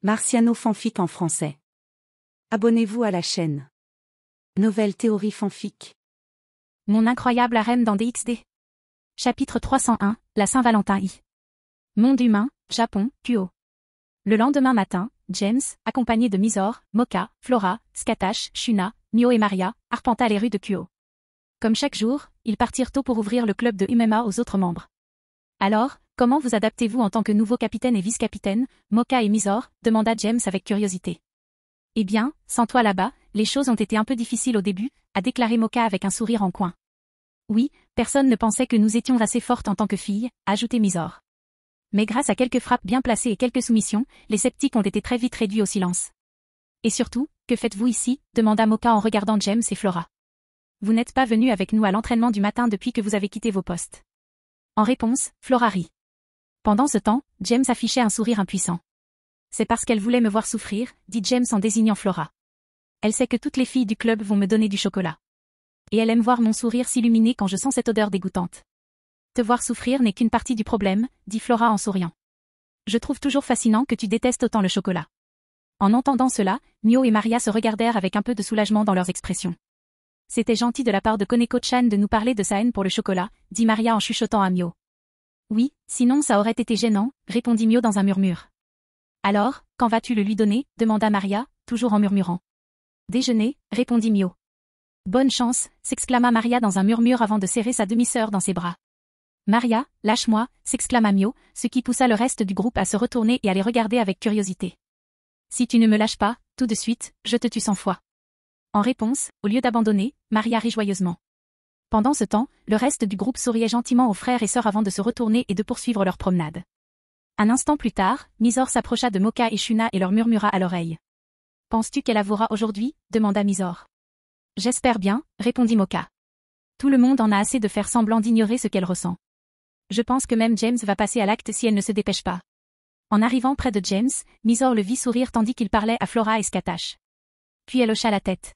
Marciano fanfic en français. Abonnez-vous à la chaîne. Nouvelle théorie fanfic. Mon incroyable harem dans DxD. Chapitre 301, la Saint-Valentin I. Monde humain, Japon, Kuo. Le lendemain matin, James, accompagné de Misor, Moka, Flora, Skatash, Shuna, Mio et Maria, arpenta les rues de Kuo. Comme chaque jour, ils partirent tôt pour ouvrir le club de MMA aux autres membres. Alors, comment vous adaptez-vous en tant que nouveau capitaine et vice-capitaine, Moka et Misor, demanda James avec curiosité. Eh bien, sans toi là-bas, les choses ont été un peu difficiles au début, a déclaré Moka avec un sourire en coin. Oui, personne ne pensait que nous étions assez fortes en tant que filles, a ajouté Misor. Mais grâce à quelques frappes bien placées et quelques soumissions, les sceptiques ont été très vite réduits au silence. Et surtout, que faites-vous ici, demanda Moka en regardant James et Flora. Vous n'êtes pas venus avec nous à l'entraînement du matin depuis que vous avez quitté vos postes. En réponse, Flora rit. Pendant ce temps, James affichait un sourire impuissant. C'est parce qu'elle voulait me voir souffrir, dit James en désignant Flora. Elle sait que toutes les filles du club vont me donner du chocolat. Et elle aime voir mon sourire s'illuminer quand je sens cette odeur dégoûtante. Te voir souffrir n'est qu'une partie du problème, dit Flora en souriant. Je trouve toujours fascinant que tu détestes autant le chocolat. En entendant cela, Mio et Maria se regardèrent avec un peu de soulagement dans leurs expressions. C'était gentil de la part de Koneko-chan de nous parler de sa haine pour le chocolat, dit Maria en chuchotant à Mio. Oui, sinon ça aurait été gênant, répondit Mio dans un murmure. Alors, quand vas-tu le lui donner, demanda Maria, toujours en murmurant. Déjeuner, répondit Mio. Bonne chance, s'exclama Maria dans un murmure avant de serrer sa demi-sœur dans ses bras. Maria, lâche-moi, s'exclama Mio, ce qui poussa le reste du groupe à se retourner et à les regarder avec curiosité. Si tu ne me lâches pas, tout de suite, je te tue 100 fois. En réponse, au lieu d'abandonner, Maria rit joyeusement. Pendant ce temps, le reste du groupe souriait gentiment aux frères et sœurs avant de se retourner et de poursuivre leur promenade. Un instant plus tard, Misor s'approcha de Moka et Shuna et leur murmura à l'oreille. Penses-tu qu'elle avouera aujourd'hui, demanda Misor. J'espère bien, répondit Moka. Tout le monde en a assez de faire semblant d'ignorer ce qu'elle ressent. Je pense que même James va passer à l'acte si elle ne se dépêche pas. En arrivant près de James, Misor le vit sourire tandis qu'il parlait à Flora et Skatash. Puis elle hocha la tête.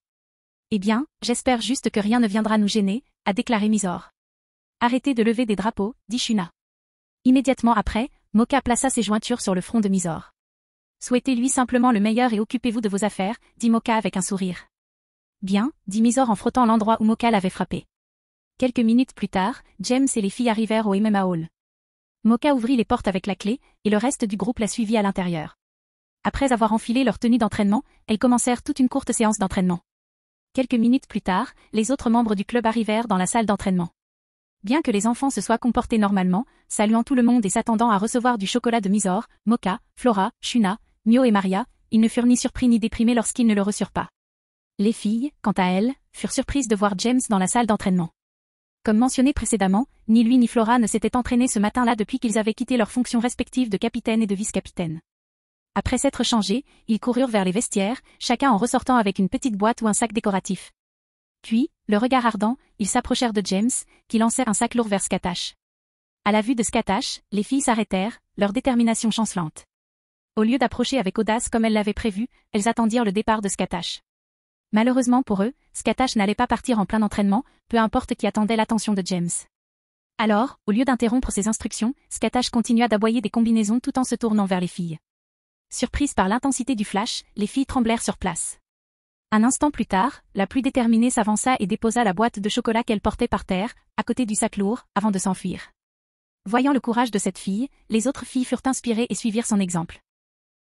Eh bien, j'espère juste que rien ne viendra nous gêner, a déclaré Misor. Arrêtez de lever des drapeaux, dit Shuna. Immédiatement après, Moka plaça ses jointures sur le front de Misor. Souhaitez-lui simplement le meilleur et occupez-vous de vos affaires, dit Moka avec un sourire. Bien, dit Misor en frottant l'endroit où Moka l'avait frappé. Quelques minutes plus tard, James et les filles arrivèrent au MMA Hall. Moka ouvrit les portes avec la clé, et le reste du groupe la suivit à l'intérieur. Après avoir enfilé leur tenue d'entraînement, elles commencèrent toute une courte séance d'entraînement. Quelques minutes plus tard, les autres membres du club arrivèrent dans la salle d'entraînement. Bien que les enfants se soient comportés normalement, saluant tout le monde et s'attendant à recevoir du chocolat de Misor, Moka, Flora, Shuna, Mio et Maria, ils ne furent ni surpris ni déprimés lorsqu'ils ne le reçurent pas. Les filles, quant à elles, furent surprises de voir James dans la salle d'entraînement. Comme mentionné précédemment, ni lui ni Flora ne s'étaient entraînés ce matin-là depuis qu'ils avaient quitté leurs fonctions respectives de capitaine et de vice-capitaine. Après s'être changés, ils coururent vers les vestiaires, chacun en ressortant avec une petite boîte ou un sac décoratif. Puis, le regard ardent, ils s'approchèrent de James, qui lançait un sac lourd vers Skatash. À la vue de Skatash, les filles s'arrêtèrent, leur détermination chancelante. Au lieu d'approcher avec audace comme elles l'avaient prévu, elles attendirent le départ de Skatash. Malheureusement pour eux, Skatash n'allait pas partir en plein entraînement, peu importe qui attendait l'attention de James. Alors, au lieu d'interrompre ses instructions, Skatash continua d'aboyer des combinaisons tout en se tournant vers les filles. Surprises par l'intensité du flash, les filles tremblèrent sur place. Un instant plus tard, la plus déterminée s'avança et déposa la boîte de chocolat qu'elle portait par terre, à côté du sac lourd, avant de s'enfuir. Voyant le courage de cette fille, les autres filles furent inspirées et suivirent son exemple.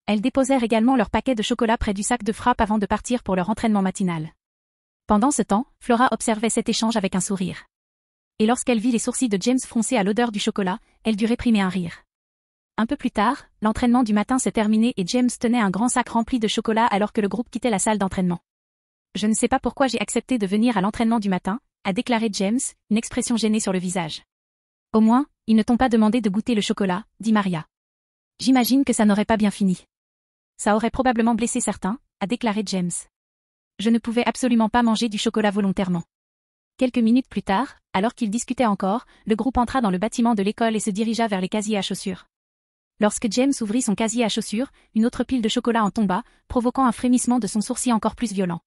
Elles déposèrent également leur paquet de chocolat près du sac de frappe avant de partir pour leur entraînement matinal. Pendant ce temps, Flora observait cet échange avec un sourire. Et lorsqu'elle vit les sourcils de James froncer à l'odeur du chocolat, elle dut réprimer un rire. Un peu plus tard, l'entraînement du matin s'est terminé et James tenait un grand sac rempli de chocolat alors que le groupe quittait la salle d'entraînement. Je ne sais pas pourquoi j'ai accepté de venir à l'entraînement du matin, a déclaré James, une expression gênée sur le visage. Au moins, ils ne t'ont pas demandé de goûter le chocolat, dit Maria. J'imagine que ça n'aurait pas bien fini. Ça aurait probablement blessé certains, a déclaré James. Je ne pouvais absolument pas manger du chocolat volontairement. Quelques minutes plus tard, alors qu'ils discutaient encore, le groupe entra dans le bâtiment de l'école et se dirigea vers les casiers à chaussures. Lorsque James ouvrit son casier à chaussures, une autre pile de chocolat en tomba, provoquant un frémissement de son sourcil encore plus violent.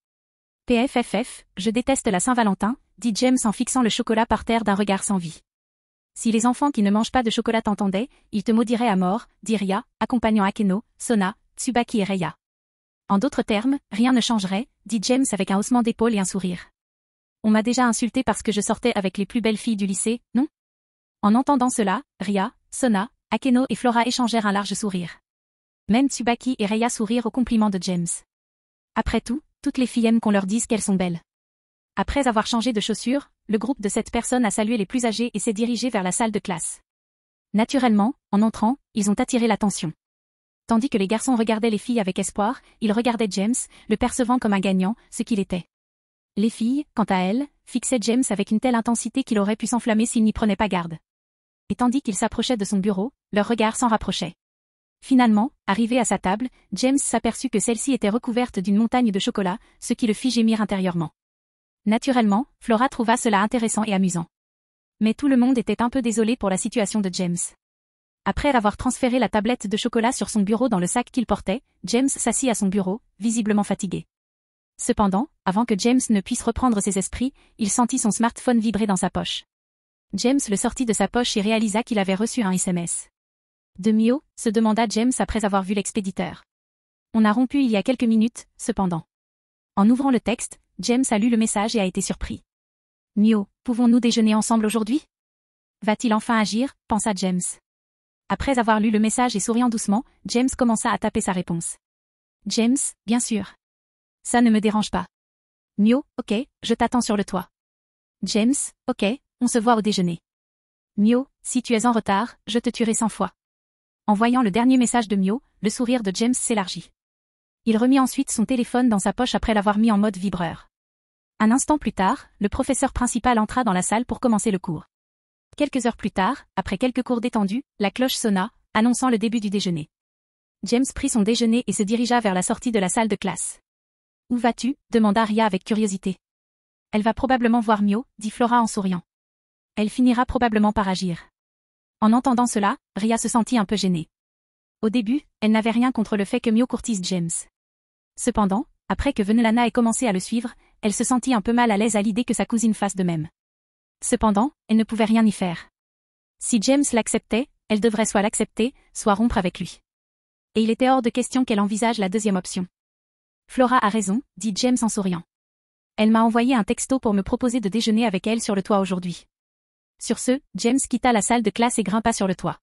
PFFF, je déteste la Saint-Valentin, dit James en fixant le chocolat par terre d'un regard sans vie. Si les enfants qui ne mangent pas de chocolat t'entendaient, ils te maudiraient à mort, dit Ria, accompagnant Akeno, Sona, Tsubaki et Raya. En d'autres termes, rien ne changerait, dit James avec un haussement d'épaule et un sourire. On m'a déjà insulté parce que je sortais avec les plus belles filles du lycée, non? En entendant cela, Ria, Sona, Akeno et Flora échangèrent un large sourire. Même Tsubaki et Raya sourirent au compliment de James. Après tout, toutes les filles aiment qu'on leur dise qu'elles sont belles. Après avoir changé de chaussures, le groupe de 7 personnes a salué les plus âgés et s'est dirigé vers la salle de classe. Naturellement, en entrant, ils ont attiré l'attention. Tandis que les garçons regardaient les filles avec espoir, ils regardaient James, le percevant comme un gagnant, ce qu'il était. Les filles, quant à elles, fixaient James avec une telle intensité qu'il aurait pu s'enflammer s'il n'y prenait pas garde. Et tandis qu'il s'approchait de son bureau, leurs regards s'en rapprochaient. Finalement, arrivé à sa table, James s'aperçut que celle-ci était recouverte d'une montagne de chocolat, ce qui le fit gémir intérieurement. Naturellement, Flora trouva cela intéressant et amusant. Mais tout le monde était un peu désolé pour la situation de James. Après avoir transféré la tablette de chocolat sur son bureau dans le sac qu'il portait, James s'assit à son bureau, visiblement fatigué. Cependant, avant que James ne puisse reprendre ses esprits, il sentit son smartphone vibrer dans sa poche. James le sortit de sa poche et réalisa qu'il avait reçu un SMS. De Mio, se demanda James après avoir vu l'expéditeur. On a rompu il y a quelques minutes, cependant. En ouvrant le texte, James a lu le message et a été surpris. Mio, pouvons-nous déjeuner ensemble aujourd'hui? Va-t-il enfin agir, pensa James. Après avoir lu le message et souriant doucement, James commença à taper sa réponse. James, bien sûr. Ça ne me dérange pas. Mio, ok, je t'attends sur le toit. James, ok, on se voit au déjeuner. Mio, si tu es en retard, je te tuerai 100 fois. En voyant le dernier message de Mio, le sourire de James s'élargit. Il remit ensuite son téléphone dans sa poche après l'avoir mis en mode vibreur. Un instant plus tard, le professeur principal entra dans la salle pour commencer le cours. Quelques heures plus tard, après quelques cours détendus, la cloche sonna, annonçant le début du déjeuner. James prit son déjeuner et se dirigea vers la sortie de la salle de classe. « Où vas-tu » demanda Ria avec curiosité. « Elle va probablement voir Mio » dit Flora en souriant. « Elle finira probablement par agir. » En entendant cela, Ria se sentit un peu gênée. Au début, elle n'avait rien contre le fait que Mio courtise James. Cependant, après que Venelana ait commencé à le suivre, elle se sentit un peu mal à l'aise à l'idée que sa cousine fasse de même. Cependant, elle ne pouvait rien y faire. Si James l'acceptait, elle devrait soit l'accepter, soit rompre avec lui. Et il était hors de question qu'elle envisage la deuxième option. Flora a raison, dit James en souriant. Elle m'a envoyé un texto pour me proposer de déjeuner avec elle sur le toit aujourd'hui. Sur ce, James quitta la salle de classe et grimpa sur le toit.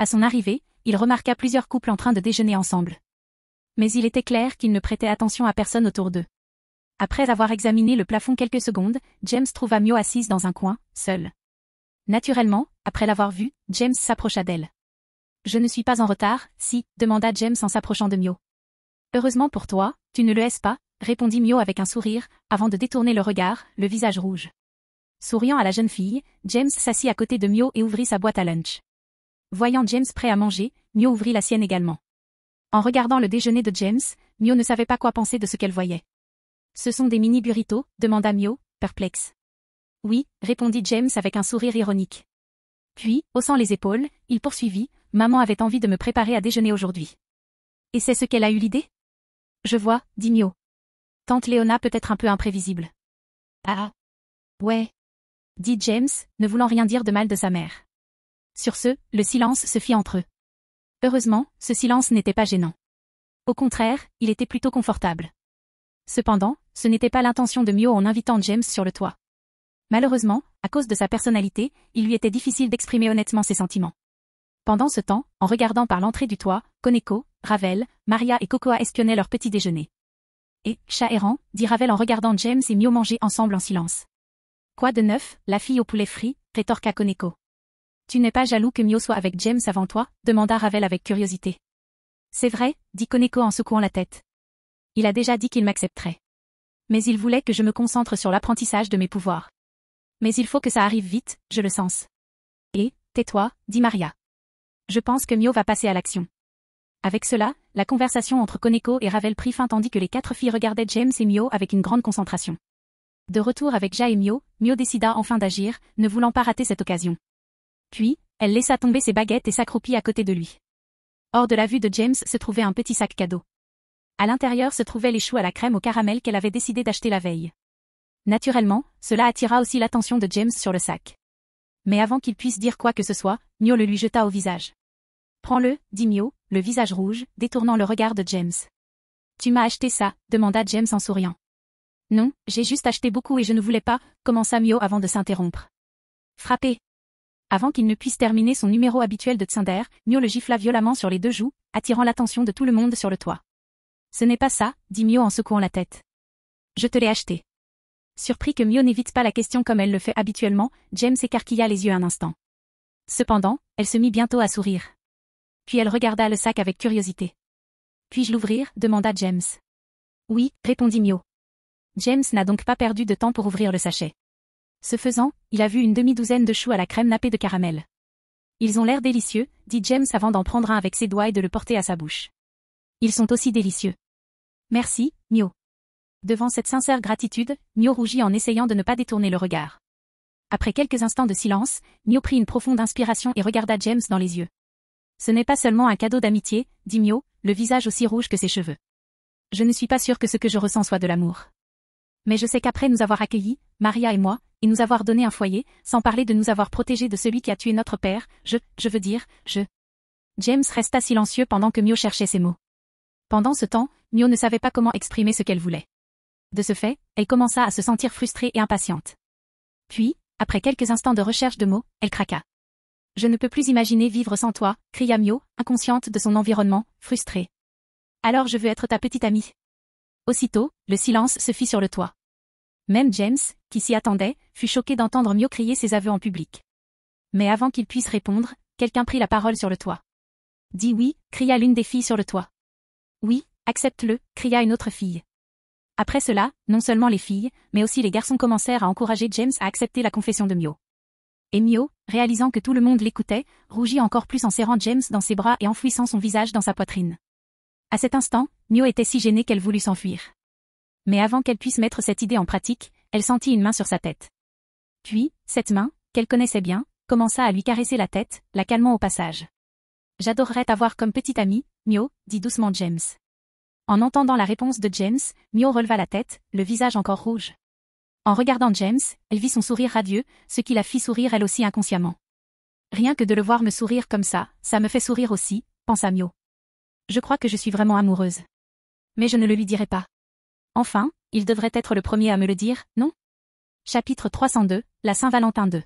À son arrivée, il remarqua plusieurs couples en train de déjeuner ensemble. Mais il était clair qu'ils ne prêtaient attention à personne autour d'eux. Après avoir examiné le plafond quelques secondes, James trouva Mio assise dans un coin, seule. Naturellement, après l'avoir vue, James s'approcha d'elle. « Je ne suis pas en retard, si » demanda James en s'approchant de Mio. « Heureusement pour toi, tu ne le es pas » répondit Mio avec un sourire, avant de détourner le regard, le visage rouge. Souriant à la jeune fille, James s'assit à côté de Mio et ouvrit sa boîte à lunch. Voyant James prêt à manger, Mio ouvrit la sienne également. En regardant le déjeuner de James, Mio ne savait pas quoi penser de ce qu'elle voyait. « Ce sont des mini burritos » demanda Mio, perplexe. « Oui » répondit James avec un sourire ironique. Puis, haussant les épaules, il poursuivit, « Maman avait envie de me préparer à déjeuner aujourd'hui. » « Et c'est ce qu'elle a eu l'idée ?»« Je vois » dit Mio. « Tante Léona peut être un peu imprévisible. »« Ah. Ouais. » dit James, ne voulant rien dire de mal de sa mère. Sur ce, le silence se fit entre eux. Heureusement, ce silence n'était pas gênant. Au contraire, il était plutôt confortable. Cependant, ce n'était pas l'intention de Mio en invitant James sur le toit. Malheureusement, à cause de sa personnalité, il lui était difficile d'exprimer honnêtement ses sentiments. Pendant ce temps, en regardant par l'entrée du toit, Koneko, Ravel, Maria et Cocoa espionnaient leur petit déjeuner. Et, chat errant, dit Ravel en regardant James et Mio manger ensemble en silence. Quoi de neuf, la fille au poulet frit, rétorqua Koneko. Tu n'es pas jaloux que Mio soit avec James avant toi, demanda Ravel avec curiosité. C'est vrai, dit Koneko en secouant la tête. Il a déjà dit qu'il m'accepterait. Mais il voulait que je me concentre sur l'apprentissage de mes pouvoirs. Mais il faut que ça arrive vite, je le sens. Et, tais-toi, dit Maria. Je pense que Mio va passer à l'action. Avec cela, la conversation entre Koneko et Ravel prit fin tandis que les 4 filles regardaient James et Mio avec une grande concentration. De retour avec Ja et Mio, Mio décida enfin d'agir, ne voulant pas rater cette occasion. Puis, elle laissa tomber ses baguettes et s'accroupit à côté de lui. Hors de la vue de James se trouvait un petit sac cadeau. À l'intérieur se trouvaient les choux à la crème au caramel qu'elle avait décidé d'acheter la veille. Naturellement, cela attira aussi l'attention de James sur le sac. Mais avant qu'il puisse dire quoi que ce soit, Mio le lui jeta au visage. Prends-le, dit Mio, le visage rouge, détournant le regard de James. Tu m'as acheté ça, demanda James en souriant. Non, j'ai juste acheté beaucoup et je ne voulais pas, commença Mio avant de s'interrompre. Frappé. Avant qu'il ne puisse terminer son numéro habituel de Tsundere, Mio le gifla violemment sur les 2 joues, attirant l'attention de tout le monde sur le toit. Ce n'est pas ça, dit Mio en secouant la tête. Je te l'ai acheté. Surpris que Mio n'évite pas la question comme elle le fait habituellement, James écarquilla les yeux un instant. Cependant, elle se mit bientôt à sourire. Puis elle regarda le sac avec curiosité. Puis-je l'ouvrir, demanda James. Oui, répondit Mio. James n'a donc pas perdu de temps pour ouvrir le sachet. Ce faisant, il a vu une demi-douzaine de choux à la crème nappée de caramel. Ils ont l'air délicieux, dit James avant d'en prendre un avec ses doigts et de le porter à sa bouche. Ils sont aussi délicieux. Merci, Mio. Devant cette sincère gratitude, Mio rougit en essayant de ne pas détourner le regard. Après quelques instants de silence, Mio prit une profonde inspiration et regarda James dans les yeux. Ce n'est pas seulement un cadeau d'amitié, dit Mio, le visage aussi rouge que ses cheveux. Je ne suis pas sûre que ce que je ressens soit de l'amour. Mais je sais qu'après nous avoir accueillis, Maria et moi, et nous avoir donné un foyer, sans parler de nous avoir protégés de celui qui a tué notre père, je veux dire. James resta silencieux pendant que Mio cherchait ses mots. Pendant ce temps, Mio ne savait pas comment exprimer ce qu'elle voulait. De ce fait, elle commença à se sentir frustrée et impatiente. Puis, après quelques instants de recherche de mots, elle craqua. Je ne peux plus imaginer vivre sans toi, cria Mio, inconsciente de son environnement, frustrée. Alors je veux être ta petite amie. Aussitôt, le silence se fit sur le toit. Même James, qui s'y attendait, fut choqué d'entendre Mio crier ses aveux en public. Mais avant qu'il puisse répondre, quelqu'un prit la parole sur le toit. Dis oui, cria l'une des filles sur le toit. Oui, accepte-le, cria une autre fille. Après cela, non seulement les filles, mais aussi les garçons commencèrent à encourager James à accepter la confession de Mio. Et Mio, réalisant que tout le monde l'écoutait, rougit encore plus en serrant James dans ses bras et enfouissant son visage dans sa poitrine. À cet instant, Mio était si gênée qu'elle voulut s'enfuir. Mais avant qu'elle puisse mettre cette idée en pratique, elle sentit une main sur sa tête. Puis, cette main, qu'elle connaissait bien, commença à lui caresser la tête, la calmant au passage. « J'adorerais t'avoir comme petite amie, Mio, dit doucement James. » En entendant la réponse de James, Mio releva la tête, le visage encore rouge. En regardant James, elle vit son sourire radieux, ce qui la fit sourire elle aussi inconsciemment. Rien que de le voir me sourire comme ça me fait sourire aussi, pensa Mio. Je crois que je suis vraiment amoureuse. Mais je ne le lui dirai pas. Enfin, il devrait être le premier à me le dire, non? Chapitre 302, la Saint-Valentin 2.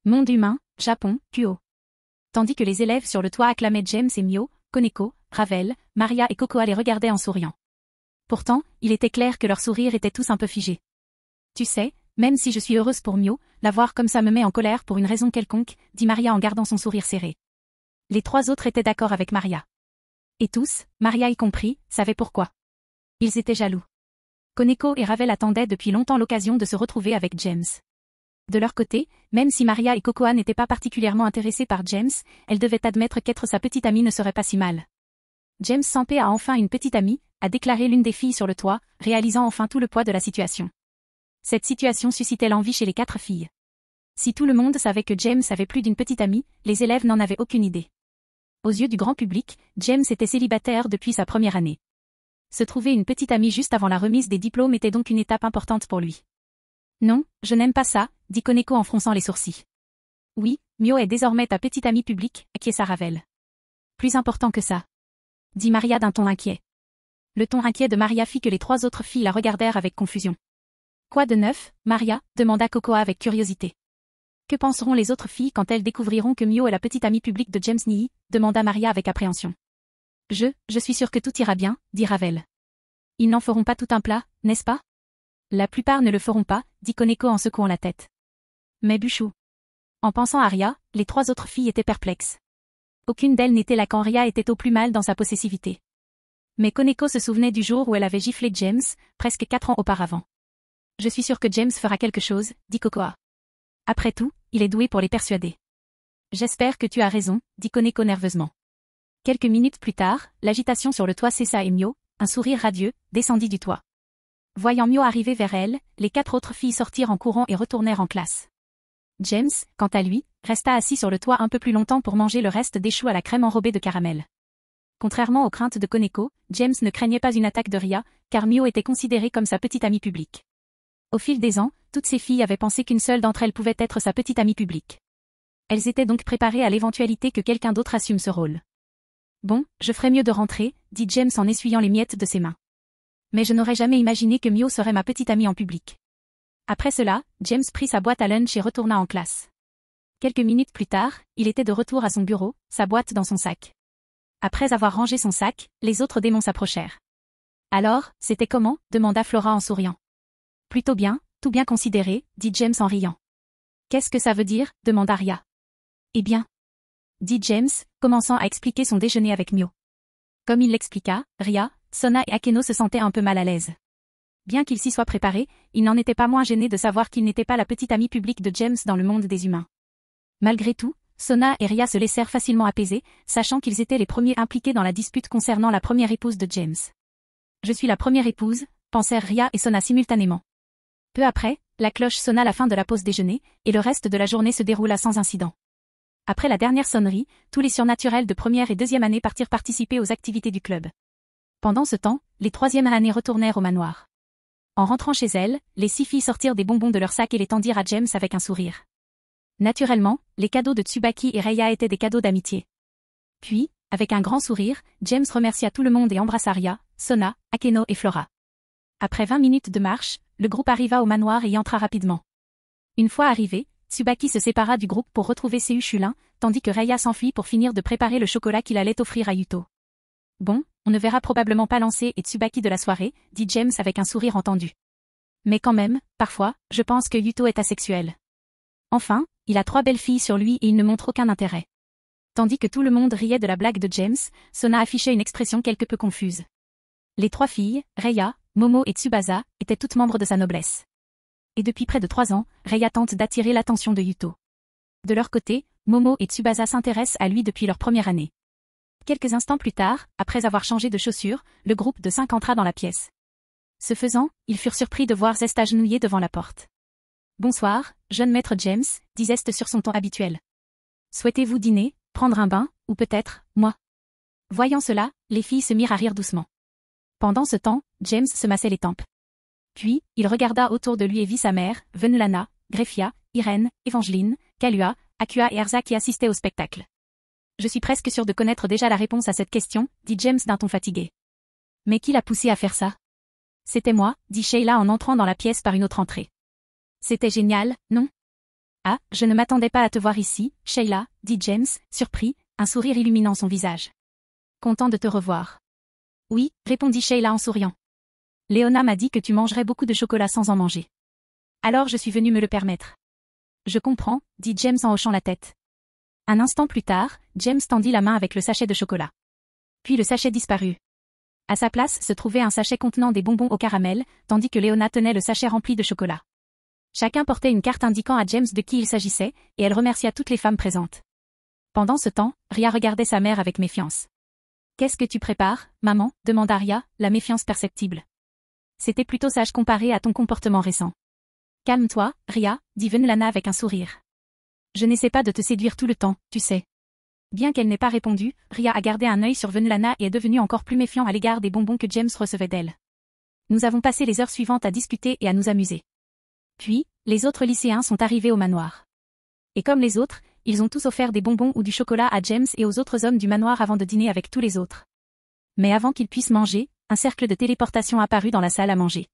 Monde humain, Japon, Kuo. Tandis que les élèves sur le toit acclamaient James et Mio, Koneko, Ravel, Maria et Cocoa les regardaient en souriant. Pourtant, il était clair que leurs sourires étaient tous un peu figés. Tu sais, même si je suis heureuse pour Mio, la voir comme ça me met en colère pour une raison quelconque, dit Maria en gardant son sourire serré. Les 3 autres étaient d'accord avec Maria. Et tous, Maria y compris, savaient pourquoi. Ils étaient jaloux. Koneko et Ravel attendaient depuis longtemps l'occasion de se retrouver avec James. De leur côté, même si Maria et Cocoa n'étaient pas particulièrement intéressées par James, elles devaient admettre qu'être sa petite amie ne serait pas si mal. James Sampé a enfin une petite amie, a déclaré l'une des filles sur le toit, réalisant enfin tout le poids de la situation. Cette situation suscitait l'envie chez les 4 filles. Si tout le monde savait que James avait plus d'une petite amie, les élèves n'en avaient aucune idée. Aux yeux du grand public, James était célibataire depuis sa première année. Se trouver une petite amie juste avant la remise des diplômes était donc une étape importante pour lui. Non, je n'aime pas ça, dit Koneko en fronçant les sourcils. Oui, Mio est désormais ta petite amie publique, acquiesça Ravel. Plus important que ça, dit Maria d'un ton inquiet. Le ton inquiet de Maria fit que les 3 autres filles la regardèrent avec confusion. Quoi de neuf, Maria, demanda Cocoa avec curiosité. Que penseront les autres filles quand elles découvriront que Mio est la petite amie publique de James Nii, demanda Maria avec appréhension. Je suis sûre que tout ira bien, dit Ravel. Ils n'en feront pas tout un plat, n'est-ce pas? La plupart ne le feront pas, dit Koneko en secouant la tête. Mais Buchou. En pensant à Ria, les 3 autres filles étaient perplexes. Aucune d'elles n'était là quand Ria était au plus mal dans sa possessivité. Mais Koneko se souvenait du jour où elle avait giflé James, presque 4 ans auparavant. Je suis sûre que James fera quelque chose, dit Cocoa. Après tout, il est doué pour les persuader. J'espère que tu as raison, dit Koneko nerveusement. Quelques minutes plus tard, l'agitation sur le toit cessa et Mio, un sourire radieux, descendit du toit. Voyant Mio arriver vers elle, les 4 autres filles sortirent en courant et retournèrent en classe. James, quant à lui, resta assis sur le toit un peu plus longtemps pour manger le reste des choux à la crème enrobée de caramel. Contrairement aux craintes de Koneko, James ne craignait pas une attaque de Ria, car Mio était considérée comme sa petite amie publique. Au fil des ans, toutes ces filles avaient pensé qu'une seule d'entre elles pouvait être sa petite amie publique. Elles étaient donc préparées à l'éventualité que quelqu'un d'autre assume ce rôle. Bon, je ferais mieux de rentrer, dit James en essuyant les miettes de ses mains. Mais je n'aurais jamais imaginé que Mio serait ma petite amie en public. Après cela, James prit sa boîte à lunch et retourna en classe. Quelques minutes plus tard, il était de retour à son bureau, sa boîte dans son sac. Après avoir rangé son sac, les autres démons s'approchèrent. Alors, c'était comment demanda Flora en souriant. Plutôt bien, tout bien considéré, dit James en riant. Qu'est-ce que ça veut dire demanda Ria. Eh bien, dit James, commençant à expliquer son déjeuner avec Mio. Comme il l'expliqua, Ria, Sona et Akeno se sentaient un peu mal à l'aise. Bien qu'ils s'y soient préparés, ils n'en étaient pas moins gênés de savoir qu'ils n'étaient pas la petite amie publique de James dans le monde des humains. Malgré tout, Sona et Ria se laissèrent facilement apaiser, sachant qu'ils étaient les premiers impliqués dans la dispute concernant la première épouse de James. Je suis la première épouse, pensèrent Ria et Sona simultanément. Peu après, la cloche sonna la fin de la pause déjeuner, et le reste de la journée se déroula sans incident. Après la dernière sonnerie, tous les surnaturels de première et deuxième année partirent participer aux activités du club. Pendant ce temps, les troisièmes années retournèrent au manoir. En rentrant chez elles, les 6 filles sortirent des bonbons de leur sac et les tendirent à James avec un sourire. Naturellement, les cadeaux de Tsubaki et Reiya étaient des cadeaux d'amitié. Puis, avec un grand sourire, James remercia tout le monde et embrassa Ria, Sona, Akeno et Flora. Après 20 minutes de marche, le groupe arriva au manoir et y entra rapidement. Une fois arrivé, Tsubaki se sépara du groupe pour retrouver Seu Chulin, tandis que Reiya s'enfuit pour finir de préparer le chocolat qu'il allait offrir à Yuto. Bon, on ne verra probablement pas Lancé et Tsubaki de la soirée, dit James avec un sourire entendu. Mais quand même, parfois, je pense que Yuto est asexuel. Enfin, il a 3 belles filles sur lui et il ne montre aucun intérêt. Tandis que tout le monde riait de la blague de James, Sona affichait une expression quelque peu confuse. Les 3 filles, Reiya, Momo et Tsubasa, étaient toutes membres de sa noblesse. Et depuis près de 3 ans, Reiya tente d'attirer l'attention de Yuto. De leur côté, Momo et Tsubasa s'intéressent à lui depuis leur première année. Quelques instants plus tard, après avoir changé de chaussures, le groupe de 5 entra dans la pièce. Ce faisant, ils furent surpris de voir Zest agenouillé devant la porte. « Bonsoir, jeune maître James », dit Zest sur son ton habituel. « Souhaitez-vous dîner, prendre un bain, ou peut-être, moi ?» Voyant cela, les filles se mirent à rire doucement. Pendant ce temps, James se massait les tempes. Puis, il regarda autour de lui et vit sa mère, Venulana, Greffia, Irène, Evangeline, Kalua, Akua et Erza qui assistaient au spectacle. « Je suis presque sûr de connaître déjà la réponse à cette question, dit James d'un ton fatigué. « Mais qui l'a poussé à faire ça ?»« C'était moi, dit Sheila en entrant dans la pièce par une autre entrée. « C'était génial, non ?»« Ah, je ne m'attendais pas à te voir ici, Sheila, dit James, surpris, un sourire illuminant son visage. « Content de te revoir. »« Oui, répondit Sheila en souriant. Léona m'a dit que tu mangerais beaucoup de chocolat sans en manger. Alors je suis venue me le permettre. »« Je comprends, dit James en hochant la tête. Un instant plus tard, James tendit la main avec le sachet de chocolat. Puis le sachet disparut. À sa place se trouvait un sachet contenant des bonbons au caramel, tandis que Léona tenait le sachet rempli de chocolat. Chacun portait une carte indiquant à James de qui il s'agissait, et elle remercia toutes les femmes présentes. Pendant ce temps, Ria regardait sa mère avec méfiance. « Qu'est-ce que tu prépares, maman ?» demanda Ria, la méfiance perceptible. C'était plutôt sage comparé à ton comportement récent. « Calme-toi, Ria, dit Venulana avec un sourire. Je n'essaie pas de te séduire tout le temps, tu sais. » Bien qu'elle n'ait pas répondu, Ria a gardé un œil sur Venulana et est devenue encore plus méfiant à l'égard des bonbons que James recevait d'elle. Nous avons passé les heures suivantes à discuter et à nous amuser. Puis, les autres lycéens sont arrivés au manoir. Et comme les autres, ils ont tous offert des bonbons ou du chocolat à James et aux autres hommes du manoir avant de dîner avec tous les autres. Mais avant qu'ils puissent manger, un cercle de téléportation apparut dans la salle à manger.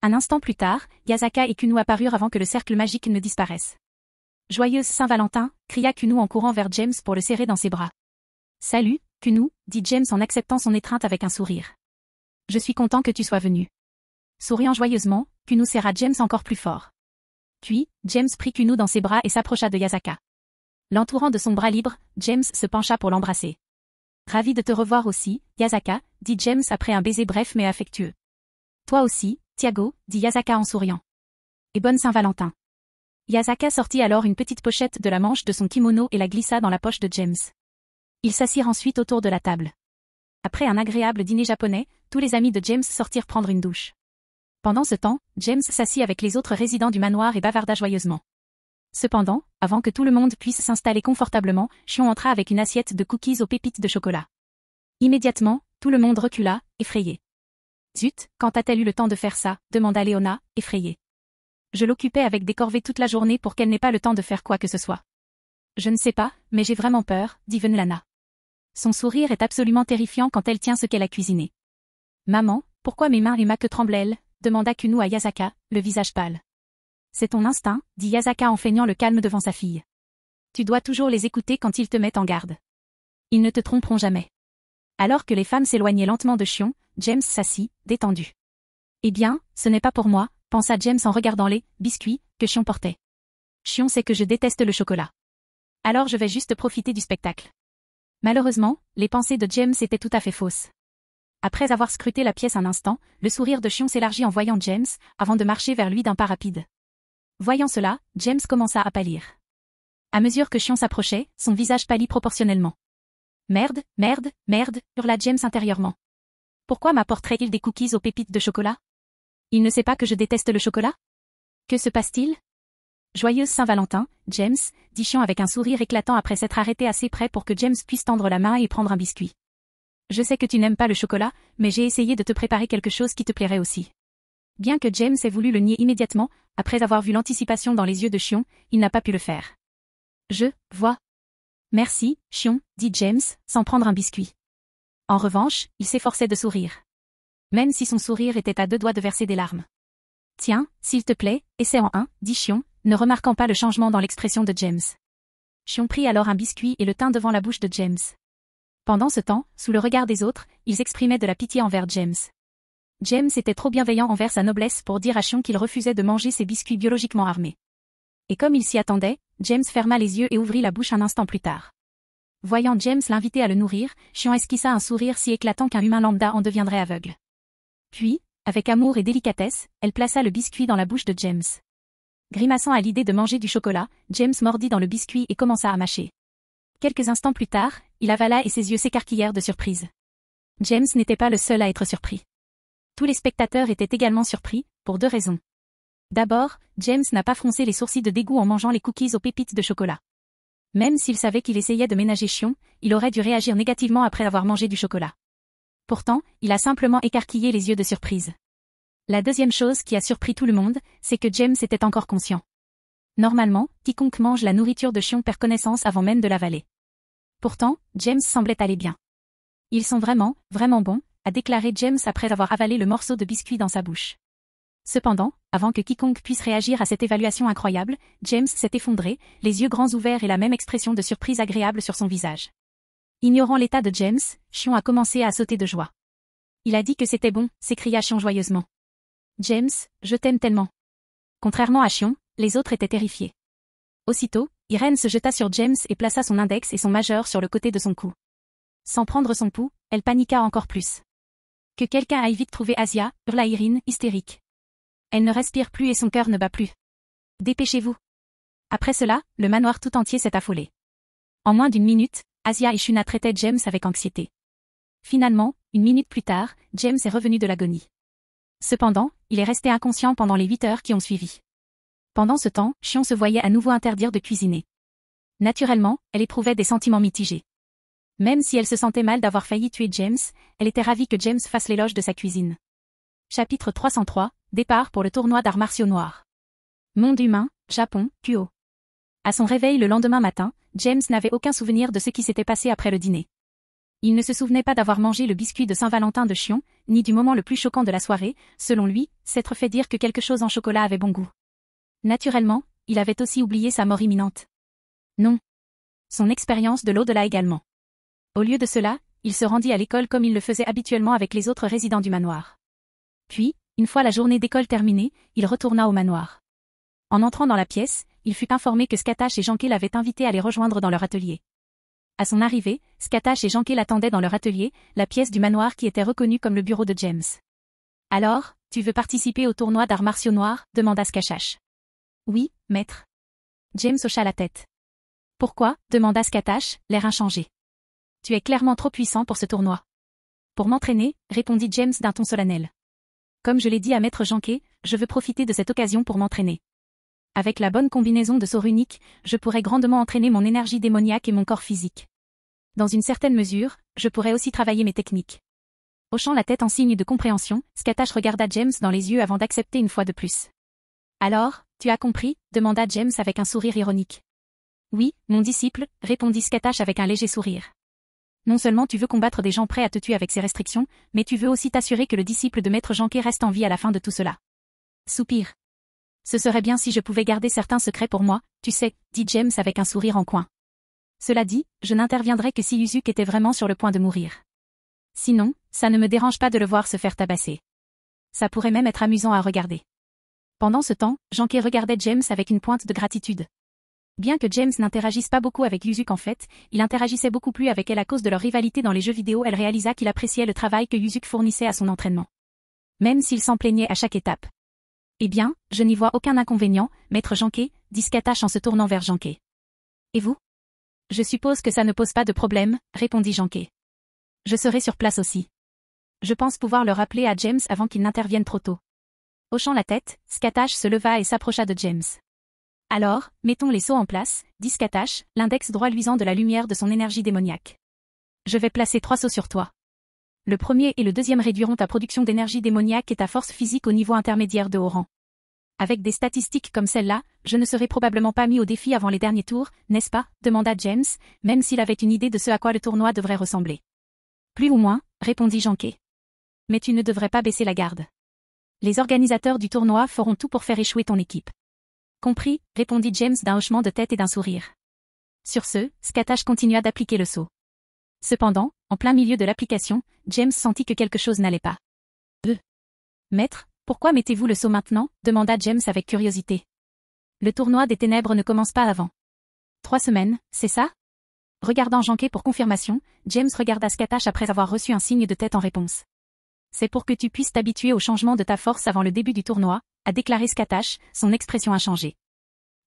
Un instant plus tard, Yasaka et Kunu apparurent avant que le cercle magique ne disparaisse. « Joyeuse Saint-Valentin » cria Kunu en courant vers James pour le serrer dans ses bras. « Salut, Kunu » dit James en acceptant son étreinte avec un sourire. « Je suis content que tu sois venu. » Souriant joyeusement, Kunu serra James encore plus fort. Puis, James prit Kunu dans ses bras et s'approcha de Yasaka. L'entourant de son bras libre, James se pencha pour l'embrasser. « Ravi de te revoir aussi, Yasaka » dit James après un baiser bref mais affectueux. « Toi aussi, Tiago » dit Yasaka en souriant. « Et bonne Saint-Valentin. » Yasaka sortit alors une petite pochette de la manche de son kimono et la glissa dans la poche de James. Ils s'assirent ensuite autour de la table. Après un agréable dîner japonais, tous les amis de James sortirent prendre une douche. Pendant ce temps, James s'assit avec les autres résidents du manoir et bavarda joyeusement. Cependant, avant que tout le monde puisse s'installer confortablement, Chion entra avec une assiette de cookies aux pépites de chocolat. Immédiatement, tout le monde recula, effrayé. « Zut, quand a-t-elle eu le temps de faire ça ?» demanda Léona, effrayée. « Je l'occupais avec des corvées toute la journée pour qu'elle n'ait pas le temps de faire quoi que ce soit. »« Je ne sais pas, mais j'ai vraiment peur, dit Venlana. Son sourire est absolument terrifiant quand elle tient ce qu'elle a cuisiné. Maman, pourquoi mes mains et ma queue tremblent-elles demanda Kuno à Yasaka, le visage pâle. C'est ton instinct, dit Yasaka en feignant le calme devant sa fille. Tu dois toujours les écouter quand ils te mettent en garde. Ils ne te tromperont jamais. Alors que les femmes s'éloignaient lentement de Shion, James s'assit, détendu. Eh bien, ce n'est pas pour moi, pensa James en regardant les biscuits que Shion portait. Shion sait que je déteste le chocolat. Alors je vais juste profiter du spectacle. Malheureusement, les pensées de James étaient tout à fait fausses. Après avoir scruté la pièce un instant, le sourire de Shion s'élargit en voyant James, avant de marcher vers lui d'un pas rapide. Voyant cela, James commença à pâlir. À mesure que Shion s'approchait, son visage pâlit proportionnellement. Merde, merde, merde, hurla James intérieurement. Pourquoi m'apporterait-il des cookies aux pépites de chocolat? Il ne sait pas que je déteste le chocolat? Que se passe-t-il? Joyeuse Saint-Valentin, James, dit Shion avec un sourire éclatant après s'être arrêté assez près pour que James puisse tendre la main et prendre un biscuit. Je sais que tu n'aimes pas le chocolat, mais j'ai essayé de te préparer quelque chose qui te plairait aussi. Bien que James ait voulu le nier immédiatement, après avoir vu l'anticipation dans les yeux de Shion, il n'a pas pu le faire. Je vois. Merci, Shion, dit James, sans prendre un biscuit. En revanche, il s'efforçait de sourire. Même si son sourire était à deux doigts de verser des larmes. Tiens, s'il te plaît, essaie en un, dit Shion, ne remarquant pas le changement dans l'expression de James. Shion prit alors un biscuit et le tint devant la bouche de James. Pendant ce temps, sous le regard des autres, ils exprimaient de la pitié envers James. James était trop bienveillant envers sa noblesse pour dire à Shion qu'il refusait de manger ses biscuits biologiquement armés. Et comme il s'y attendait, James ferma les yeux et ouvrit la bouche un instant plus tard. Voyant James l'inviter à le nourrir, Shion esquissa un sourire si éclatant qu'un humain lambda en deviendrait aveugle. Puis, avec amour et délicatesse, elle plaça le biscuit dans la bouche de James. Grimaçant à l'idée de manger du chocolat, James mordit dans le biscuit et commença à mâcher. Quelques instants plus tard, il avala et ses yeux s'écarquillèrent de surprise. James n'était pas le seul à être surpris. Tous les spectateurs étaient également surpris, pour deux raisons. D'abord, James n'a pas froncé les sourcils de dégoût en mangeant les cookies aux pépites de chocolat. Même s'il savait qu'il essayait de ménager Shion, il aurait dû réagir négativement après avoir mangé du chocolat. Pourtant, il a simplement écarquillé les yeux de surprise. La deuxième chose qui a surpris tout le monde, c'est que James était encore conscient. Normalement, quiconque mange la nourriture de Shion perd connaissance avant même de l'avaler. Pourtant, James semblait aller bien. Ils sont vraiment, vraiment bons, a déclaré James après avoir avalé le morceau de biscuit dans sa bouche. Cependant, avant que quiconque puisse réagir à cette évaluation incroyable, James s'est effondré, les yeux grands ouverts et la même expression de surprise agréable sur son visage. Ignorant l'état de James, Shion a commencé à sauter de joie. Il a dit que c'était bon, s'écria Shion joyeusement. James, je t'aime tellement. Contrairement à Shion, les autres étaient terrifiés. Aussitôt, Irène se jeta sur James et plaça son index et son majeur sur le côté de son cou. Sans prendre son pouls, elle paniqua encore plus. Que quelqu'un aille vite trouver Asia, hurla Irène, hystérique. Elle ne respire plus et son cœur ne bat plus. Dépêchez-vous. Après cela, le manoir tout entier s'est affolé. En moins d'une minute, Asia et Shuna traitaient James avec anxiété. Finalement, une minute plus tard, James est revenu de l'agonie. Cependant, il est resté inconscient pendant les 8 heures qui ont suivi. Pendant ce temps, Shion se voyait à nouveau interdire de cuisiner. Naturellement, elle éprouvait des sentiments mitigés. Même si elle se sentait mal d'avoir failli tuer James, elle était ravie que James fasse l'éloge de sa cuisine. Chapitre 303, départ pour le tournoi d'arts martiaux noirs. Monde humain, Japon, Kuo. À son réveil le lendemain matin, James n'avait aucun souvenir de ce qui s'était passé après le dîner. Il ne se souvenait pas d'avoir mangé le biscuit de Saint-Valentin de Shion, ni du moment le plus choquant de la soirée, selon lui, s'être fait dire que quelque chose en chocolat avait bon goût. Naturellement, il avait aussi oublié sa mort imminente. Non. Son expérience de l'au-delà également. Au lieu de cela, il se rendit à l'école comme il le faisait habituellement avec les autres résidents du manoir. Puis, une fois la journée d'école terminée, il retourna au manoir. En entrant dans la pièce, il fut informé que Skatash et Janké l'avaient invité à les rejoindre dans leur atelier. À son arrivée, Skatash et Janké l'attendaient dans leur atelier, la pièce du manoir qui était reconnue comme le bureau de James. « Alors, tu veux participer au tournoi d'arts martiaux noirs ?» demanda Skatash. « Oui, maître. » James hocha la tête. « Pourquoi ?» demanda Skatash, l'air inchangé. « Tu es clairement trop puissant pour ce tournoi. »« Pour m'entraîner » répondit James d'un ton solennel. « Comme je l'ai dit à maître Janké, je veux profiter de cette occasion pour m'entraîner. Avec la bonne combinaison de sort unique, je pourrais grandement entraîner mon énergie démoniaque et mon corps physique. Dans une certaine mesure, je pourrais aussi travailler mes techniques. » Hochant la tête en signe de compréhension, Skatash regarda James dans les yeux avant d'accepter une fois de plus. « Alors, tu as compris ?» demanda James avec un sourire ironique. « Oui, mon disciple » répondit Skatash avec un léger sourire. Non seulement tu veux combattre des gens prêts à te tuer avec ces restrictions, mais tu veux aussi t'assurer que le disciple de Maître Janké reste en vie à la fin de tout cela. Soupir. Ce serait bien si je pouvais garder certains secrets pour moi, tu sais, dit James avec un sourire en coin. Cela dit, je n'interviendrai que si Yuzuki était vraiment sur le point de mourir. Sinon, ça ne me dérange pas de le voir se faire tabasser. Ça pourrait même être amusant à regarder. Pendant ce temps, Janké regardait James avec une pointe de gratitude. Bien que James n'interagisse pas beaucoup avec Yuzuki en fait, il interagissait beaucoup plus avec elle à cause de leur rivalité dans les jeux vidéo. Elle réalisa qu'il appréciait le travail que Yuzuki fournissait à son entraînement. Même s'il s'en plaignait à chaque étape. Eh bien, je n'y vois aucun inconvénient, Maître Janké, dit Skatash en se tournant vers Janké. Et vous? Je suppose que ça ne pose pas de problème, répondit Janké. Je serai sur place aussi. Je pense pouvoir le rappeler à James avant qu'il n'intervienne trop tôt. Hochant la tête, Skatash se leva et s'approcha de James. Alors, mettons les seaux en place, dit Skatash, l'index droit luisant de la lumière de son énergie démoniaque. Je vais placer 3 seaux sur toi. Le premier et le deuxième réduiront ta production d'énergie démoniaque et ta force physique au niveau intermédiaire de haut rang. Avec des statistiques comme celle-là, je ne serai probablement pas mis au défi avant les derniers tours, n'est-ce pas, demanda James, même s'il avait une idée de ce à quoi le tournoi devrait ressembler. Plus ou moins, répondit Janké. Mais tu ne devrais pas baisser la garde. Les organisateurs du tournoi feront tout pour faire échouer ton équipe. Compris, répondit James d'un hochement de tête et d'un sourire. Sur ce, Skatash continua d'appliquer le saut. Cependant, en plein milieu de l'application, James sentit que quelque chose n'allait pas. Maître, pourquoi mettez-vous le saut maintenant, demanda James avec curiosité. Le tournoi des ténèbres ne commence pas avant 3 semaines, c'est ça? Regardant Janké pour confirmation, James regarda Skatash après avoir reçu un signe de tête en réponse. C'est pour que tu puisses t'habituer au changement de ta force avant le début du tournoi, a déclaré Skatash, son expression a changé.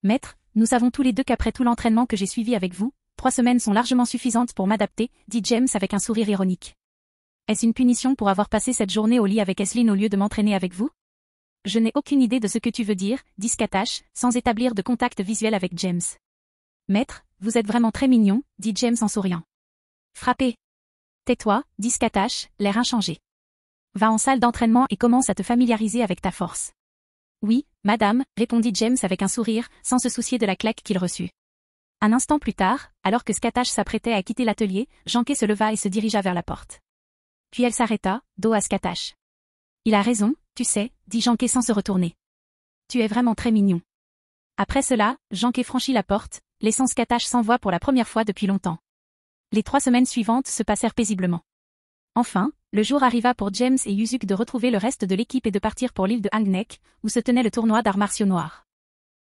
Maître, nous savons tous les deux qu'après tout l'entraînement que j'ai suivi avec vous, 3 semaines sont largement suffisantes pour m'adapter, dit James avec un sourire ironique. Est-ce une punition pour avoir passé cette journée au lit avec Aislinn au lieu de m'entraîner avec vous? Je n'ai aucune idée de ce que tu veux dire, dit Skatash, sans établir de contact visuel avec James. Maître, vous êtes vraiment très mignon, dit James en souriant. Frappé. Tais-toi, dit Skatash, l'air inchangé. Va en salle d'entraînement et commence à te familiariser avec ta force. Oui, madame, répondit James avec un sourire, sans se soucier de la claque qu'il reçut. Un instant plus tard, alors que Skatash s'apprêtait à quitter l'atelier, Janké se leva et se dirigea vers la porte. Puis elle s'arrêta, dos à Skatash. Il a raison, tu sais, dit Janké sans se retourner. Tu es vraiment très mignon. Après cela, Janké franchit la porte, laissant Skatash sans voix pour la première fois depuis longtemps. Les 3 semaines suivantes se passèrent paisiblement. Enfin, le jour arriva pour James et Yuzuki de retrouver le reste de l'équipe et de partir pour l'île de Hangnek, où se tenait le tournoi d'arts martiaux noirs.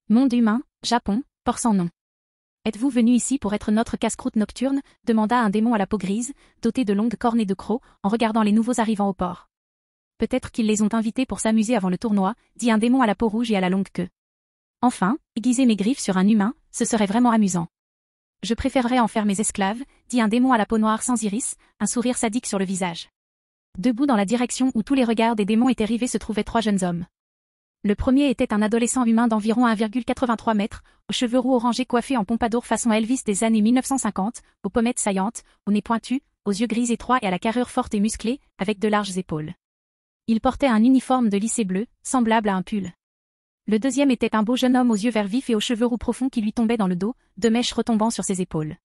Monde humain, Japon, port sans nom. Êtes-vous venu ici pour être notre casse-croûte nocturne, demanda un démon à la peau grise, doté de longues cornes et de crocs, en regardant les nouveaux arrivants au port. Peut-être qu'ils les ont invités pour s'amuser avant le tournoi, dit un démon à la peau rouge et à la longue queue. Enfin, aiguiser mes griffes sur un humain, ce serait vraiment amusant. Je préférerais en faire mes esclaves, dit un démon à la peau noire sans iris, un sourire sadique sur le visage. Debout dans la direction où tous les regards des démons étaient rivés se trouvaient 3 jeunes hommes. Le premier était un adolescent humain d'environ 1,83 mètres, aux cheveux roux orangés coiffés en pompadour façon Elvis des années 1950, aux pommettes saillantes, au nez pointu, aux yeux gris étroits et à la carrure forte et musclée, avec de larges épaules. Il portait un uniforme de lycée bleu, semblable à un pull. Le deuxième était un beau jeune homme aux yeux verts vifs et aux cheveux roux profonds qui lui tombaient dans le dos, 2 mèches retombant sur ses épaules.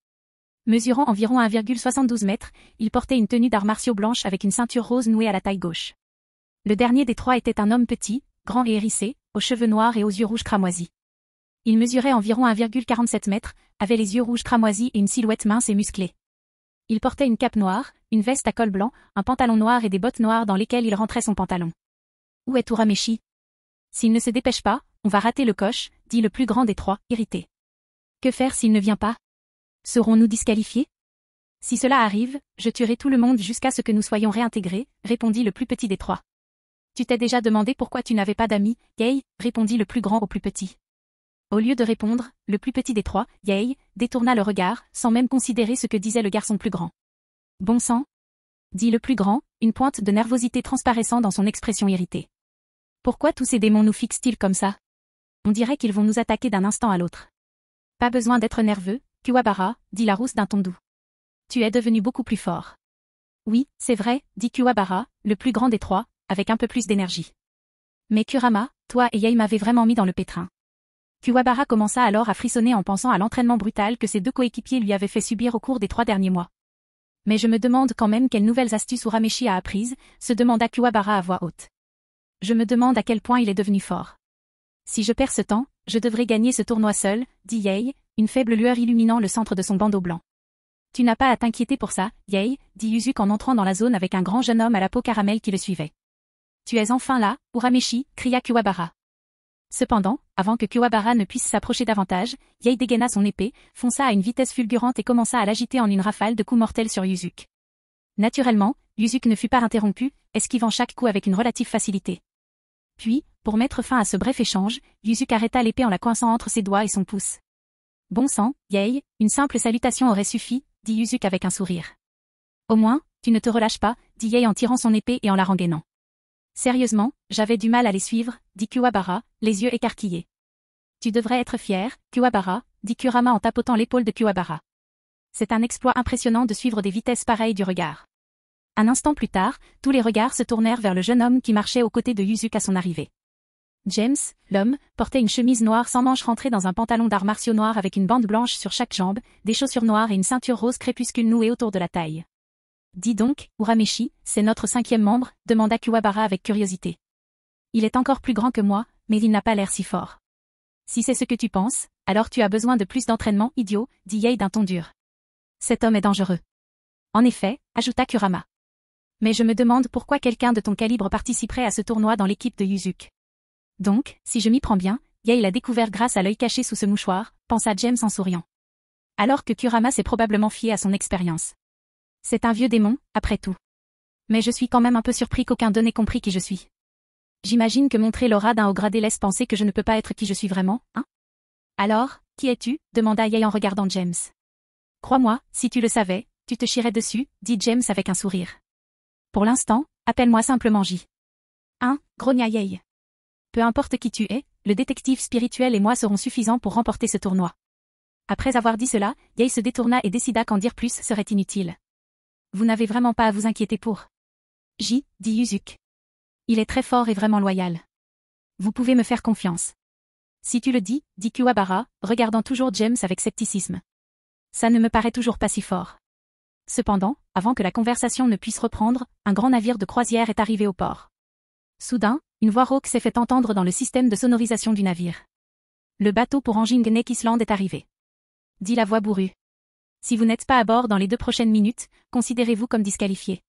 Mesurant environ 1,72 mètres, il portait une tenue d'arts martiaux blanche avec une ceinture rose nouée à la taille gauche. Le dernier des 3 était un homme petit, grand et hérissé, aux cheveux noirs et aux yeux rouges cramoisis. Il mesurait environ 1,47 mètres, avait les yeux rouges cramoisis et une silhouette mince et musclée. Il portait une cape noire, une veste à col blanc, un pantalon noir et des bottes noires dans lesquelles il rentrait son pantalon. Où est Urameshi? S'il ne se dépêche pas, on va rater le coche, dit le plus grand des 3, irrité. Que faire s'il ne vient pas? Serons-nous disqualifiés? Si cela arrive, je tuerai tout le monde jusqu'à ce que nous soyons réintégrés, répondit le plus petit des 3. Tu t'es déjà demandé pourquoi tu n'avais pas d'amis, Yei, répondit le plus grand au plus petit. Au lieu de répondre, le plus petit des 3, Yei, détourna le regard, sans même considérer ce que disait le garçon plus grand. Bon sang, dit le plus grand, une pointe de nervosité transparaissant dans son expression irritée. Pourquoi tous ces démons nous fixent-ils comme ça? On dirait qu'ils vont nous attaquer d'un instant à l'autre. Pas besoin d'être nerveux, Kuwabara, dit la rousse d'un ton doux. Tu es devenu beaucoup plus fort. Oui, c'est vrai, dit Kuwabara, le plus grand des 3, avec un peu plus d'énergie. Mais Kurama, toi et Yei m'avez vraiment mis dans le pétrin. Kuwabara commença alors à frissonner en pensant à l'entraînement brutal que ses 2 coéquipiers lui avaient fait subir au cours des 3 derniers mois. Mais je me demande quand même quelles nouvelles astuces Urameshi a apprises, se demanda Kuwabara à voix haute. Je me demande à quel point il est devenu fort. Si je perds ce temps, je devrais gagner ce tournoi seul, dit Yei, une faible lueur illuminant le centre de son bandeau blanc. Tu n'as pas à t'inquiéter pour ça, Yei, dit Yuzuki en entrant dans la zone avec un grand jeune homme à la peau caramel qui le suivait. Tu es enfin là, Urameshi, cria Kuwabara. Cependant, avant que Kuwabara ne puisse s'approcher davantage, Yei dégaina son épée, fonça à une vitesse fulgurante et commença à l'agiter en une rafale de coups mortels sur Yuzuki. Naturellement, Yuzuki ne fut pas interrompu, esquivant chaque coup avec une relative facilité. Puis, pour mettre fin à ce bref échange, Yuzuki arrêta l'épée en la coinçant entre ses doigts et son pouce. Bon sang, Yei, une simple salutation aurait suffi, dit Yuzuki avec un sourire. Au moins, tu ne te relâches pas, dit Yei en tirant son épée et en la rengainant. Sérieusement, j'avais du mal à les suivre, dit Kuwabara, les yeux écarquillés. Tu devrais être fier, Kuwabara, dit Kurama en tapotant l'épaule de Kuwabara. C'est un exploit impressionnant de suivre des vitesses pareilles du regard. Un instant plus tard, tous les regards se tournèrent vers le jeune homme qui marchait aux côtés de Yuzuki à son arrivée. James, l'homme, portait une chemise noire sans manches rentrée dans un pantalon d'arts martiaux noir avec une bande blanche sur chaque jambe, des chaussures noires et une ceinture rose crépuscule nouée autour de la taille. Dis donc, Urameshi, c'est notre 5e membre, demanda Kuwabara avec curiosité. Il est encore plus grand que moi, mais il n'a pas l'air si fort. Si c'est ce que tu penses, alors tu as besoin de plus d'entraînement, idiot, dit Yei d'un ton dur. Cet homme est dangereux. En effet, ajouta Kurama. Mais je me demande pourquoi quelqu'un de ton calibre participerait à ce tournoi dans l'équipe de Yuzuki. Donc, si je m'y prends bien, Yei l'a découvert grâce à l'œil caché sous ce mouchoir, pensa James en souriant. Alors que Kurama s'est probablement fié à son expérience. C'est un vieux démon, après tout. Mais je suis quand même un peu surpris qu'aucun d'eux n'ait compris qui je suis. J'imagine que montrer l'aura d'un haut gradé laisse penser que je ne peux pas être qui je suis vraiment, hein? Alors, qui es-tu? Demanda Yei en regardant James. Crois-moi, si tu le savais, tu te chierais dessus, dit James avec un sourire. Pour l'instant, appelle-moi simplement J. Hein, grogna Yei. Peu importe qui tu es, le détective spirituel et moi serons suffisants pour remporter ce tournoi. Après avoir dit cela, Yei se détourna et décida qu'en dire plus serait inutile. Vous n'avez vraiment pas à vous inquiéter pour J, dit Yuzuki. Il est très fort et vraiment loyal. Vous pouvez me faire confiance. Si tu le dis, dit Kuwabara, regardant toujours James avec scepticisme. Ça ne me paraît toujours pas si fort. Cependant, avant que la conversation ne puisse reprendre, un grand navire de croisière est arrivé au port. Soudain, une voix rauque s'est fait entendre dans le système de sonorisation du navire. Le bateau pour Anjing Neck Island est arrivé. Dit la voix bourrue. Si vous n'êtes pas à bord dans les 2 prochaines minutes, considérez-vous comme disqualifié.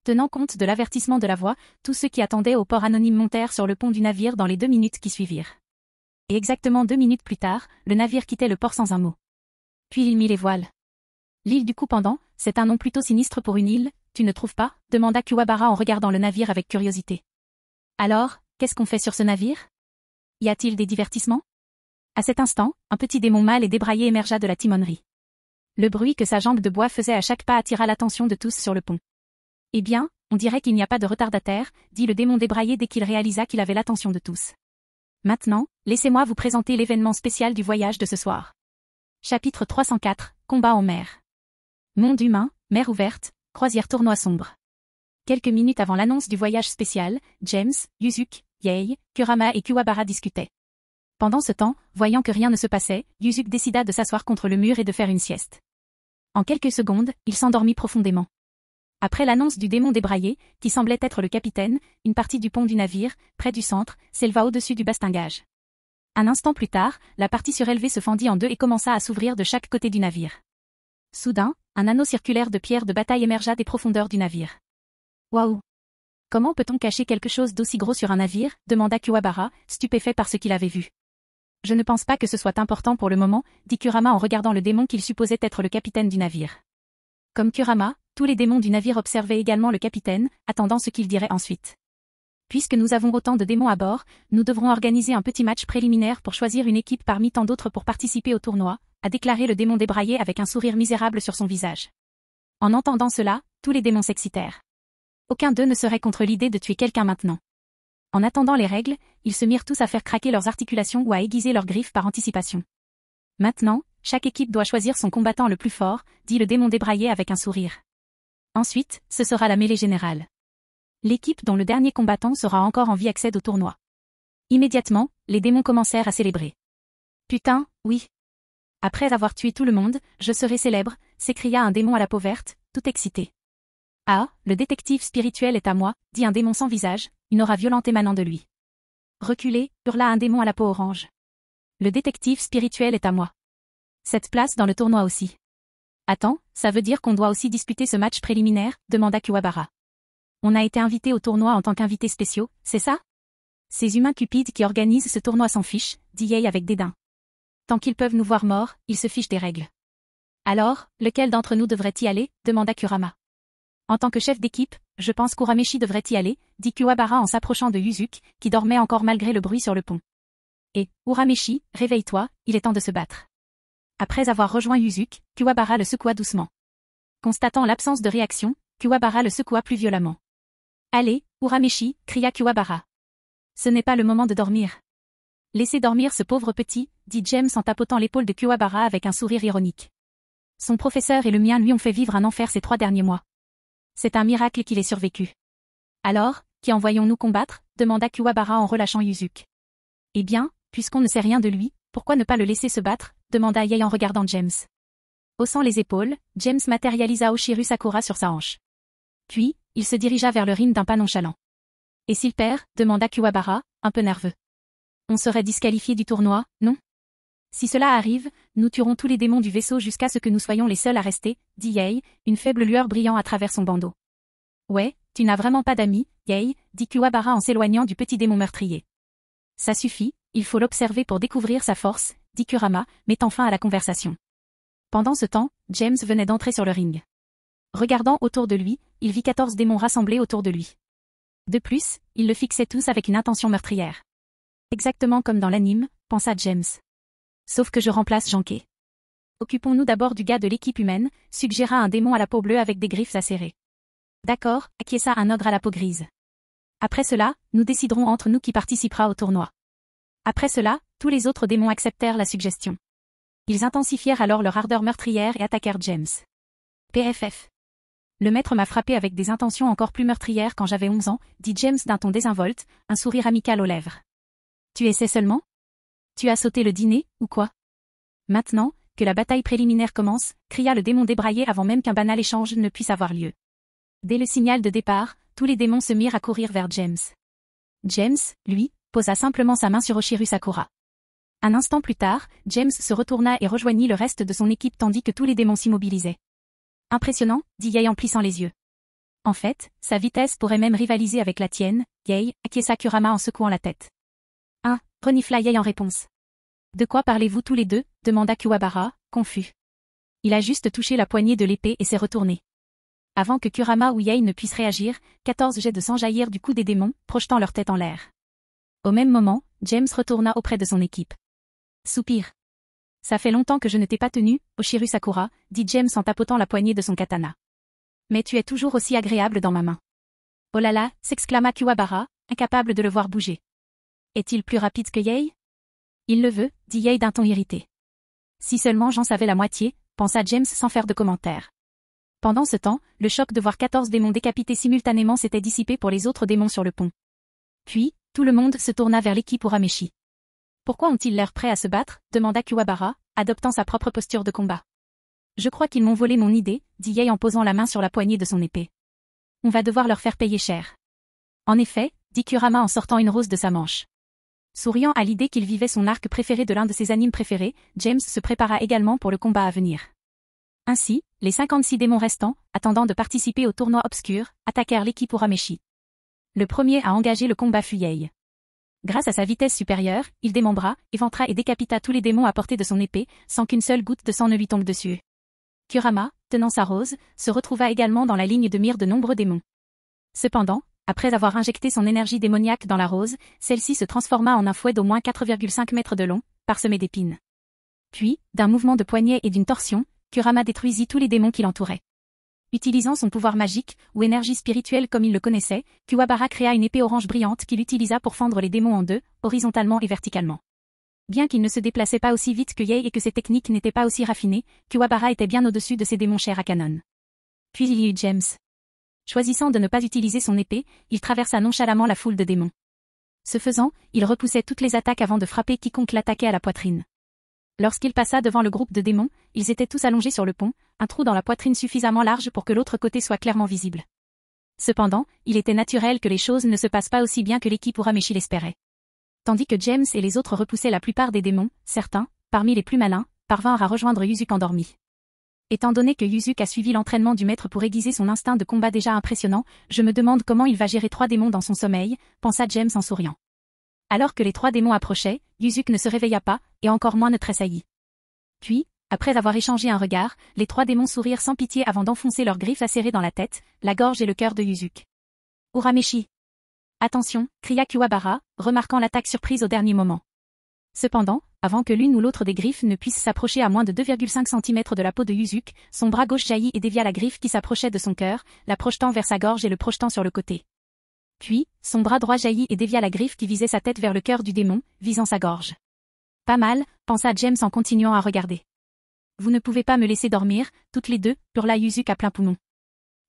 Tenant compte de l'avertissement de la voix, tous ceux qui attendaient au port anonyme montèrent sur le pont du navire dans les 2 minutes qui suivirent. Et exactement 2 minutes plus tard, le navire quittait le port sans un mot. Puis il mit les voiles. L'île du Coup-Pendant, c'est un nom plutôt sinistre pour une île, tu ne trouves pas? Demanda Kuwabara en regardant le navire avec curiosité. Alors, qu'est-ce qu'on fait sur ce navire? Y a-t-il des divertissements? À cet instant, un petit démon mâle et débraillé émergea de la timonerie. Le bruit que sa jambe de bois faisait à chaque pas attira l'attention de tous sur le pont. Eh bien, on dirait qu'il n'y a pas de retardataire, dit le démon débraillé dès qu'il réalisa qu'il avait l'attention de tous. Maintenant, laissez-moi vous présenter l'événement spécial du voyage de ce soir. Chapitre 304, Combat en mer. Monde humain, mer ouverte, croisière tournoi sombre. Quelques minutes avant l'annonce du voyage spécial, James, Yuzuki, Yei, Kurama et Kuwabara discutaient. Pendant ce temps, voyant que rien ne se passait, Yuzuki décida de s'asseoir contre le mur et de faire une sieste. En quelques secondes, il s'endormit profondément. Après l'annonce du démon débraillé, qui semblait être le capitaine, une partie du pont du navire, près du centre, s'éleva au-dessus du bastingage. Un instant plus tard, la partie surélevée se fendit en deux et commença à s'ouvrir de chaque côté du navire. Soudain, un anneau circulaire de pierre de bataille émergea des profondeurs du navire. Waouh! Comment peut-on cacher quelque chose d'aussi gros sur un navire? Demanda Kuwabara, stupéfait par ce qu'il avait vu. Je ne pense pas que ce soit important pour le moment, dit Kurama en regardant le démon qu'il supposait être le capitaine du navire. Comme Kurama, tous les démons du navire observaient également le capitaine, attendant ce qu'il dirait ensuite. Puisque nous avons autant de démons à bord, nous devrons organiser un petit match préliminaire pour choisir une équipe parmi tant d'autres pour participer au tournoi, a déclaré le démon débraillé avec un sourire misérable sur son visage. En entendant cela, tous les démons s'excitèrent. Aucun d'eux ne serait contre l'idée de tuer quelqu'un maintenant. En attendant les règles, ils se mirent tous à faire craquer leurs articulations ou à aiguiser leurs griffes par anticipation. Maintenant, chaque équipe doit choisir son combattant le plus fort, dit le démon débraillé avec un sourire. Ensuite, ce sera la mêlée générale. L'équipe dont le dernier combattant sera encore en vie accède au tournoi. Immédiatement, les démons commencèrent à célébrer. Putain, oui. Après avoir tué tout le monde, je serai célèbre, s'écria un démon à la peau verte, tout excité. Ah, le détective spirituel est à moi, dit un démon sans visage, une aura violente émanant de lui. Reculez, hurla un démon à la peau orange. Le détective spirituel est à moi. Cette place dans le tournoi aussi. Attends, ça veut dire qu'on doit aussi disputer ce match préliminaire, demanda Kuwabara. On a été invité au tournoi en tant qu'invités spéciaux, c'est ça? Ces humains cupides qui organisent ce tournoi s'en fichent, dit Yae avec dédain. Tant qu'ils peuvent nous voir morts, ils se fichent des règles. Alors, lequel d'entre nous devrait y aller, demanda Kurama. En tant que chef d'équipe, je pense qu'Urameshi devrait y aller, dit Kuwabara en s'approchant de Yuzuki, qui dormait encore malgré le bruit sur le pont. Et, Urameshi, réveille-toi, il est temps de se battre. Après avoir rejoint Yuzuki, Kuwabara le secoua doucement. Constatant l'absence de réaction, Kuwabara le secoua plus violemment. Allez, Urameshi, cria Kuwabara. Ce n'est pas le moment de dormir. Laissez dormir ce pauvre petit, dit James en tapotant l'épaule de Kuwabara avec un sourire ironique. Son professeur et le mien lui ont fait vivre un enfer ces 3 derniers mois. C'est un miracle qu'il ait survécu. Alors, qui envoyons-nous combattre, demanda Kuwabara en relâchant Yuzuki. Eh bien, puisqu'on ne sait rien de lui, pourquoi ne pas le laisser se battre, demanda Yae en regardant James. Haussant les épaules, James matérialisa Oshiru Sakura sur sa hanche. Puis, il se dirigea vers le ring d'un pas nonchalant. Et s'il perd, demanda Kuwabara, un peu nerveux. On serait disqualifié du tournoi, non? Si cela arrive, nous tuerons tous les démons du vaisseau jusqu'à ce que nous soyons les seuls à rester, dit Yae, une faible lueur brillant à travers son bandeau. Ouais, tu n'as vraiment pas d'amis, Yae, dit Kuwabara en s'éloignant du petit démon meurtrier. Ça suffit, il faut l'observer pour découvrir sa force, dit Kurama, mettant fin à la conversation. Pendant ce temps, James venait d'entrer sur le ring. Regardant autour de lui, il vit 14 démons rassemblés autour de lui. De plus, ils le fixaient tous avec une intention meurtrière. Exactement comme dans l'anime, pensa James. Sauf que je remplace Janké. Occupons-nous d'abord du gars de l'équipe humaine, suggéra un démon à la peau bleue avec des griffes acérées. D'accord, acquiesça un ogre à la peau grise. Après cela, nous déciderons entre nous qui participera au tournoi. Après cela, tous les autres démons acceptèrent la suggestion. Ils intensifièrent alors leur ardeur meurtrière et attaquèrent James. PFF. Le maître m'a frappé avec des intentions encore plus meurtrières quand j'avais 11 ans, dit James d'un ton désinvolte, un sourire amical aux lèvres. Tu essaies seulement? Tu as sauté le dîner, ou quoi? Maintenant, que la bataille préliminaire commence, cria le démon débraillé avant même qu'un banal échange ne puisse avoir lieu. Dès le signal de départ, tous les démons se mirent à courir vers James. James, lui, posa simplement sa main sur Oshiru Sakura. Un instant plus tard, James se retourna et rejoignit le reste de son équipe tandis que tous les démons s'immobilisaient. Impressionnant, dit Yae en plissant les yeux. En fait, sa vitesse pourrait même rivaliser avec la tienne, Yae, acquiesça Kurama en secouant la tête. Renifla Yae en réponse. De quoi parlez-vous tous les deux, demanda Kuwabara, confus. Il a juste touché la poignée de l'épée et s'est retourné. Avant que Kurama ou Yae ne puissent réagir, 14 jets de sang jaillirent du cou des démons, projetant leur tête en l'air. Au même moment, James retourna auprès de son équipe. Soupir. Ça fait longtemps que je ne t'ai pas tenu, Oshiru Sakura, dit James en tapotant la poignée de son katana. Mais tu es toujours aussi agréable dans ma main. Oh là là, s'exclama Kuwabara, incapable de le voir bouger. Est-il plus rapide que Yae? Il le veut, dit Yae d'un ton irrité. Si seulement j'en savais la moitié, pensa James sans faire de commentaire. Pendant ce temps, le choc de voir 14 démons décapités simultanément s'était dissipé pour les autres démons sur le pont. Puis, tout le monde se tourna vers l'équipe Urameshi. Pourquoi ont-ils l'air prêts à se battre, demanda Kuwabara, adoptant sa propre posture de combat. Je crois qu'ils m'ont volé mon idée, dit Yae en posant la main sur la poignée de son épée. On va devoir leur faire payer cher. En effet, dit Kurama en sortant une rose de sa manche. Souriant à l'idée qu'il vivait son arc préféré de l'un de ses animes préférés, James se prépara également pour le combat à venir. Ainsi, les 56 démons restants, attendant de participer au tournoi obscur, attaquèrent l'équipe Urameshi. Le premier à engager le combat fut Yae. Grâce à sa vitesse supérieure, il démembra, éventra et décapita tous les démons à portée de son épée, sans qu'une seule goutte de sang ne lui tombe dessus. Kurama, tenant sa rose, se retrouva également dans la ligne de mire de nombreux démons. Cependant, après avoir injecté son énergie démoniaque dans la rose, celle-ci se transforma en un fouet d'au moins 4,5 mètres de long, parsemé d'épines. Puis, d'un mouvement de poignet et d'une torsion, Kurama détruisit tous les démons qui l'entouraient. Utilisant son pouvoir magique, ou énergie spirituelle comme il le connaissait, Kuwabara créa une épée orange brillante qu'il utilisa pour fendre les démons en deux, horizontalement et verticalement. Bien qu'il ne se déplaçait pas aussi vite que Yae et que ses techniques n'étaient pas aussi raffinées, Kuwabara était bien au-dessus de ces démons chers à Canon. Puis il y eut James. Choisissant de ne pas utiliser son épée, il traversa nonchalamment la foule de démons. Ce faisant, il repoussait toutes les attaques avant de frapper quiconque l'attaquait à la poitrine. Lorsqu'il passa devant le groupe de démons, ils étaient tous allongés sur le pont, un trou dans la poitrine suffisamment large pour que l'autre côté soit clairement visible. Cependant, il était naturel que les choses ne se passent pas aussi bien que l'équipe Urameshi l'espérait. Tandis que James et les autres repoussaient la plupart des démons, certains, parmi les plus malins, parvinrent à rejoindre Yuzuki endormi. Étant donné que Yuzuki a suivi l'entraînement du maître pour aiguiser son instinct de combat déjà impressionnant, je me demande comment il va gérer 3 démons dans son sommeil, pensa James en souriant. Alors que les 3 démons approchaient, Yuzuki ne se réveilla pas, et encore moins ne tressaillit. Puis, après avoir échangé un regard, les 3 démons sourirent sans pitié avant d'enfoncer leurs griffes acérées dans la tête, la gorge et le cœur de Yuzuki. Urameshi. Attention, cria Kuwabara, remarquant l'attaque surprise au dernier moment. Cependant, avant que l'une ou l'autre des griffes ne puisse s'approcher à moins de 2,5 cm de la peau de Yuzuki, son bras gauche jaillit et dévia la griffe qui s'approchait de son cœur, la projetant vers sa gorge et le projetant sur le côté. Puis, son bras droit jaillit et dévia la griffe qui visait sa tête vers le cœur du démon, visant sa gorge. Pas mal, pensa James en continuant à regarder. Vous ne pouvez pas me laisser dormir, toutes les deux, hurla Yuzuki à plein poumon.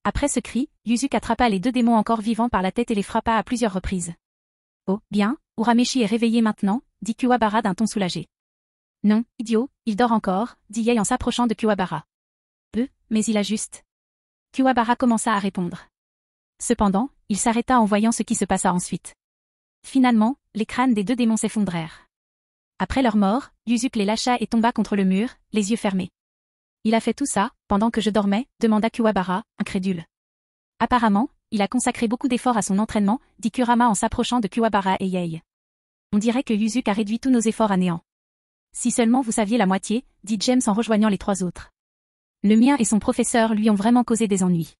Après ce cri, Yuzuki attrapa les 2 démons encore vivants par la tête et les frappa à plusieurs reprises. Oh, bien, Urameshi est réveillé maintenant, dit Kuwabara d'un ton soulagé. Non, idiot, il dort encore, dit Yae en s'approchant de Kuwabara. Mais il a juste. Kuwabara commença à répondre. Cependant, il s'arrêta en voyant ce qui se passa ensuite. Finalement, les crânes des 2 démons s'effondrèrent. Après leur mort, Yuzuki les lâcha et tomba contre le mur, les yeux fermés. Il a fait tout ça, pendant que je dormais, demanda Kuwabara, incrédule. Apparemment, il a consacré beaucoup d'efforts à son entraînement, dit Kurama en s'approchant de Kuwabara et Yae. On dirait que Yuzuki a réduit tous nos efforts à néant. Si seulement vous saviez la moitié, dit James en rejoignant les 3 autres. Le mien et son professeur lui ont vraiment causé des ennuis.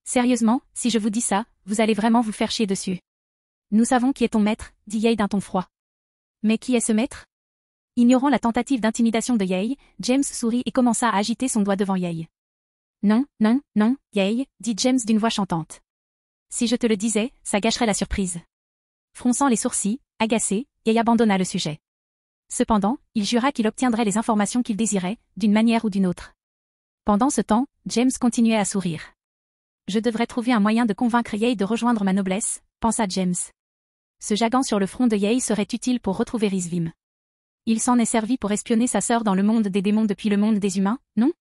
Sérieusement, si je vous dis ça, vous allez vraiment vous faire chier dessus. Nous savons qui est ton maître, dit Yae d'un ton froid. Mais qui est ce maître? Ignorant la tentative d'intimidation de Yae, James sourit et commença à agiter son doigt devant Yae. Non, Yae, dit James d'une voix chantante. Si je te le disais, ça gâcherait la surprise. Fronçant les sourcils, agacé, Yae abandonna le sujet. Cependant, il jura qu'il obtiendrait les informations qu'il désirait, d'une manière ou d'une autre. Pendant ce temps, James continuait à sourire. Je devrais trouver un moyen de convaincre Yae de rejoindre ma noblesse, pensa James. Ce jagan sur le front de Yae serait utile pour retrouver Rizvim. Il s'en est servi pour espionner sa sœur dans le monde des démons depuis le monde des humains, non?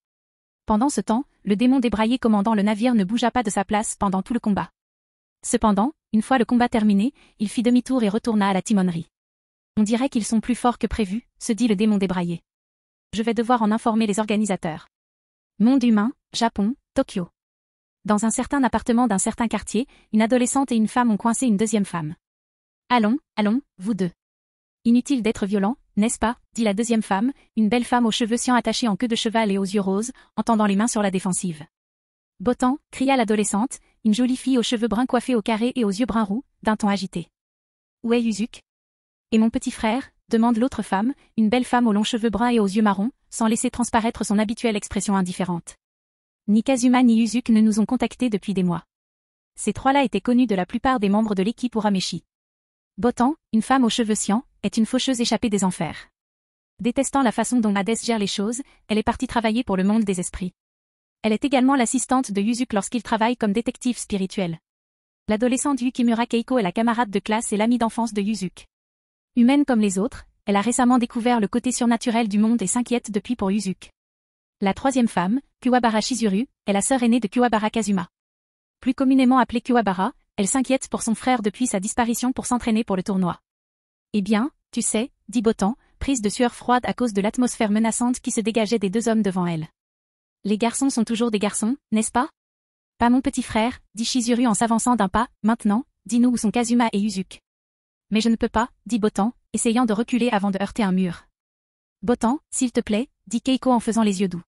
Pendant ce temps, le démon débraillé commandant le navire ne bougea pas de sa place pendant tout le combat. Cependant, une fois le combat terminé, il fit demi-tour et retourna à la timonerie. On dirait qu'ils sont plus forts que prévu, se dit le démon débraillé. Je vais devoir en informer les organisateurs. Monde humain, Japon, Tokyo. Dans un certain appartement d'un certain quartier, une adolescente et une femme ont coincé une deuxième femme. Allons, vous deux. Inutile d'être violent, n'est-ce pas, dit la deuxième femme, une belle femme aux cheveux cyan attachés en queue de cheval et aux yeux roses, en tendant les mains sur la défensive. Beau temps, cria l'adolescente, une jolie fille aux cheveux bruns coiffés au carré et aux yeux bruns roux, d'un ton agité. Où est Yuzuki? Et mon petit frère, demande l'autre femme, une belle femme aux longs cheveux bruns et aux yeux marrons, sans laisser transparaître son habituelle expression indifférente. Ni Kazuma ni Yuzuki ne nous ont contactés depuis des mois. Ces 3-là étaient connus de la plupart des membres de l'équipe Urameshi. Beau temps, une femme aux cheveux cyan, est une faucheuse échappée des enfers. Détestant la façon dont Hades gère les choses, elle est partie travailler pour le monde des esprits. Elle est également l'assistante de Yuzuki lorsqu'il travaille comme détective spirituel. L'adolescente Yukimura Keiko est la camarade de classe et l'amie d'enfance de Yuzuki. Humaine comme les autres, elle a récemment découvert le côté surnaturel du monde et s'inquiète depuis pour Yuzuki. La 3e femme, Kuwabara Shizuru, est la sœur aînée de Kuwabara Kazuma. Plus communément appelée Kuwabara, elle s'inquiète pour son frère depuis sa disparition pour s'entraîner pour le tournoi. Eh bien, tu sais, dit Botan, prise de sueur froide à cause de l'atmosphère menaçante qui se dégageait des 2 hommes devant elle. Les garçons sont toujours des garçons, n'est-ce pas? Pas mon petit frère, dit Shizuru en s'avançant d'un pas, maintenant, dis-nous où sont Kazuma et Yuzuki. Mais je ne peux pas, dit Botan, essayant de reculer avant de heurter un mur. Botan, s'il te plaît, dit Keiko en faisant les yeux doux.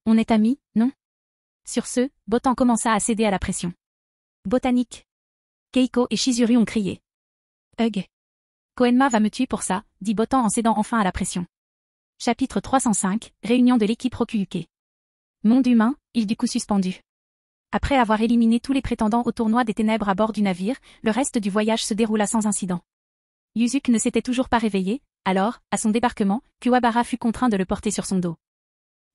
On est amis, non? Sur ce, Botan commença à céder à la pression. Botanique. Keiko et Shizuru ont crié. Hug. Koenma va me tuer pour ça, dit Botan en cédant enfin à la pression. Chapitre 305, réunion de l'équipe Rokuyuke. Monde humain, île du coup suspendu. Après avoir éliminé tous les prétendants au tournoi des ténèbres à bord du navire, le reste du voyage se déroula sans incident. Yuzuki ne s'était toujours pas réveillé, alors, à son débarquement, Kuwabara fut contraint de le porter sur son dos.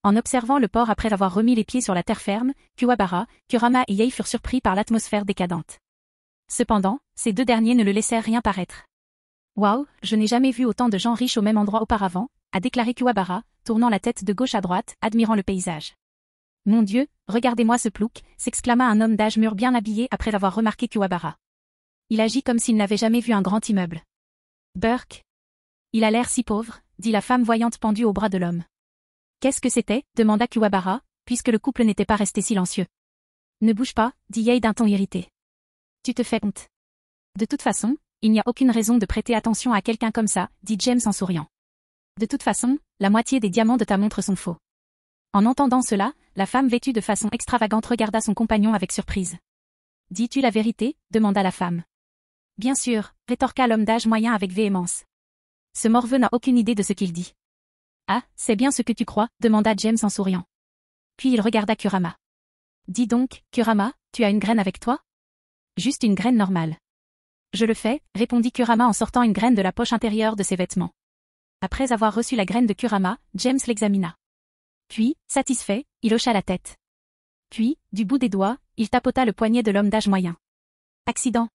En observant le port après avoir remis les pieds sur la terre ferme, Kuwabara, Kurama et Yae furent surpris par l'atmosphère décadente. Cependant, ces 2 derniers ne le laissèrent rien paraître. Waouh, je n'ai jamais vu autant de gens riches au même endroit auparavant, a déclaré Kuwabara, tournant la tête de gauche à droite, admirant le paysage. Mon Dieu, regardez-moi ce plouc, s'exclama un homme d'âge mûr bien habillé après avoir remarqué Kuwabara. Il agit comme s'il n'avait jamais vu un grand immeuble. Burke. Il a l'air si pauvre, dit la femme voyante pendue au bras de l'homme. Qu'est-ce que c'était, demanda Kuwabara, puisque le couple n'était pas resté silencieux. Ne bouge pas, dit Yei d'un ton irrité. Tu te fais honte. De toute façon, il n'y a aucune raison de prêter attention à quelqu'un comme ça, dit James en souriant. De toute façon, la moitié des diamants de ta montre sont faux. En entendant cela, la femme vêtue de façon extravagante regarda son compagnon avec surprise. Dis-tu la vérité, demanda la femme. Bien sûr, rétorqua l'homme d'âge moyen avec véhémence. Ce morveux n'a aucune idée de ce qu'il dit. Ah, c'est bien ce que tu crois, demanda James en souriant. Puis il regarda Kurama. Dis donc, Kurama, tu as une graine avec toi? Juste une graine normale. Je le fais, répondit Kurama en sortant une graine de la poche intérieure de ses vêtements. Après avoir reçu la graine de Kurama, James l'examina. Puis, satisfait, il hocha la tête. Puis, du bout des doigts, il tapota le poignet de l'homme d'âge moyen. Accident.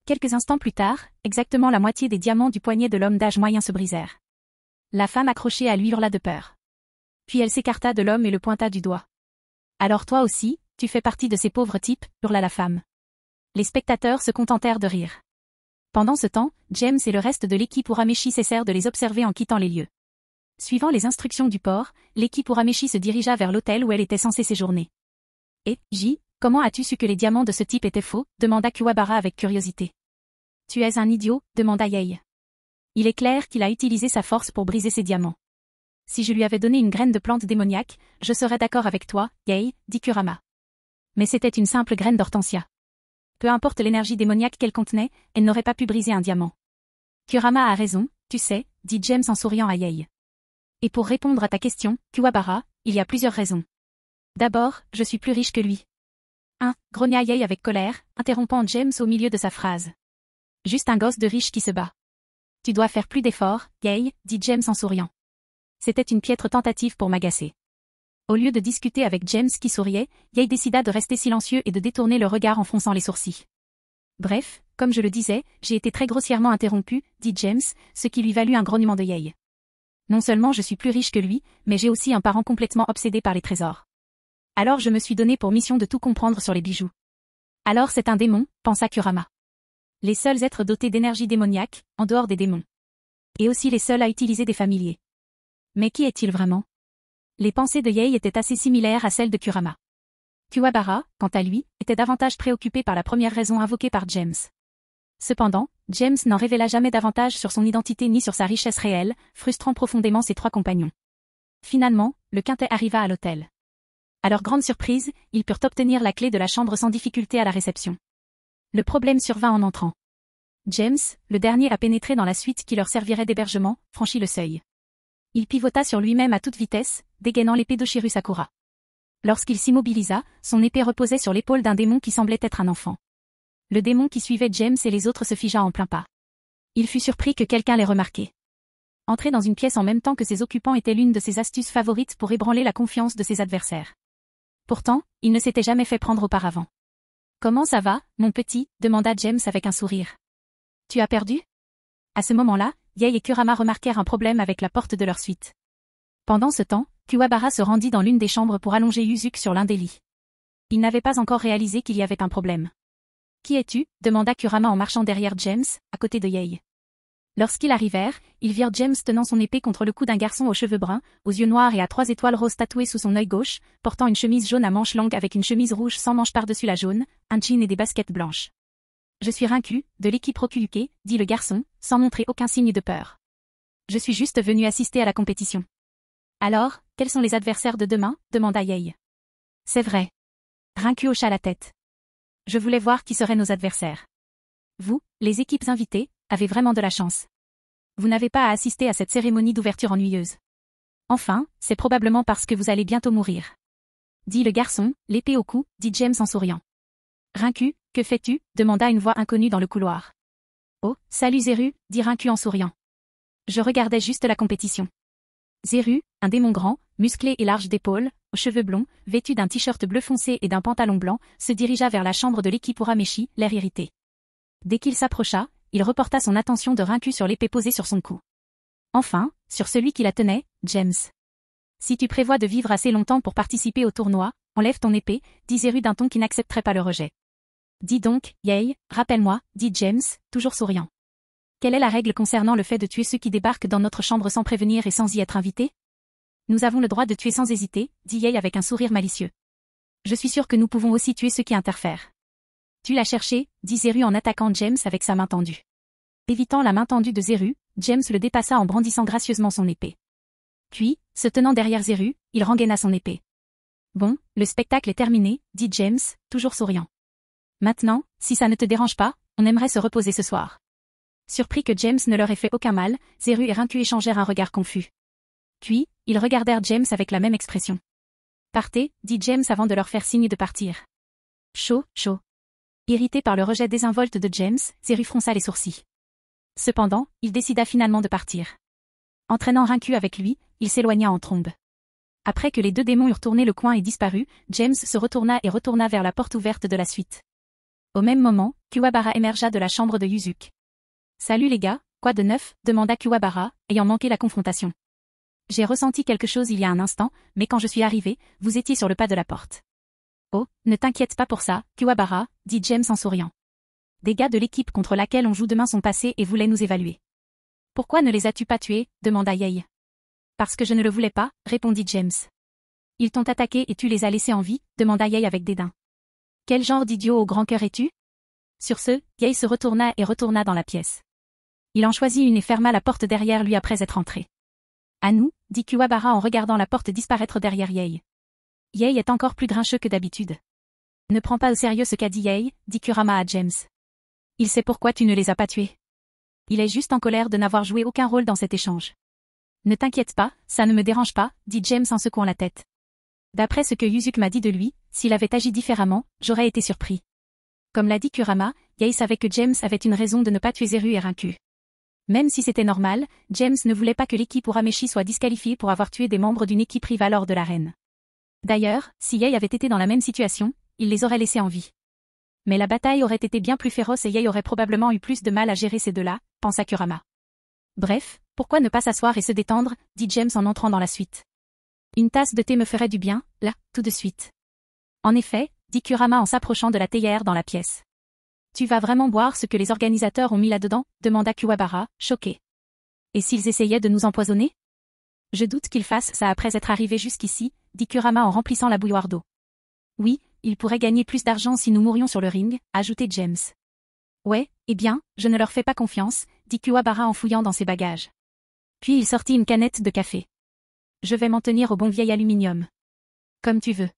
Quelques instants plus tard, exactement la moitié des diamants du poignet de l'homme d'âge moyen se brisèrent. La femme accrochée à lui hurla de peur. Puis elle s'écarta de l'homme et le pointa du doigt. Alors toi aussi, tu fais partie de ces pauvres types, hurla la femme. Les spectateurs se contentèrent de rire. Pendant ce temps, James et le reste de l'équipe Urameshi cessèrent de les observer en quittant les lieux. Suivant les instructions du port, l'équipe Urameshi se dirigea vers l'hôtel où elle était censée séjourner. Et, J, comment as-tu su que les diamants de ce type étaient faux, demanda Kuwabara avec curiosité. Tu es un idiot, demanda Yei. Il est clair qu'il a utilisé sa force pour briser ces diamants. Si je lui avais donné une graine de plante démoniaque, je serais d'accord avec toi, Yei, dit Kurama. Mais c'était une simple graine d'hortensia. Peu importe l'énergie démoniaque qu'elle contenait, elle n'aurait pas pu briser un diamant. Kurama a raison, tu sais, dit James en souriant à Yei. Et pour répondre à ta question, Kuwabara, il y a plusieurs raisons. D'abord, je suis plus riche que lui. Grogna Yei avec colère, interrompant James au milieu de sa phrase. Juste un gosse de riche qui se bat. Tu dois faire plus d'efforts, Yei, dit James en souriant. C'était une piètre tentative pour m'agacer. Au lieu de discuter avec James qui souriait, Yei décida de rester silencieux et de détourner le regard en fronçant les sourcils. Bref, comme je le disais, j'ai été très grossièrement interrompu, dit James, ce qui lui valut un grognement de Yei. Non seulement je suis plus riche que lui, mais j'ai aussi un parent complètement obsédé par les trésors. Alors je me suis donné pour mission de tout comprendre sur les bijoux. Alors c'est un démon, pensa Kurama. Les seuls êtres dotés d'énergie démoniaque, en dehors des démons. Et aussi les seuls à utiliser des familiers. Mais qui est-il vraiment? Les pensées de Yei étaient assez similaires à celles de Kurama. Kuwabara, quant à lui, était davantage préoccupé par la première raison invoquée par James. Cependant, James n'en révéla jamais davantage sur son identité ni sur sa richesse réelle, frustrant profondément ses trois compagnons. Finalement, le quintet arriva à l'hôtel. À leur grande surprise, ils purent obtenir la clé de la chambre sans difficulté à la réception. Le problème survint en entrant. James, le dernier à pénétrer dans la suite qui leur servirait d'hébergement, franchit le seuil. Il pivota sur lui-même à toute vitesse, dégainant l'épée d'Oshiru Sakura. Lorsqu'il s'immobilisa, son épée reposait sur l'épaule d'un démon qui semblait être un enfant. Le démon qui suivait James et les autres se figea en plein pas. Il fut surpris que quelqu'un l'ait remarqué. Entrer dans une pièce en même temps que ses occupants était l'une de ses astuces favorites pour ébranler la confiance de ses adversaires. Pourtant, il ne s'était jamais fait prendre auparavant. « Comment ça va, mon petit ?» demanda James avec un sourire. « Tu as perdu ?» À ce moment-là, Yei et Kurama remarquèrent un problème avec la porte de leur suite. Pendant ce temps, Kuwabara se rendit dans l'une des chambres pour allonger Yuzuki sur l'un des lits. Il n'avait pas encore réalisé qu'il y avait un problème. « Qui es-tu » demanda Kurama en marchant derrière James, à côté de Yei. Lorsqu'ils arrivèrent, ils virent James tenant son épée contre le cou d'un garçon aux cheveux bruns, aux yeux noirs et à 3 étoiles roses tatouées sous son œil gauche, portant une chemise jaune à manches longues avec une chemise rouge sans manches par-dessus la jaune, un jean et des baskets blanches. « Je suis Rinku, de l'équipe Rokuuke » dit le garçon, sans montrer aucun signe de peur. « Je suis juste venu assister à la compétition. »« Alors, quels sont les adversaires de demain » demanda Yei. « C'est vrai. » Rinku hocha la tête. « Je voulais voir qui seraient nos adversaires. Vous, les équipes invitées, avez vraiment de la chance. Vous n'avez pas à assister à cette cérémonie d'ouverture ennuyeuse. Enfin, c'est probablement parce que vous allez bientôt mourir. » Dit le garçon, l'épée au cou, dit James en souriant. « Rinku, que fais-tu » demanda une voix inconnue dans le couloir. « Oh, salut Zeru » dit Rinku en souriant. « Je regardais juste la compétition. » Zeru, un démon grand, musclé et large d'épaules, aux cheveux blonds, vêtu d'un t-shirt bleu foncé et d'un pantalon blanc, se dirigea vers la chambre de l'équipe Urameshi, l'air irrité. Dès qu'il s'approcha, il reporta son attention de Rinku sur l'épée posée sur son cou. Enfin, sur celui qui la tenait, James. Si tu prévois de vivre assez longtemps pour participer au tournoi, enlève ton épée, dit Zéru d'un ton qui n'accepterait pas le rejet. Dis donc, Yay, rappelle-moi, dit James, toujours souriant. Quelle est la règle concernant le fait de tuer ceux qui débarquent dans notre chambre sans prévenir et sans y être invités? Nous avons le droit de tuer sans hésiter, dit Yay avec un sourire malicieux. Je suis sûr que nous pouvons aussi tuer ceux qui interfèrent. Tu l'as cherché, dit Zéru en attaquant James avec sa main tendue. Évitant la main tendue de Zéru, James le dépassa en brandissant gracieusement son épée. Puis, se tenant derrière Zéru, il rengaina son épée. Bon, le spectacle est terminé, dit James, toujours souriant. Maintenant, si ça ne te dérange pas, on aimerait se reposer ce soir. Surpris que James ne leur ait fait aucun mal, Zéru et Rincu échangèrent un regard confus. Puis, ils regardèrent James avec la même expression. Partez, dit James avant de leur faire signe de partir. Chaud, chaud. Irrité par le rejet désinvolte de James, Zéru fronça les sourcils. Cependant, il décida finalement de partir. Entraînant Rincu avec lui, il s'éloigna en trombe. Après que les deux démons eurent tourné le coin et disparu, James se retourna et retourna vers la porte ouverte de la suite. Au même moment, Kuwabara émergea de la chambre de Yuzuki. Salut les gars, quoi de neuf, demanda Kuwabara, ayant manqué la confrontation. J'ai ressenti quelque chose il y a un instant, mais quand je suis arrivé, vous étiez sur le pas de la porte. Oh, ne t'inquiète pas pour ça, Kuwabara, dit James en souriant. Des gars de l'équipe contre laquelle on joue demain sont passés et voulaient nous évaluer. Pourquoi ne les as-tu pas tués, demanda Yei. Parce que je ne le voulais pas, répondit James. Ils t'ont attaqué et tu les as laissés en vie, demanda Yei avec dédain. Quel genre d'idiot au grand cœur es-tu? Sur ce, Yei se retourna et retourna dans la pièce. Il en choisit une et ferma la porte derrière lui après être entré. À nous, dit Kuwabara en regardant la porte disparaître derrière Yei. Yei est encore plus grincheux que d'habitude. Ne prends pas au sérieux ce qu'a dit Yei, dit Kurama à James. Il sait pourquoi tu ne les as pas tués. Il est juste en colère de n'avoir joué aucun rôle dans cet échange. Ne t'inquiète pas, ça ne me dérange pas, dit James en secouant la tête. D'après ce que Yuzuki m'a dit de lui, s'il avait agi différemment, j'aurais été surpris. Comme l'a dit Kurama, Yei savait que James avait une raison de ne pas tuer Zéru et Rincu. Même si c'était normal, James ne voulait pas que l'équipe Urameshi soit disqualifiée pour avoir tué des membres d'une équipe rivale lors de l'arène. D'ailleurs, si Yei avait été dans la même situation, il les aurait laissés en vie. Mais la bataille aurait été bien plus féroce et Yei aurait probablement eu plus de mal à gérer ces deux-là, pensa Kurama. Bref, pourquoi ne pas s'asseoir et se détendre, dit James en entrant dans la suite. Une tasse de thé me ferait du bien, là, tout de suite. En effet, dit Kurama en s'approchant de la théière dans la pièce. Tu vas vraiment boire ce que les organisateurs ont mis là-dedans, demanda Kuwabara, choqué. Et s'ils essayaient de nous empoisonner? Je doute qu'ils fassent ça après être arrivés jusqu'ici, dit Kurama en remplissant la bouilloire d'eau. Oui, ils pourraient gagner plus d'argent si nous mourions sur le ring, ajoutait James. Ouais, eh bien, je ne leur fais pas confiance, dit Kuwabara en fouillant dans ses bagages. Puis il sortit une canette de café. Je vais m'en tenir au bon vieil aluminium. Comme tu veux.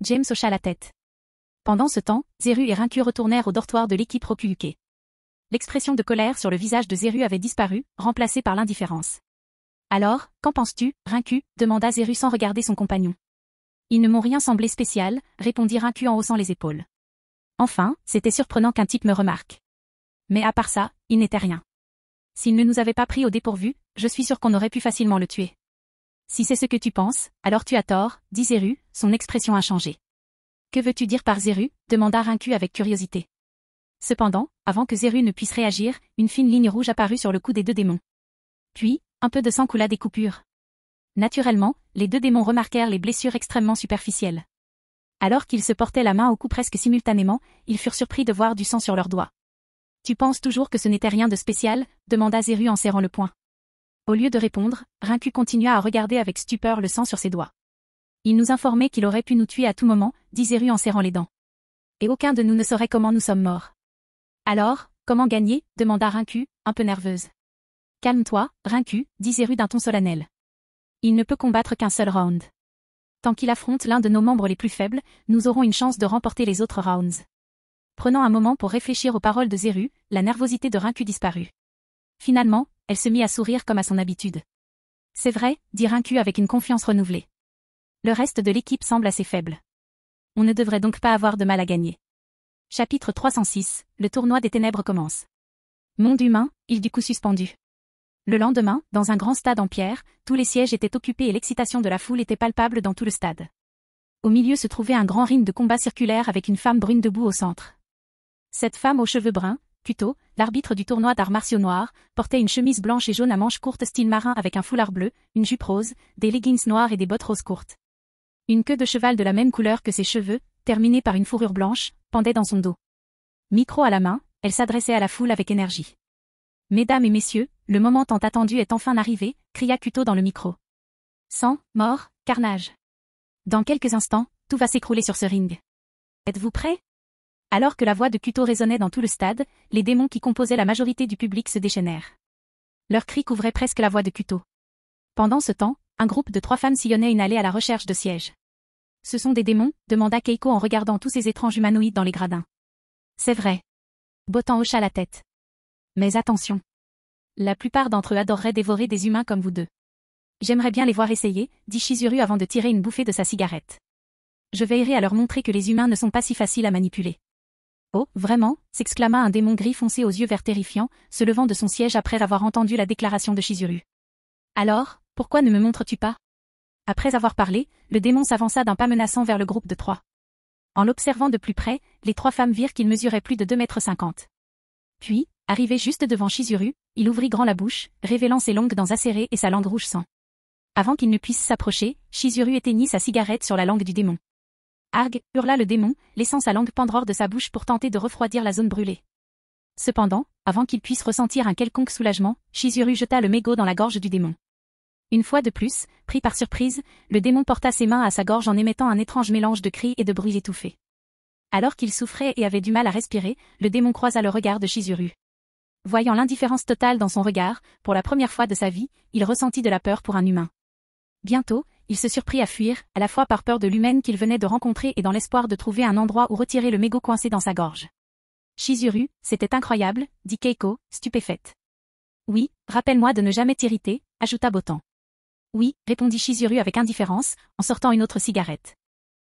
James hocha la tête. Pendant ce temps, Zéru et Rincu retournèrent au dortoir de l'équipe Rokuuke. L'expression de colère sur le visage de Zéru avait disparu, remplacée par l'indifférence. Alors, qu'en penses-tu, Rincu demanda Zéru sans regarder son compagnon. Ils ne m'ont rien semblé spécial, répondit Rincu en haussant les épaules. Enfin, c'était surprenant qu'un type me remarque. Mais à part ça, il n'était rien. S'il ne nous avait pas pris au dépourvu, je suis sûr qu'on aurait pu facilement le tuer. Si c'est ce que tu penses, alors tu as tort, dit Zéru, son expression inchangée. Que veux-tu dire par Zéru demanda Rincu avec curiosité. Cependant, avant que Zéru ne puisse réagir, une fine ligne rouge apparut sur le cou des deux démons. Puis, un peu de sang coula des coupures. Naturellement, les deux démons remarquèrent les blessures extrêmement superficielles. Alors qu'ils se portaient la main au cou presque simultanément, ils furent surpris de voir du sang sur leurs doigts. Tu penses toujours que ce n'était rien de spécial demanda Zéru en serrant le poing. Au lieu de répondre, Rincu continua à regarder avec stupeur le sang sur ses doigts. Il nous informait qu'il aurait pu nous tuer à tout moment, dit Zéru en serrant les dents. Et aucun de nous ne saurait comment nous sommes morts. Alors, comment gagner demanda Rincu, un peu nerveuse. Calme-toi, Rincu, dit Zéru d'un ton solennel. Il ne peut combattre qu'un seul round. Tant qu'il affronte l'un de nos membres les plus faibles, nous aurons une chance de remporter les autres rounds. Prenant un moment pour réfléchir aux paroles de Zéru, la nervosité de Rincu disparut. Finalement, elle se mit à sourire comme à son habitude. C'est vrai, dit Rincu avec une confiance renouvelée. Le reste de l'équipe semble assez faible. On ne devrait donc pas avoir de mal à gagner. Chapitre 306, le tournoi des ténèbres commence. Monde humain, île du coup suspendu. Le lendemain, dans un grand stade en pierre, tous les sièges étaient occupés et l'excitation de la foule était palpable dans tout le stade. Au milieu se trouvait un grand ring de combat circulaire avec une femme brune debout au centre. Cette femme aux cheveux bruns, Kuto, l'arbitre du tournoi d'arts martiaux noirs, portait une chemise blanche et jaune à manches courtes style marin avec un foulard bleu, une jupe rose, des leggings noirs et des bottes roses courtes. Une queue de cheval de la même couleur que ses cheveux, terminée par une fourrure blanche, pendait dans son dos. Micro à la main, elle s'adressait à la foule avec énergie. « Mesdames et messieurs, le moment tant attendu est enfin arrivé », cria Kuto dans le micro. Sang, mort, carnage. Dans quelques instants, tout va s'écrouler sur ce ring. Êtes-vous prêts? Alors que la voix de Kuto résonnait dans tout le stade, les démons qui composaient la majorité du public se déchaînèrent. Leurs cris couvraient presque la voix de Kuto. Pendant ce temps, un groupe de 3 femmes sillonnait une allée à la recherche de sièges. « Ce sont des démons ?» demanda Keiko en regardant tous ces étranges humanoïdes dans les gradins. « C'est vrai. » Botan hocha la tête. « Mais attention. La plupart d'entre eux adoreraient dévorer des humains comme vous deux. J'aimerais bien les voir essayer, dit Chizuru avant de tirer une bouffée de sa cigarette. Je veillerai à leur montrer que les humains ne sont pas si faciles à manipuler. Oh, vraiment, s'exclama un démon gris foncé aux yeux verts terrifiants, se levant de son siège après avoir entendu la déclaration de Chizuru. Alors, pourquoi ne me montres-tu pas? Après avoir parlé, le démon s'avança d'un pas menaçant vers le groupe de 3. En l'observant de plus près, les 3 femmes virent qu'il mesurait plus de 2,50 m. Puis, arrivé juste devant Chizuru, il ouvrit grand la bouche, révélant ses longues dents acérées et sa langue rouge sang. Avant qu'il ne puisse s'approcher, Chizuru éteignit sa cigarette sur la langue du démon. Arg, hurla le démon, laissant sa langue pendre hors de sa bouche pour tenter de refroidir la zone brûlée. Cependant, avant qu'il puisse ressentir un quelconque soulagement, Chizuru jeta le mégot dans la gorge du démon. Une fois de plus, pris par surprise, le démon porta ses mains à sa gorge en émettant un étrange mélange de cris et de bruits étouffés. Alors qu'il souffrait et avait du mal à respirer, le démon croisa le regard de Chizuru. Voyant l'indifférence totale dans son regard, pour la première fois de sa vie, il ressentit de la peur pour un humain. Bientôt, il se surprit à fuir, à la fois par peur de l'humaine qu'il venait de rencontrer et dans l'espoir de trouver un endroit où retirer le mégot coincé dans sa gorge. Chizuru, c'était incroyable, dit Keiko, stupéfaite. Oui, rappelle-moi de ne jamais t'irriter, ajouta Botan. Oui, répondit Chizuru avec indifférence, en sortant une autre cigarette.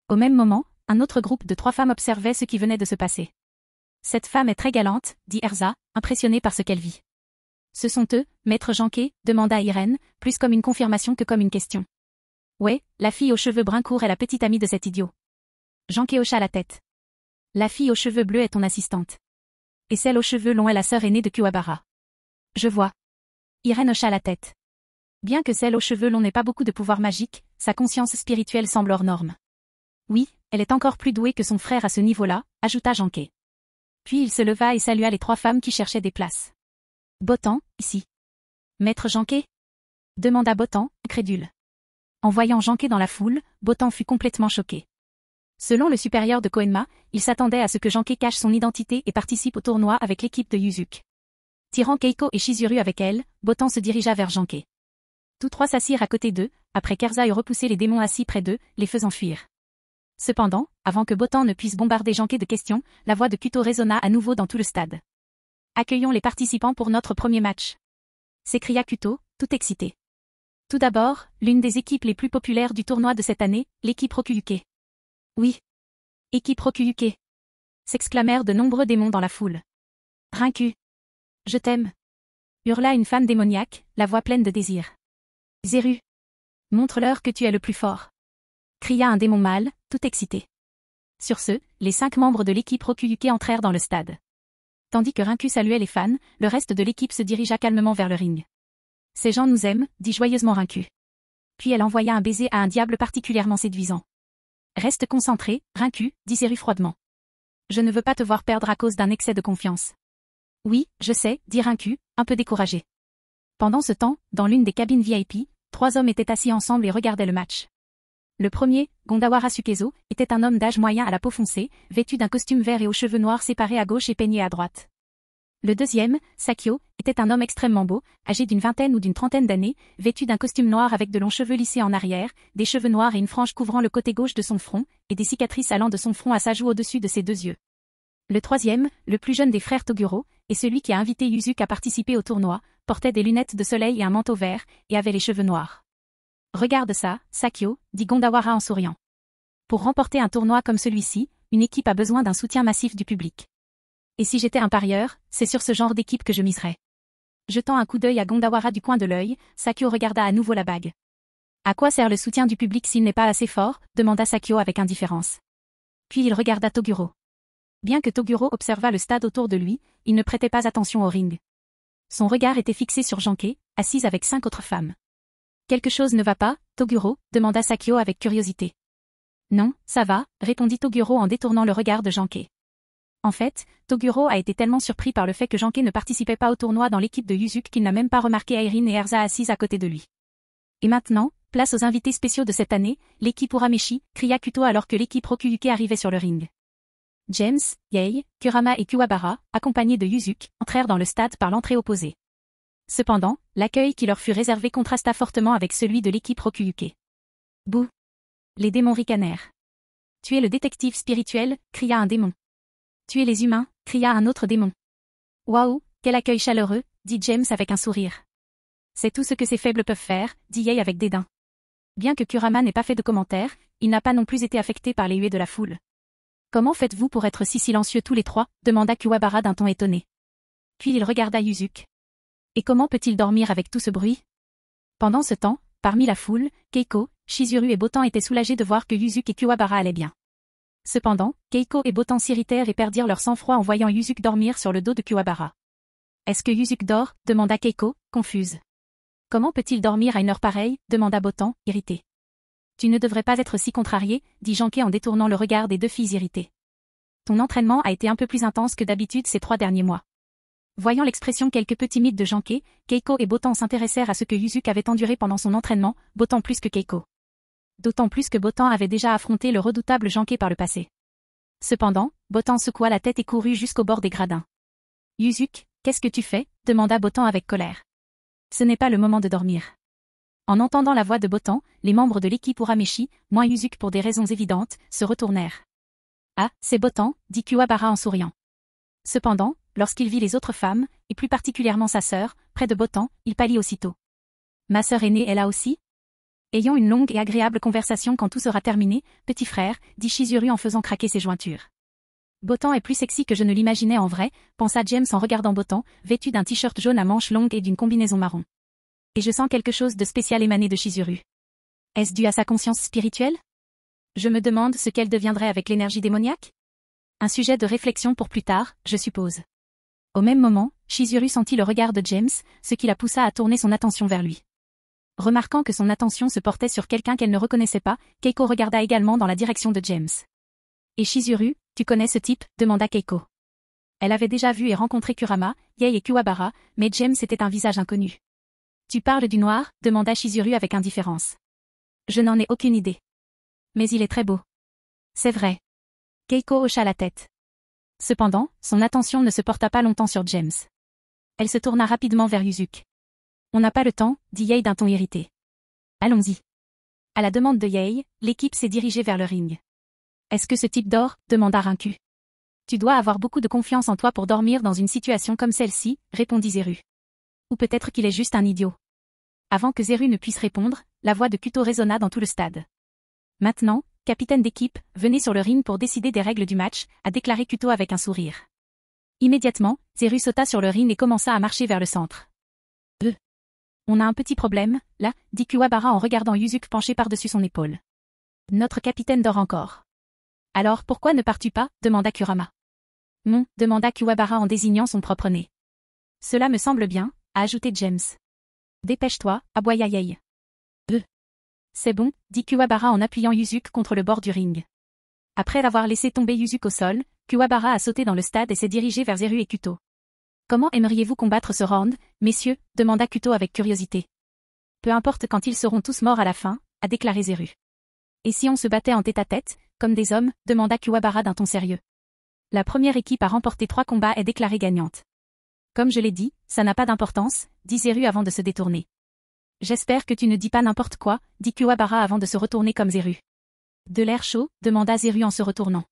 Au même moment, un autre groupe de 3 femmes observait ce qui venait de se passer. Cette femme est très galante, dit Erza, impressionnée par ce qu'elle vit. Ce sont eux, maître Janké, demanda Irène, plus comme une confirmation que comme une question. Ouais, la fille aux cheveux bruns courts est la petite amie de cet idiot. Janké hocha la tête. La fille aux cheveux bleus est ton assistante. Et celle aux cheveux longs est la sœur aînée de Kuwabara. Je vois. Irène hocha la tête. Bien que celle aux cheveux longs n'ait pas beaucoup de pouvoir magique, sa conscience spirituelle semble hors norme. Oui, elle est encore plus douée que son frère à ce niveau-là, ajouta Janké. Puis il se leva et salua les 3 femmes qui cherchaient des places. Botan, ici. Maître Janké? Demanda Botan, incrédule. En voyant Janké dans la foule, Botan fut complètement choqué. Selon le supérieur de Koenma, il s'attendait à ce que Janké cache son identité et participe au tournoi avec l'équipe de Yuzuki. Tirant Keiko et Chizuru avec elle, Botan se dirigea vers Janké. Tous 3 s'assirent à côté d'eux, après qu'Erza eut repoussé les démons assis près d'eux, les faisant fuir. Cependant, avant que Botan ne puisse bombarder Janké de questions, la voix de Kuto résonna à nouveau dans tout le stade. Accueillons les participants pour notre premier match. S'écria Kuto, tout excité. Tout d'abord, l'une des équipes les plus populaires du tournoi de cette année, l'équipe Rokuyuke. Oui. Équipe Rokuyuke. S'exclamèrent de nombreux démons dans la foule. Rincu. Je t'aime. Hurla une femme démoniaque, la voix pleine de désir. Zeru. Montre-leur que tu es le plus fort. Cria un démon mâle, tout excité. Sur ce, les 5 membres de l'équipe Rokuyuke entrèrent dans le stade. Tandis que Rincu saluait les fans, le reste de l'équipe se dirigea calmement vers le ring. Ces gens nous aiment, dit joyeusement Rincu. Puis elle envoya un baiser à un diable particulièrement séduisant. Reste concentré, Rincu, dit Zeru froidement. Je ne veux pas te voir perdre à cause d'un excès de confiance. Oui, je sais, dit Rincu, un peu découragé. Pendant ce temps, dans l'une des cabines VIP, 3 hommes étaient assis ensemble et regardaient le match. Le premier, Gondawara Sukezo, était un homme d'âge moyen à la peau foncée, vêtu d'un costume vert et aux cheveux noirs séparés à gauche et peignés à droite. Le deuxième, Sakyo, était un homme extrêmement beau, âgé d'une 20aine ou d'une 30aine d'années, vêtu d'un costume noir avec de longs cheveux lissés en arrière, des cheveux noirs et une frange couvrant le côté gauche de son front, et des cicatrices allant de son front à sa joue au-dessus de ses 2 yeux. Le troisième, le plus jeune des frères Toguro, et celui qui a invité Yuzuki à participer au tournoi, portait des lunettes de soleil et un manteau vert, et avait les cheveux noirs. Regarde ça, Sakyo, dit Gondawara en souriant. Pour remporter un tournoi comme celui-ci, une équipe a besoin d'un soutien massif du public. Et si j'étais un parieur, c'est sur ce genre d'équipe que je miserais. Jetant un coup d'œil à Gondawara du coin de l'œil, Sakyo regarda à nouveau la bague. À quoi sert le soutien du public s'il n'est pas assez fort, demanda Sakyo avec indifférence. Puis il regarda Toguro. Bien que Toguro observât le stade autour de lui, il ne prêtait pas attention au ring. Son regard était fixé sur Janké, assise avec 5 autres femmes. Quelque chose ne va pas, Toguro, demanda Sakio avec curiosité. Non, ça va, répondit Toguro en détournant le regard de Janké. En fait, Toguro a été tellement surpris par le fait que Janké ne participait pas au tournoi dans l'équipe de Yuzuki qu'il n'a même pas remarqué Airin et Erza assises à côté de lui. Et maintenant, place aux invités spéciaux de cette année, l'équipe Urameshi, cria Kuto alors que l'équipe Rokuyuke arrivait sur le ring. James, Yei, Kurama et Kuwabara, accompagnés de Yuzuki, entrèrent dans le stade par l'entrée opposée. Cependant, l'accueil qui leur fut réservé contrasta fortement avec celui de l'équipe Rokuyuke. Bouh! Les démons ricanèrent. Tuez le détective spirituel, cria un démon. Tuez les humains, cria un autre démon. Waouh, quel accueil chaleureux, dit James avec un sourire. C'est tout ce que ces faibles peuvent faire, dit Yei avec dédain. Bien que Kurama n'ait pas fait de commentaires, il n'a pas non plus été affecté par les huées de la foule. Comment faites-vous pour être si silencieux tous les trois, demanda Kuwabara d'un ton étonné. Puis il regarda Yuzuki. Et comment peut-il dormir avec tout ce bruit? Pendant ce temps, parmi la foule, Keiko, Chizuru et Botan étaient soulagés de voir que Yuzuki et Kuwabara allaient bien. Cependant, Keiko et Botan s'irritèrent et perdirent leur sang-froid en voyant Yuzuki dormir sur le dos de Kuwabara. Est-ce que Yuzuki dort? Demanda Keiko, confuse. Comment peut-il dormir à une heure pareille? Demanda Botan, irrité. Tu ne devrais pas être si contrarié, dit Janké en détournant le regard des deux filles irritées. Ton entraînement a été un peu plus intense que d'habitude ces 3 derniers mois. Voyant l'expression quelque peu timide de Janké, Keiko et Botan s'intéressèrent à ce que Yuzuki avait enduré pendant son entraînement, Botan plus que Keiko. D'autant plus que Botan avait déjà affronté le redoutable Janké par le passé. Cependant, Botan secoua la tête et courut jusqu'au bord des gradins. Yuzuki, qu'est-ce que tu fais? Demanda Botan avec colère. Ce n'est pas le moment de dormir. En entendant la voix de Botan, les membres de l'équipe Urameshi, moins Yuzuki pour des raisons évidentes, se retournèrent. Ah, c'est Botan, dit Kuwabara en souriant. Cependant, lorsqu'il vit les autres femmes, et plus particulièrement sa sœur, près de Botan, il pâlit aussitôt. Ma sœur aînée est là aussi? Ayons une longue et agréable conversation quand tout sera terminé, petit frère, dit Chizuru en faisant craquer ses jointures. Botan est plus sexy que je ne l'imaginais en vrai, pensa James en regardant Botan, vêtu d'un t-shirt jaune à manches longues et d'une combinaison marron. Et je sens quelque chose de spécial émaner de Chizuru. Est-ce dû à sa conscience spirituelle? Je me demande ce qu'elle deviendrait avec l'énergie démoniaque? Un sujet de réflexion pour plus tard, je suppose. Au même moment, Chizuru sentit le regard de James, ce qui la poussa à tourner son attention vers lui. Remarquant que son attention se portait sur quelqu'un qu'elle ne reconnaissait pas, Keiko regarda également dans la direction de James. Et Chizuru, tu connais ce type? Demanda Keiko. Elle avait déjà vu et rencontré Kurama, Yei et Kuwabara, mais James était un visage inconnu. Tu parles du noir? Demanda Chizuru avec indifférence. Je n'en ai aucune idée. Mais il est très beau. C'est vrai. Keiko hocha la tête. Cependant, son attention ne se porta pas longtemps sur James. Elle se tourna rapidement vers Yuzuki. On n'a pas le temps, dit Yei d'un ton irrité. Allons-y. À la demande de Yei, l'équipe s'est dirigée vers le ring. Est-ce que ce type dort? Demanda Rinku. Tu dois avoir beaucoup de confiance en toi pour dormir dans une situation comme celle-ci, répondit Zeru. Ou peut-être qu'il est juste un idiot. Avant que Zeru ne puisse répondre, la voix de Kuto résonna dans tout le stade. Maintenant, capitaine d'équipe, venez sur le ring pour décider des règles du match, a déclaré Kuto avec un sourire. Immédiatement, Zeru sauta sur le ring et commença à marcher vers le centre. On a un petit problème, là, dit Kuwabara en regardant Yuzuki penché par-dessus son épaule. Notre capitaine dort encore. Alors pourquoi ne pars-tu pas? Demanda Kurama. Non, demanda Kuwabara en désignant son propre nez. Cela me semble bien, a ajouté James. Dépêche-toi, aboya Yei. C'est bon, dit Kuwabara en appuyant Yuzuki contre le bord du ring. Après avoir laissé tomber Yuzuki au sol, Kuwabara a sauté dans le stade et s'est dirigé vers Zeru et Kuto. Comment aimeriez-vous combattre ce round, messieurs? Demanda Kuto avec curiosité. Peu importe quand ils seront tous morts à la fin, a déclaré Zeru. Et si on se battait en tête-à-tête, comme des hommes? Demanda Kuwabara d'un ton sérieux. La première équipe à remporter 3 combats est déclarée gagnante. Comme je l'ai dit, ça n'a pas d'importance, dit Zeru avant de se détourner. J'espère que tu ne dis pas n'importe quoi, dit Kuwabara avant de se retourner comme Zeru. De l'air chaud? Demanda Zeru en se retournant.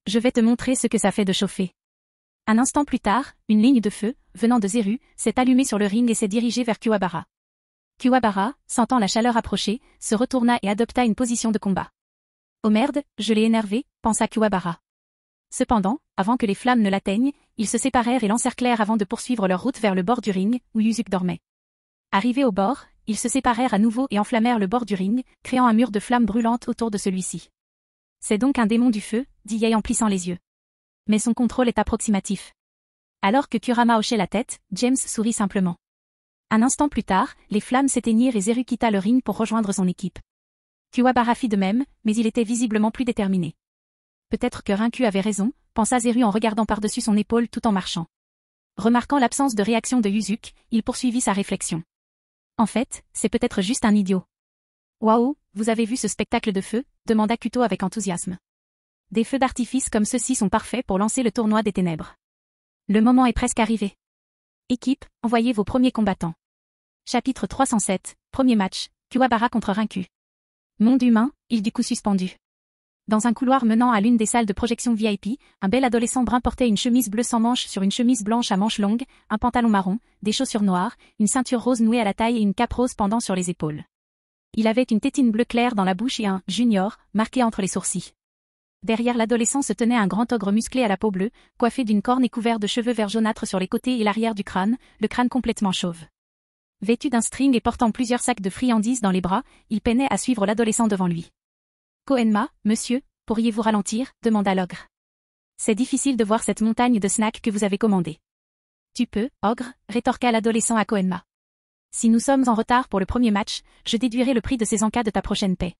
Je vais te montrer ce que ça fait de chauffer. Un instant plus tard, une ligne de feu, venant de Zeru, s'est allumée sur le ring et s'est dirigée vers Kuwabara. Kuwabara, sentant la chaleur approcher, se retourna et adopta une position de combat. Oh merde, je l'ai énervé, pensa Kuwabara. Cependant, avant que les flammes ne l'atteignent, ils se séparèrent et l'encerclèrent avant de poursuivre leur route vers le bord du ring, où Yuzuki dormait. Arrivés au bord, ils se séparèrent à nouveau et enflammèrent le bord du ring, créant un mur de flammes brûlantes autour de celui-ci. C'est donc un démon du feu, dit Yei en plissant les yeux. Mais son contrôle est approximatif. Alors que Kurama hochait la tête, James sourit simplement. Un instant plus tard, les flammes s'éteignirent et Zeru quitta le ring pour rejoindre son équipe. Kuwabara fit de même, mais il était visiblement plus déterminé. Peut-être que Rincu avait raison, pensa Zeru en regardant par-dessus son épaule tout en marchant. Remarquant l'absence de réaction de Yuzuki, il poursuivit sa réflexion. En fait, c'est peut-être juste un idiot. Waouh, vous avez vu ce spectacle de feu? Demanda Kuto avec enthousiasme. Des feux d'artifice comme ceux-ci sont parfaits pour lancer le tournoi des ténèbres. Le moment est presque arrivé. Équipe, envoyez vos premiers combattants. Chapitre 307, premier match, Kuwabara contre Rincu. Monde humain, île du coup suspendu. Dans un couloir menant à l'une des salles de projection VIP, un bel adolescent brun portait une chemise bleue sans manches sur une chemise blanche à manches longues, un pantalon marron, des chaussures noires, une ceinture rose nouée à la taille et une cape rose pendant sur les épaules. Il avait une tétine bleue claire dans la bouche et un « junior » marqué entre les sourcils. Derrière l'adolescent se tenait un grand ogre musclé à la peau bleue, coiffé d'une corne et couvert de cheveux vert jaunâtres sur les côtés et l'arrière du crâne, le crâne complètement chauve. Vêtu d'un string et portant plusieurs sacs de friandises dans les bras, il peinait à suivre l'adolescent devant lui. « Koenma, monsieur, pourriez-vous ralentir ?» demanda l'ogre. « C'est difficile de voir cette montagne de snacks que vous avez commandée. »« Tu peux, ogre » rétorqua l'adolescent à Koenma. « Si nous sommes en retard pour le premier match, je déduirai le prix de ces encas de ta prochaine paie.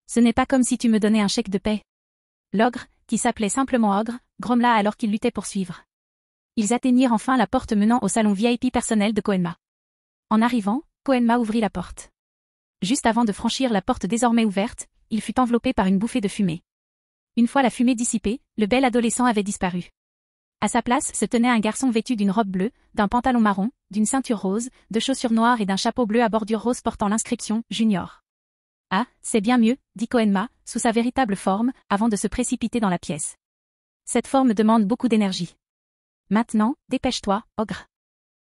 Ce n'est pas comme si tu me donnais un chèque de paie. » L'ogre, qui s'appelait simplement ogre, grommela alors qu'il luttait pour suivre. Ils atteignirent enfin la porte menant au salon VIP personnel de Koenma. En arrivant, Koenma ouvrit la porte. Juste avant de franchir la porte désormais ouverte, il fut enveloppé par une bouffée de fumée. Une fois la fumée dissipée, le bel adolescent avait disparu. À sa place se tenait un garçon vêtu d'une robe bleue, d'un pantalon marron, d'une ceinture rose, de chaussures noires et d'un chapeau bleu à bordure rose portant l'inscription « Junior ». « Ah, c'est bien mieux », dit Koenma, sous sa véritable forme, avant de se précipiter dans la pièce. Cette forme demande beaucoup d'énergie. Maintenant, dépêche-toi, ogre.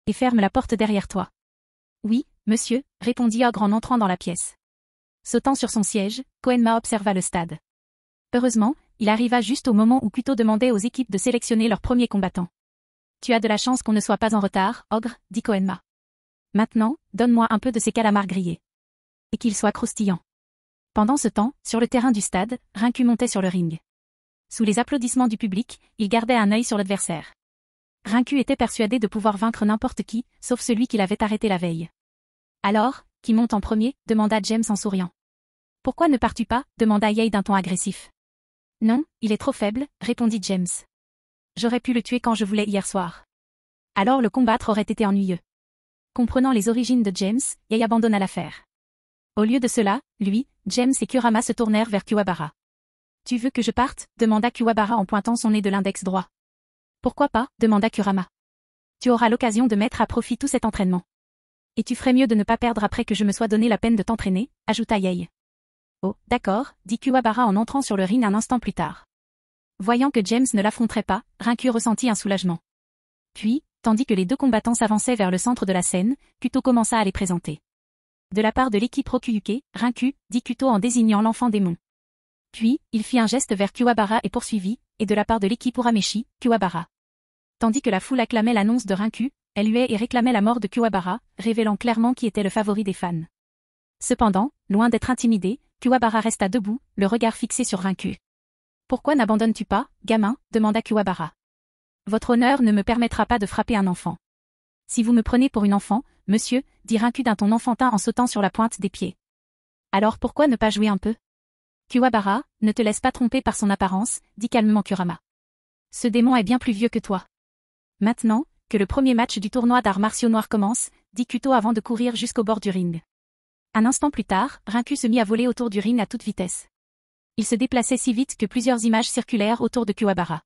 Et ferme la porte derrière toi. Oui, monsieur, répondit ogre en entrant dans la pièce. Sautant sur son siège, Koenma observa le stade. Heureusement, il arriva juste au moment où Kuto demandait aux équipes de sélectionner leurs premiers combattants. Tu as de la chance qu'on ne soit pas en retard, ogre, dit Koenma. Maintenant, donne-moi un peu de ces calamars grillés. Et qu'ils soient croustillants. Pendant ce temps, sur le terrain du stade, Rincu montait sur le ring. Sous les applaudissements du public, il gardait un œil sur l'adversaire. Rincu était persuadé de pouvoir vaincre n'importe qui, sauf celui qu'il avait arrêté la veille. Alors, qui monte en premier? Demanda James en souriant. Pourquoi ne pars-tu pas? Demanda Yei d'un ton agressif. Non, il est trop faible, répondit James. J'aurais pu le tuer quand je voulais hier soir. Alors le combattre aurait été ennuyeux. Comprenant les origines de James, Yei abandonna l'affaire. Au lieu de cela, lui, James et Kurama se tournèrent vers Kuwabara. Tu veux que je parte? Demanda Kuwabara en pointant son nez de l'index droit. Pourquoi pas? Demanda Kurama. Tu auras l'occasion de mettre à profit tout cet entraînement. Et tu ferais mieux de ne pas perdre après que je me sois donné la peine de t'entraîner, ajouta Yei. Oh, d'accord, dit Kuwabara en entrant sur le ring un instant plus tard. Voyant que James ne l'affronterait pas, Rincu ressentit un soulagement. Puis, tandis que les deux combattants s'avançaient vers le centre de la scène, Kuto commença à les présenter. De la part de l'équipe Rokuyuke, Rincu, dit Kuto en désignant l'enfant démon. Puis, il fit un geste vers Kuwabara et poursuivit, et de la part de l'équipe Urameshi, Kuwabara. Tandis que la foule acclamait l'annonce de Rincu, elle huait et réclamait la mort de Kuwabara, révélant clairement qui était le favori des fans. Cependant, loin d'être intimidé, Kuwabara resta debout, le regard fixé sur Rincu. « Pourquoi n'abandonnes-tu pas, gamin ?» demanda Kuwabara. « Votre honneur ne me permettra pas de frapper un enfant. »« Si vous me prenez pour une enfant, monsieur, » dit Rincu d'un ton enfantin en sautant sur la pointe des pieds. « Alors pourquoi ne pas jouer un peu ?»« Kuwabara, ne te laisse pas tromper par son apparence, » dit calmement Kurama. « Ce démon est bien plus vieux que toi. »« Maintenant, que le premier match du tournoi d'arts martiaux noirs commence, » dit Kuto avant de courir jusqu'au bord du ring. Un instant plus tard, Rincu se mit à voler autour du ring à toute vitesse. Il se déplaçait si vite que plusieurs images circulèrent autour de Kuwabara.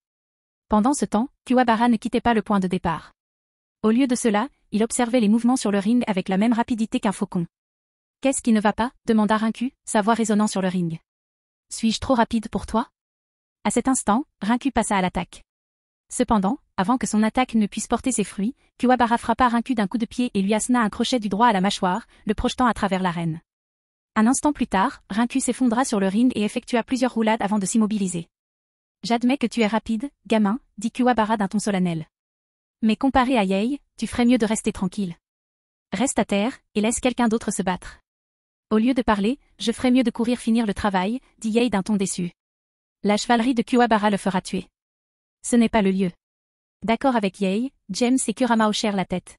Pendant ce temps, Kuwabara ne quittait pas le point de départ. Au lieu de cela, il observait les mouvements sur le ring avec la même rapidité qu'un faucon. « Qu'est-ce qui ne va pas ?» demanda Rincu, sa voix résonnant sur le ring. « Suis-je trop rapide pour toi ?» À cet instant, Rincu passa à l'attaque. Cependant, avant que son attaque ne puisse porter ses fruits, Kuwabara frappa Rincu d'un coup de pied et lui assena un crochet du droit à la mâchoire, le projetant à travers l'arène. Un instant plus tard, Rincu s'effondra sur le ring et effectua plusieurs roulades avant de s'immobiliser. « J'admets que tu es rapide, gamin, » dit Kuwabara d'un ton solennel. « Mais comparé à Yei, tu ferais mieux de rester tranquille. Reste à terre, et laisse quelqu'un d'autre se battre. » Au lieu de parler, je ferais mieux de courir finir le travail, dit Yei d'un ton déçu. La chevalerie de Kuwabara le fera tuer. Ce n'est pas le lieu. D'accord avec Yei, James et Kurama hochèrent la tête.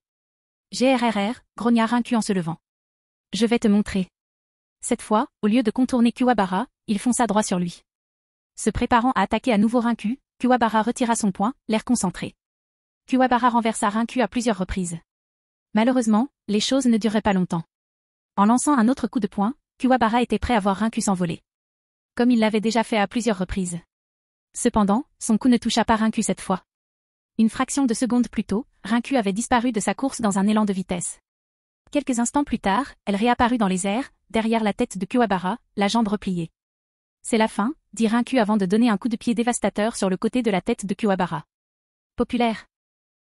GRRR, grogna Rincu en se levant. Je vais te montrer. Cette fois, au lieu de contourner Kuwabara, il fonça droit sur lui. Se préparant à attaquer à nouveau Rincu, Kuwabara retira son poing, l'air concentré. Kuwabara renversa Rincu à plusieurs reprises. Malheureusement, les choses ne duraient pas longtemps. En lançant un autre coup de poing, Kuwabara était prêt à voir Rincu s'envoler. Comme il l'avait déjà fait à plusieurs reprises. Cependant, son coup ne toucha pas Rincu cette fois. Une fraction de seconde plus tôt, Rincu avait disparu de sa course dans un élan de vitesse. Quelques instants plus tard, elle réapparut dans les airs, derrière la tête de Kuwabara, la jambe repliée. C'est la fin, dit Rincu avant de donner un coup de pied dévastateur sur le côté de la tête de Kuwabara. Populaire.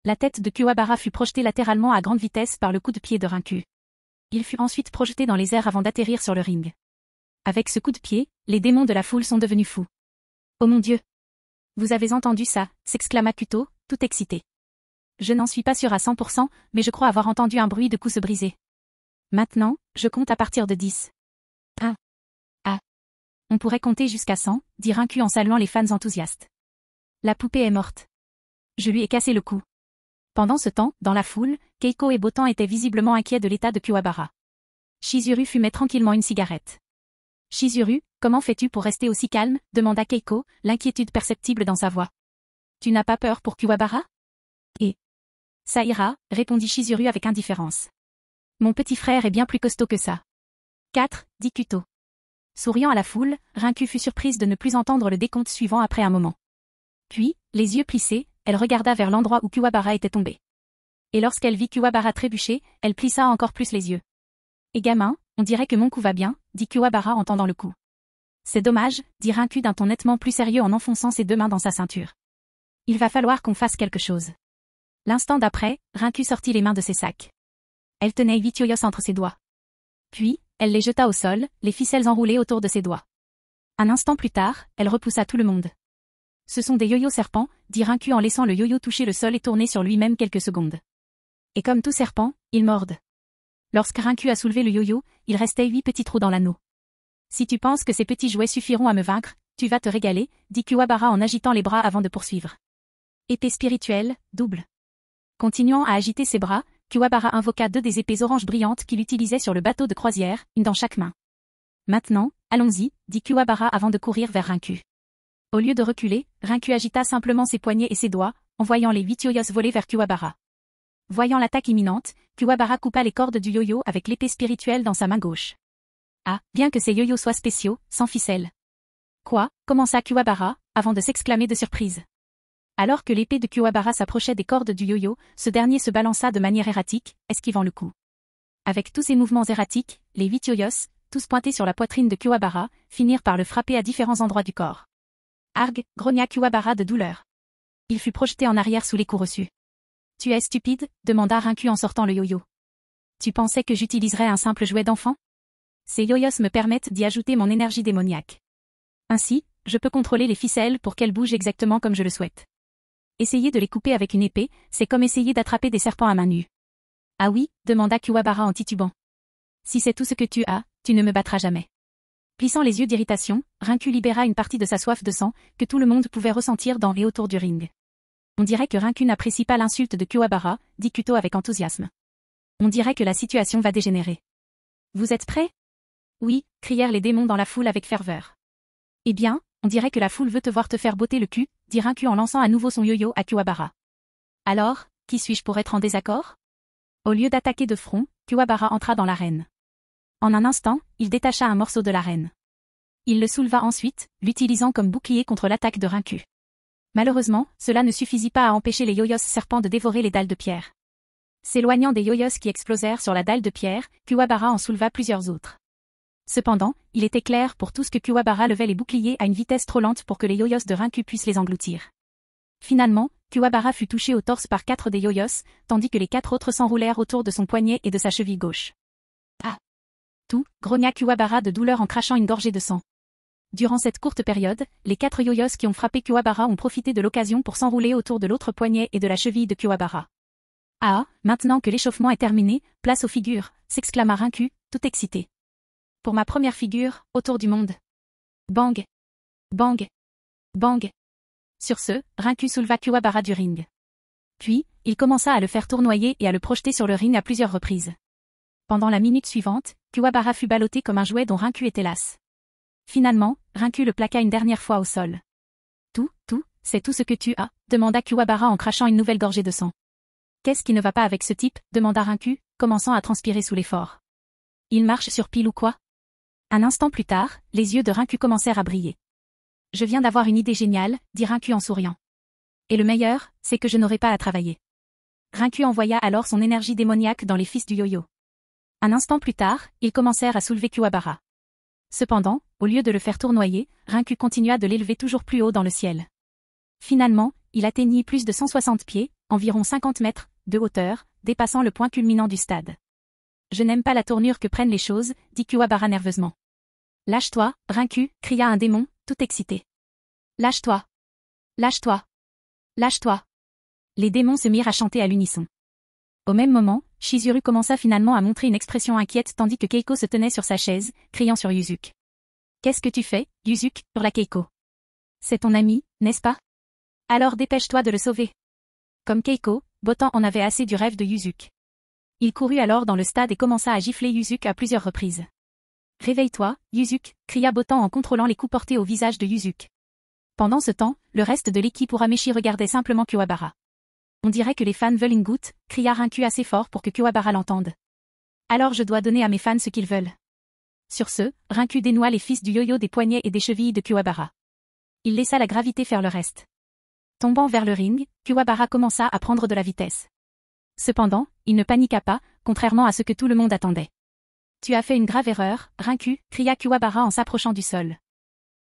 La tête de Kuwabara fut projetée latéralement à grande vitesse par le coup de pied de Rincu. Il fut ensuite projeté dans les airs avant d'atterrir sur le ring. Avec ce coup de pied, les démons de la foule sont devenus fous. Oh mon Dieu! Vous avez entendu ça, s'exclama Kuto, tout excité. Je n'en suis pas sûr à 100%, mais je crois avoir entendu un bruit de coups se briser. Maintenant, je compte à partir de 10. 1. Ah. On pourrait compter jusqu'à 100, dit Rincu en saluant les fans enthousiastes. La poupée est morte. Je lui ai cassé le cou. Pendant ce temps, dans la foule, Keiko et Botan étaient visiblement inquiets de l'état de Kuwabara. Shizuru fumait tranquillement une cigarette. Shizuru, comment fais-tu pour rester aussi calme, demanda Keiko, l'inquiétude perceptible dans sa voix. Tu n'as pas peur pour Kuwabara? Et ça ira, répondit Shizuru avec indifférence. Mon petit frère est bien plus costaud que ça. 4, dit Kuto. Souriant à la foule, Rincu fut surprise de ne plus entendre le décompte suivant après un moment. Puis, les yeux plissés, elle regarda vers l'endroit où Kuwabara était tombé. Et lorsqu'elle vit Kuwabara trébucher, elle plissa encore plus les yeux. Et gamin, on dirait que mon coup va bien, dit Kuwabara en tendant le cou. C'est dommage, dit Rincu d'un ton nettement plus sérieux en enfonçant ses deux mains dans sa ceinture. Il va falloir qu'on fasse quelque chose. L'instant d'après, Rincu sortit les mains de ses sacs. Elle tenait 8 yoyos entre ses doigts. Puis, elle les jeta au sol, les ficelles enroulées autour de ses doigts. Un instant plus tard, elle repoussa tout le monde. Ce sont des yo-yo serpents, dit Rincu en laissant le yo-yo toucher le sol et tourner sur lui-même quelques secondes. Et comme tout serpent, ils mordent. Lorsque Rincu a soulevé le yo-yo, il restait 8 petits trous dans l'anneau. Si tu penses que ces petits jouets suffiront à me vaincre, tu vas te régaler, dit Kuwabara en agitant les bras avant de poursuivre. Épée spirituelle, double. Continuant à agiter ses bras, Kuwabara invoqua 2 des épées oranges brillantes qu'il utilisait sur le bateau de croisière, une dans chaque main. Maintenant, allons-y, dit Kuwabara avant de courir vers Rincu. Au lieu de reculer, Rincu agita simplement ses poignets et ses doigts, en voyant les 8 yoyos voler vers Kuwabara. Voyant l'attaque imminente, Kuwabara coupa les cordes du yo-yo avec l'épée spirituelle dans sa main gauche. Ah, bien que ces yo-yo soient spéciaux, sans ficelle. Quoi, commença Kuwabara, avant de s'exclamer de surprise. Alors que l'épée de Kuwabara s'approchait des cordes du yo-yo, ce dernier se balança de manière erratique, esquivant le coup. Avec tous ces mouvements erratiques, les 8 yoyos, tous pointés sur la poitrine de Kuwabara, finirent par le frapper à différents endroits du corps. Arg, grogna Kuwabara de douleur. Il fut projeté en arrière sous les coups reçus. Tu es stupide, demanda Rincu en sortant le yo-yo. Tu pensais que j'utiliserais un simple jouet d'enfant? Ces yoyos me permettent d'y ajouter mon énergie démoniaque. Ainsi, je peux contrôler les ficelles pour qu'elles bougent exactement comme je le souhaite. Essayer de les couper avec une épée, c'est comme essayer d'attraper des serpents à main nue. Ah oui, demanda Kuwabara en titubant. Si c'est tout ce que tu as, tu ne me battras jamais. Plissant les yeux d'irritation, Rincu libéra une partie de sa soif de sang, que tout le monde pouvait ressentir dans et autour du ring. On dirait que Rincu n'apprécie pas l'insulte de Kuwabara, dit Kuto avec enthousiasme. On dirait que la situation va dégénérer. Vous êtes prêts? Oui, crièrent les démons dans la foule avec ferveur. Eh bien, on dirait que la foule veut te voir te faire botter le cul, dit Rincu en lançant à nouveau son yo-yo à Kuwabara. Alors, qui suis-je pour être en désaccord? Au lieu d'attaquer de front, Kuwabara entra dans l'arène. En un instant, il détacha un morceau de l'arène. Il le souleva ensuite, l'utilisant comme bouclier contre l'attaque de Rincu. Malheureusement, cela ne suffisit pas à empêcher les yoyos serpents de dévorer les dalles de pierre. S'éloignant des yoyos qui explosèrent sur la dalle de pierre, Kuwabara en souleva plusieurs autres. Cependant, il était clair pour tous que Kuwabara levait les boucliers à une vitesse trop lente pour que les yoyos de Rincu puissent les engloutir. Finalement, Kuwabara fut touché au torse par 4 des yoyos, tandis que les 4 autres s'enroulèrent autour de son poignet et de sa cheville gauche. Ah! Tout, grogna Kuwabara de douleur en crachant une gorgée de sang. Durant cette courte période, les 4 yoyos qui ont frappé Kuwabara ont profité de l'occasion pour s'enrouler autour de l'autre poignet et de la cheville de Kuwabara. Ah, maintenant que l'échauffement est terminé, place aux figures, s'exclama Rincu, tout excité. Pour ma première figure, autour du monde. Bang! Bang! Bang! Sur ce, Rinku souleva Kuwabara du ring. Puis, il commença à le faire tournoyer et à le projeter sur le ring à plusieurs reprises. Pendant la minute suivante, Kuwabara fut ballotté comme un jouet dont Rinku était las. Finalement, Rinku le plaqua une dernière fois au sol. Tout, c'est tout ce que tu as, demanda Kuwabara en crachant une nouvelle gorgée de sang. Qu'est-ce qui ne va pas avec ce type, demanda Rinku, commençant à transpirer sous l'effort. Il marche sur pile ou quoi? Un instant plus tard, les yeux de Rinku commencèrent à briller. Je viens d'avoir une idée géniale, dit Rinku en souriant. Et le meilleur, c'est que je n'aurai pas à travailler. Rinku envoya alors son énergie démoniaque dans les fils du yo-yo. Un instant plus tard, ils commencèrent à soulever Kuwabara. Cependant, au lieu de le faire tournoyer, Rinku continua de l'élever toujours plus haut dans le ciel. Finalement, il atteignit plus de 160 pieds, environ 50 mètres, de hauteur, dépassant le point culminant du stade. Je n'aime pas la tournure que prennent les choses, dit Kuwabara nerveusement. Lâche-toi, Rinku, cria un démon, tout excité. Lâche-toi. Lâche-toi. Lâche-toi. Les démons se mirent à chanter à l'unisson. Au même moment, Chizuru commença finalement à montrer une expression inquiète tandis que Keiko se tenait sur sa chaise, criant sur Yuzuki. Qu'est-ce que tu fais, Yuzuki, hurla Keiko. C'est ton ami, n'est-ce pas? Alors dépêche-toi de le sauver. Comme Keiko, Botan en avait assez du rêve de Yuzuki. Il courut alors dans le stade et commença à gifler Yuzuki à plusieurs reprises. Réveille-toi, Yuzuki, cria Botan en contrôlant les coups portés au visage de Yuzuki. Pendant ce temps, le reste de l'équipe Urameshi regardait simplement Kuwabara. On dirait que les fans veulent une goutte, cria Rinku assez fort pour que Kuwabara l'entende. Alors je dois donner à mes fans ce qu'ils veulent. Sur ce, Rinku dénoua les fils du yo-yo des poignets et des chevilles de Kuwabara. Il laissa la gravité faire le reste. Tombant vers le ring, Kuwabara commença à prendre de la vitesse. Cependant, il ne paniqua pas, contrairement à ce que tout le monde attendait. Tu as fait une grave erreur, Rinku, cria Kuwabara en s'approchant du sol.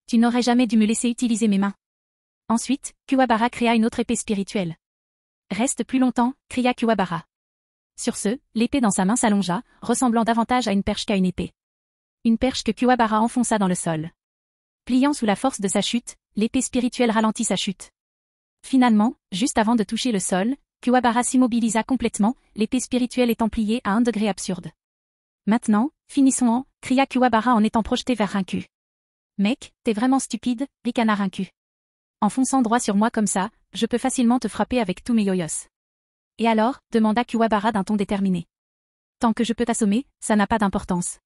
Tu n'aurais jamais dû me laisser utiliser mes mains. Ensuite, Kuwabara créa une autre épée spirituelle. Reste plus longtemps, cria Kuwabara. Sur ce, l'épée dans sa main s'allongea, ressemblant davantage à une perche qu'à une épée. Une perche que Kuwabara enfonça dans le sol. Pliant sous la force de sa chute, l'épée spirituelle ralentit sa chute. Finalement, juste avant de toucher le sol, Kuwabara s'immobilisa complètement, l'épée spirituelle étant pliée à un degré absurde. Maintenant, finissons en, cria Kuwabara en étant projeté vers Rinku. Mec, t'es vraiment stupide, ricana Rinku. En fonçant droit sur moi comme ça, je peux facilement te frapper avec tous mes yoyos. Et alors, demanda Kuwabara d'un ton déterminé. Tant que je peux t'assommer, ça n'a pas d'importance.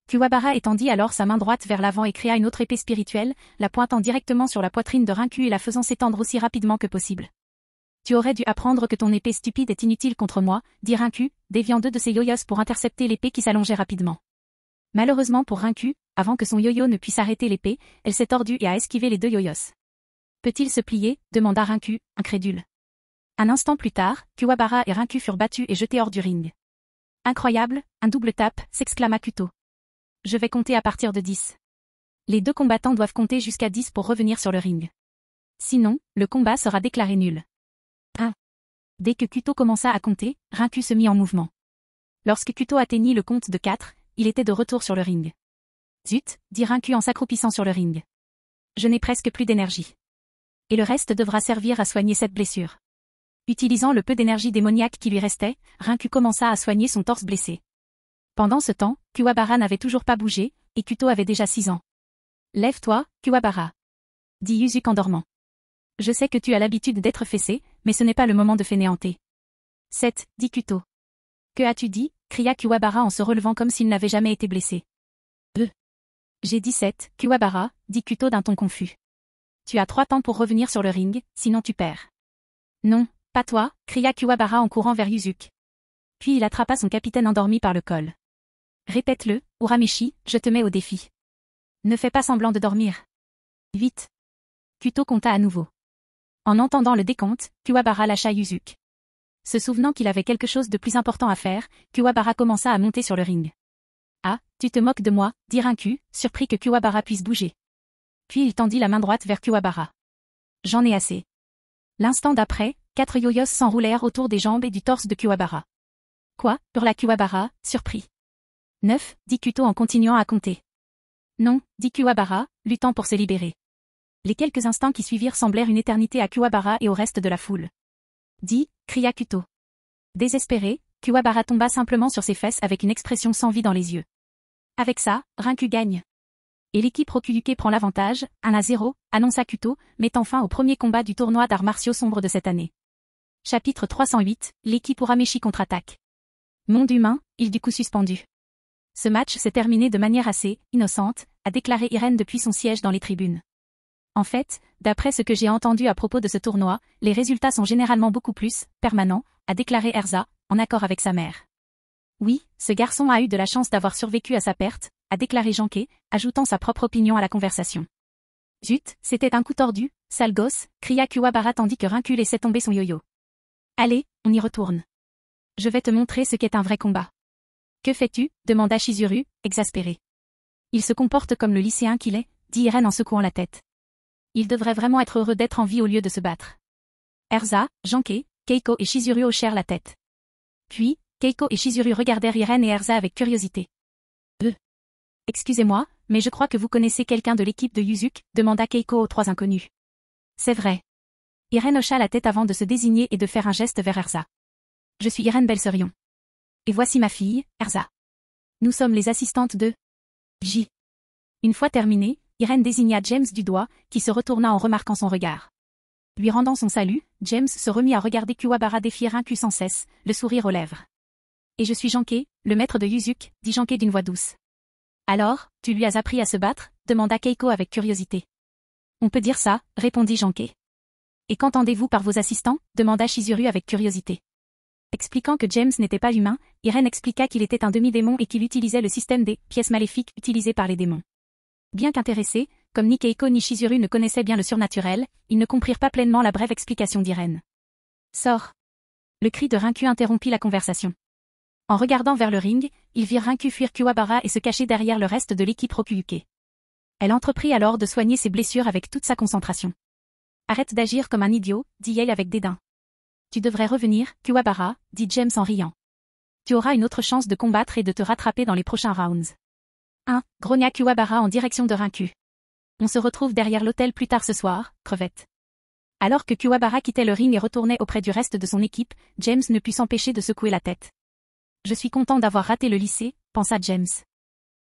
Kuwabara étendit alors sa main droite vers l'avant et créa une autre épée spirituelle, la pointant directement sur la poitrine de Rinku et la faisant s'étendre aussi rapidement que possible. Tu aurais dû apprendre que ton épée stupide est inutile contre moi, dit Rinku, déviant deux de ses yoyos pour intercepter l'épée qui s'allongeait rapidement. Malheureusement pour Rinku, avant que son yo-yo ne puisse arrêter l'épée, elle s'est tordue et a esquivé les deux yoyos. Peut-il se plier, demanda Rinku, incrédule. Un instant plus tard, Kuwabara et Rinku furent battus et jetés hors du ring. Incroyable, un double tap, s'exclama Kuto. Je vais compter à partir de 10. Les deux combattants doivent compter jusqu'à 10 pour revenir sur le ring. Sinon, le combat sera déclaré nul. 1. Dès que Kuto commença à compter, Rinku se mit en mouvement. Lorsque Kuto atteignit le compte de 4, il était de retour sur le ring. Zut, dit Rinku en s'accroupissant sur le ring. Je n'ai presque plus d'énergie. Et le reste devra servir à soigner cette blessure. Utilisant le peu d'énergie démoniaque qui lui restait, Rinku commença à soigner son torse blessé. Pendant ce temps, Kuwabara n'avait toujours pas bougé, et Kuto avait déjà 6 ans. Lève-toi, Kuwabara. Dit Yuzuki en dormant. Je sais que tu as l'habitude d'être fessé, mais ce n'est pas le moment de fainéanter. 7, dit Kuto. Que as-tu dit, cria Kuwabara en se relevant comme s'il n'avait jamais été blessé. J'ai dit 7, Kuwabara, dit Kuto d'un ton confus. Tu as 3 temps pour revenir sur le ring, sinon tu perds. Non, pas toi, cria Kuwabara en courant vers Yuzuki. Puis il attrapa son capitaine endormi par le col. Répète-le, Urameshi, je te mets au défi. Ne fais pas semblant de dormir. 8. Kuto compta à nouveau. En entendant le décompte, Kuwabara lâcha Yuzuki. Se souvenant qu'il avait quelque chose de plus important à faire, Kuwabara commença à monter sur le ring. Ah, tu te moques de moi, dit Rinku, surpris que Kuwabara puisse bouger. Puis il tendit la main droite vers Kuwabara. J'en ai assez. L'instant d'après, 4 yoyos s'enroulèrent autour des jambes et du torse de Kuwabara. Quoi, hurla Kuwabara, surpris. 9, dit Kuto en continuant à compter. Non, dit Kuwabara, luttant pour se libérer. Les quelques instants qui suivirent semblèrent une éternité à Kuwabara et au reste de la foule. 10, cria Kuto. Désespéré, Kuwabara tomba simplement sur ses fesses avec une expression sans vie dans les yeux. Avec ça, Rinku gagne. Et l'équipe Rokuyuke prend l'avantage, 1-0, annonça Kuto, mettant fin au premier combat du tournoi d'arts martiaux sombres de cette année. Chapitre 308, l'équipe Urameshi contre-attaque. Monde humain, il du coup suspendu. Ce match s'est terminé de manière assez innocente, a déclaré Irene depuis son siège dans les tribunes. En fait, d'après ce que j'ai entendu à propos de ce tournoi, les résultats sont généralement beaucoup plus permanents, a déclaré Erza, en accord avec sa mère. Oui, ce garçon a eu de la chance d'avoir survécu à sa perte, a déclaré Janké, ajoutant sa propre opinion à la conversation. Zut, c'était un coup tordu, sale gosse, cria Kuwabara tandis que Rinku laissait tomber son yo-yo. Allez, on y retourne. Je vais te montrer ce qu'est un vrai combat. Que fais-tu demanda Chizuru, exaspéré. Il se comporte comme le lycéen qu'il est, dit Irene en secouant la tête. Il devrait vraiment être heureux d'être en vie au lieu de se battre. Erza, Janké, Keiko et Chizuru hochèrent la tête. Puis, Keiko et Chizuru regardèrent Irene et Erza avec curiosité. Excusez-moi, mais je crois que vous connaissez quelqu'un de l'équipe de Yuzuki, demanda Keiko aux trois inconnus. C'est vrai. Irene hocha la tête avant de se désigner et de faire un geste vers Erza. Je suis Irene Belserion. Et voici ma fille, Erza. Nous sommes les assistantes de J. Une fois terminée, Irene désigna James du doigt, qui se retourna en remarquant son regard. Lui rendant son salut, James se remit à regarder Kuwabara défier Rinku sans cesse, le sourire aux lèvres. Et je suis Janké, le maître de Yuzuki, dit Janké d'une voix douce. Alors, tu lui as appris à se battre demanda Keiko avec curiosité. On peut dire ça, répondit Janké. Et qu'entendez-vous par vos assistants demanda Chizuru avec curiosité. Expliquant que James n'était pas humain, Irene expliqua qu'il était un demi-démon et qu'il utilisait le système des pièces maléfiques utilisées par les démons. Bien qu'intéressés, comme ni Keiko ni Chizuru ne connaissaient bien le surnaturel, ils ne comprirent pas pleinement la brève explication d'Irene. Sors. Le cri de Rinku interrompit la conversation. En regardant vers le ring, ils virent Rinku fuir Kuwabara et se cacher derrière le reste de l'équipe Rokuyuke. Elle entreprit alors de soigner ses blessures avec toute sa concentration. Arrête d'agir comme un idiot, dit Yei avec dédain. Tu devrais revenir, Kuwabara, dit James en riant. Tu auras une autre chance de combattre et de te rattraper dans les prochains rounds. 1. Grogna Kuwabara en direction de Rinku. On se retrouve derrière l'hôtel plus tard ce soir, crevette. Alors que Kuwabara quittait le ring et retournait auprès du reste de son équipe, James ne put s'empêcher de secouer la tête. Je suis content d'avoir raté le lycée, pensa James.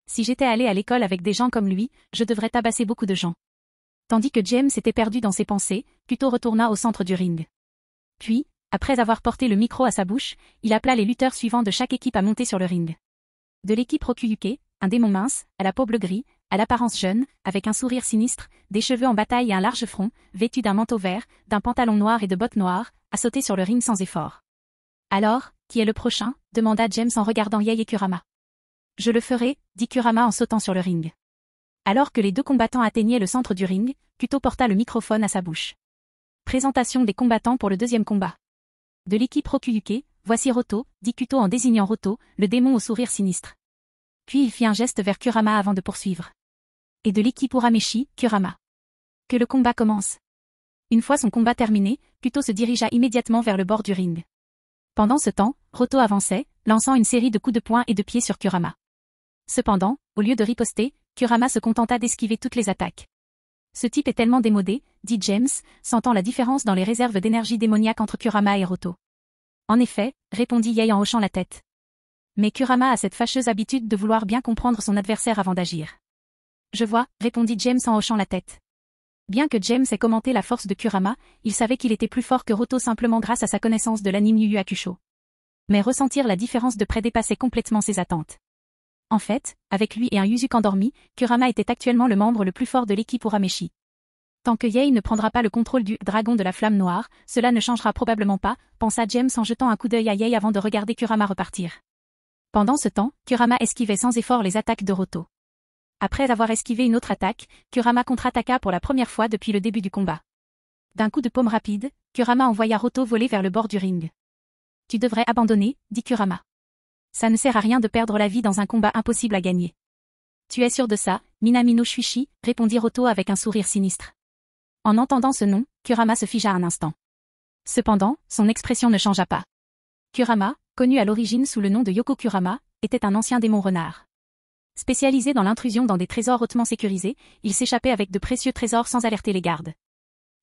Si j'étais allé à l'école avec des gens comme lui, je devrais tabasser beaucoup de gens. Tandis que James était perdu dans ses pensées, Kuto retourna au centre du ring. Puis, après avoir porté le micro à sa bouche, il appela les lutteurs suivants de chaque équipe à monter sur le ring. De l'équipe Rokuyuke, un démon mince, à la peau bleu-gris, à l'apparence jeune, avec un sourire sinistre, des cheveux en bataille et un large front, vêtu d'un manteau vert, d'un pantalon noir et de bottes noires, a sauté sur le ring sans effort. Alors, qui est le prochain demanda James en regardant Yei et Kurama. Je le ferai, dit Kurama en sautant sur le ring. Alors que les deux combattants atteignaient le centre du ring, Kuto porta le microphone à sa bouche. Présentation des combattants pour le deuxième combat. De l'équipe Rokuyuke, voici Roto, dit Kuto en désignant Roto, le démon au sourire sinistre. Puis il fit un geste vers Kurama avant de poursuivre. Et de l'équipe Urameshi, Kurama. Que le combat commence. Une fois son combat terminé, Kuto se dirigea immédiatement vers le bord du ring. Pendant ce temps, Roto avançait, lançant une série de coups de poing et de pied sur Kurama. Cependant, au lieu de riposter, Kurama se contenta d'esquiver toutes les attaques. Ce type est tellement démodé, dit James, sentant la différence dans les réserves d'énergie démoniaque entre Kurama et Roto. En effet, répondit Yei en hochant la tête. Mais Kurama a cette fâcheuse habitude de vouloir bien comprendre son adversaire avant d'agir. Je vois, répondit James en hochant la tête. Bien que James ait commenté la force de Kurama, il savait qu'il était plus fort que Roto simplement grâce à sa connaissance de l'anime Yu Yu Hakusho. Mais ressentir la différence de près dépassait complètement ses attentes. En fait, avec lui et un Yuzuki endormi, Kurama était actuellement le membre le plus fort de l'équipe Urameshi. Tant que Yei ne prendra pas le contrôle du dragon de la flamme noire, cela ne changera probablement pas, pensa James en jetant un coup d'œil à Yei avant de regarder Kurama repartir. Pendant ce temps, Kurama esquivait sans effort les attaques de Roto. Après avoir esquivé une autre attaque, Kurama contre-attaqua pour la première fois depuis le début du combat. D'un coup de paume rapide, Kurama envoya Roto voler vers le bord du ring. Tu devrais abandonner, dit Kurama. Ça ne sert à rien de perdre la vie dans un combat impossible à gagner. Tu es sûr de ça, Minami no Shuichi, répondit Roto avec un sourire sinistre. En entendant ce nom, Kurama se figea un instant. Cependant, son expression ne changea pas. Kurama, connu à l'origine sous le nom de Yoko Kurama, était un ancien démon renard. Spécialisé dans l'intrusion dans des trésors hautement sécurisés, il s'échappait avec de précieux trésors sans alerter les gardes.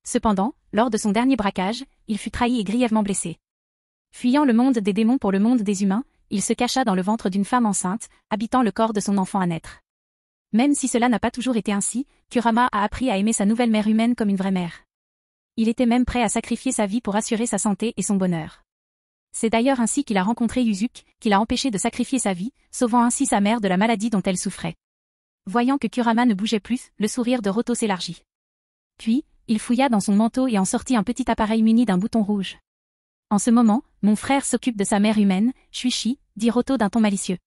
Cependant, lors de son dernier braquage, il fut trahi et grièvement blessé. Fuyant le monde des démons pour le monde des humains, il se cacha dans le ventre d'une femme enceinte, habitant le corps de son enfant à naître. Même si cela n'a pas toujours été ainsi, Kurama a appris à aimer sa nouvelle mère humaine comme une vraie mère. Il était même prêt à sacrifier sa vie pour assurer sa santé et son bonheur. C'est d'ailleurs ainsi qu'il a rencontré Yuzuki, qui l'a empêché de sacrifier sa vie, sauvant ainsi sa mère de la maladie dont elle souffrait. Voyant que Kurama ne bougeait plus, le sourire de Roto s'élargit. Puis, il fouilla dans son manteau et en sortit un petit appareil muni d'un bouton rouge. En ce moment, mon frère s'occupe de sa mère humaine, Shuichi, dit Roto d'un ton malicieux.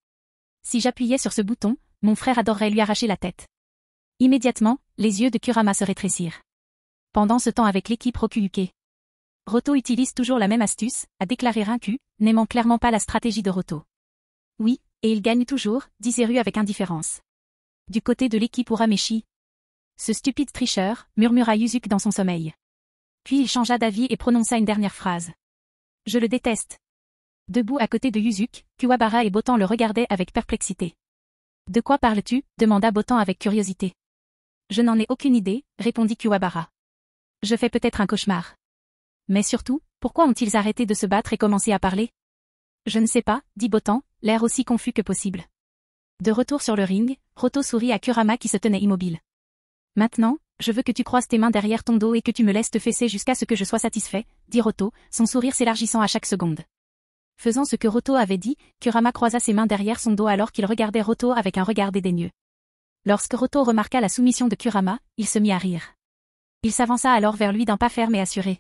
Si j'appuyais sur ce bouton, mon frère adorerait lui arracher la tête. Immédiatement, les yeux de Kurama se rétrécirent. Pendant ce temps avec l'équipe Rokuuke. Roto utilise toujours la même astuce, a déclaré Rinku, n'aimant clairement pas la stratégie de Roto. Oui, et il gagne toujours, dit Zeru avec indifférence. Du côté de l'équipe Urameshi. Ce stupide tricheur, murmura Yuzuki dans son sommeil. Puis il changea d'avis et prononça une dernière phrase. Je le déteste. Debout à côté de Yuzuki, Kuwabara et Botan le regardaient avec perplexité. De quoi parles-tu demanda Botan avec curiosité. Je n'en ai aucune idée, répondit Kuwabara. Je fais peut-être un cauchemar. Mais surtout, pourquoi ont-ils arrêté de se battre et commencé à parler? Je ne sais pas, dit Botan, l'air aussi confus que possible. De retour sur le ring, Roto sourit à Kurama qui se tenait immobile. Maintenant, je veux que tu croises tes mains derrière ton dos et que tu me laisses te fesser jusqu'à ce que je sois satisfait, dit Roto, son sourire s'élargissant à chaque seconde. Faisant ce que Roto avait dit, Kurama croisa ses mains derrière son dos alors qu'il regardait Roto avec un regard dédaigneux. Lorsque Roto remarqua la soumission de Kurama, il se mit à rire. Il s'avança alors vers lui d'un pas ferme et assuré.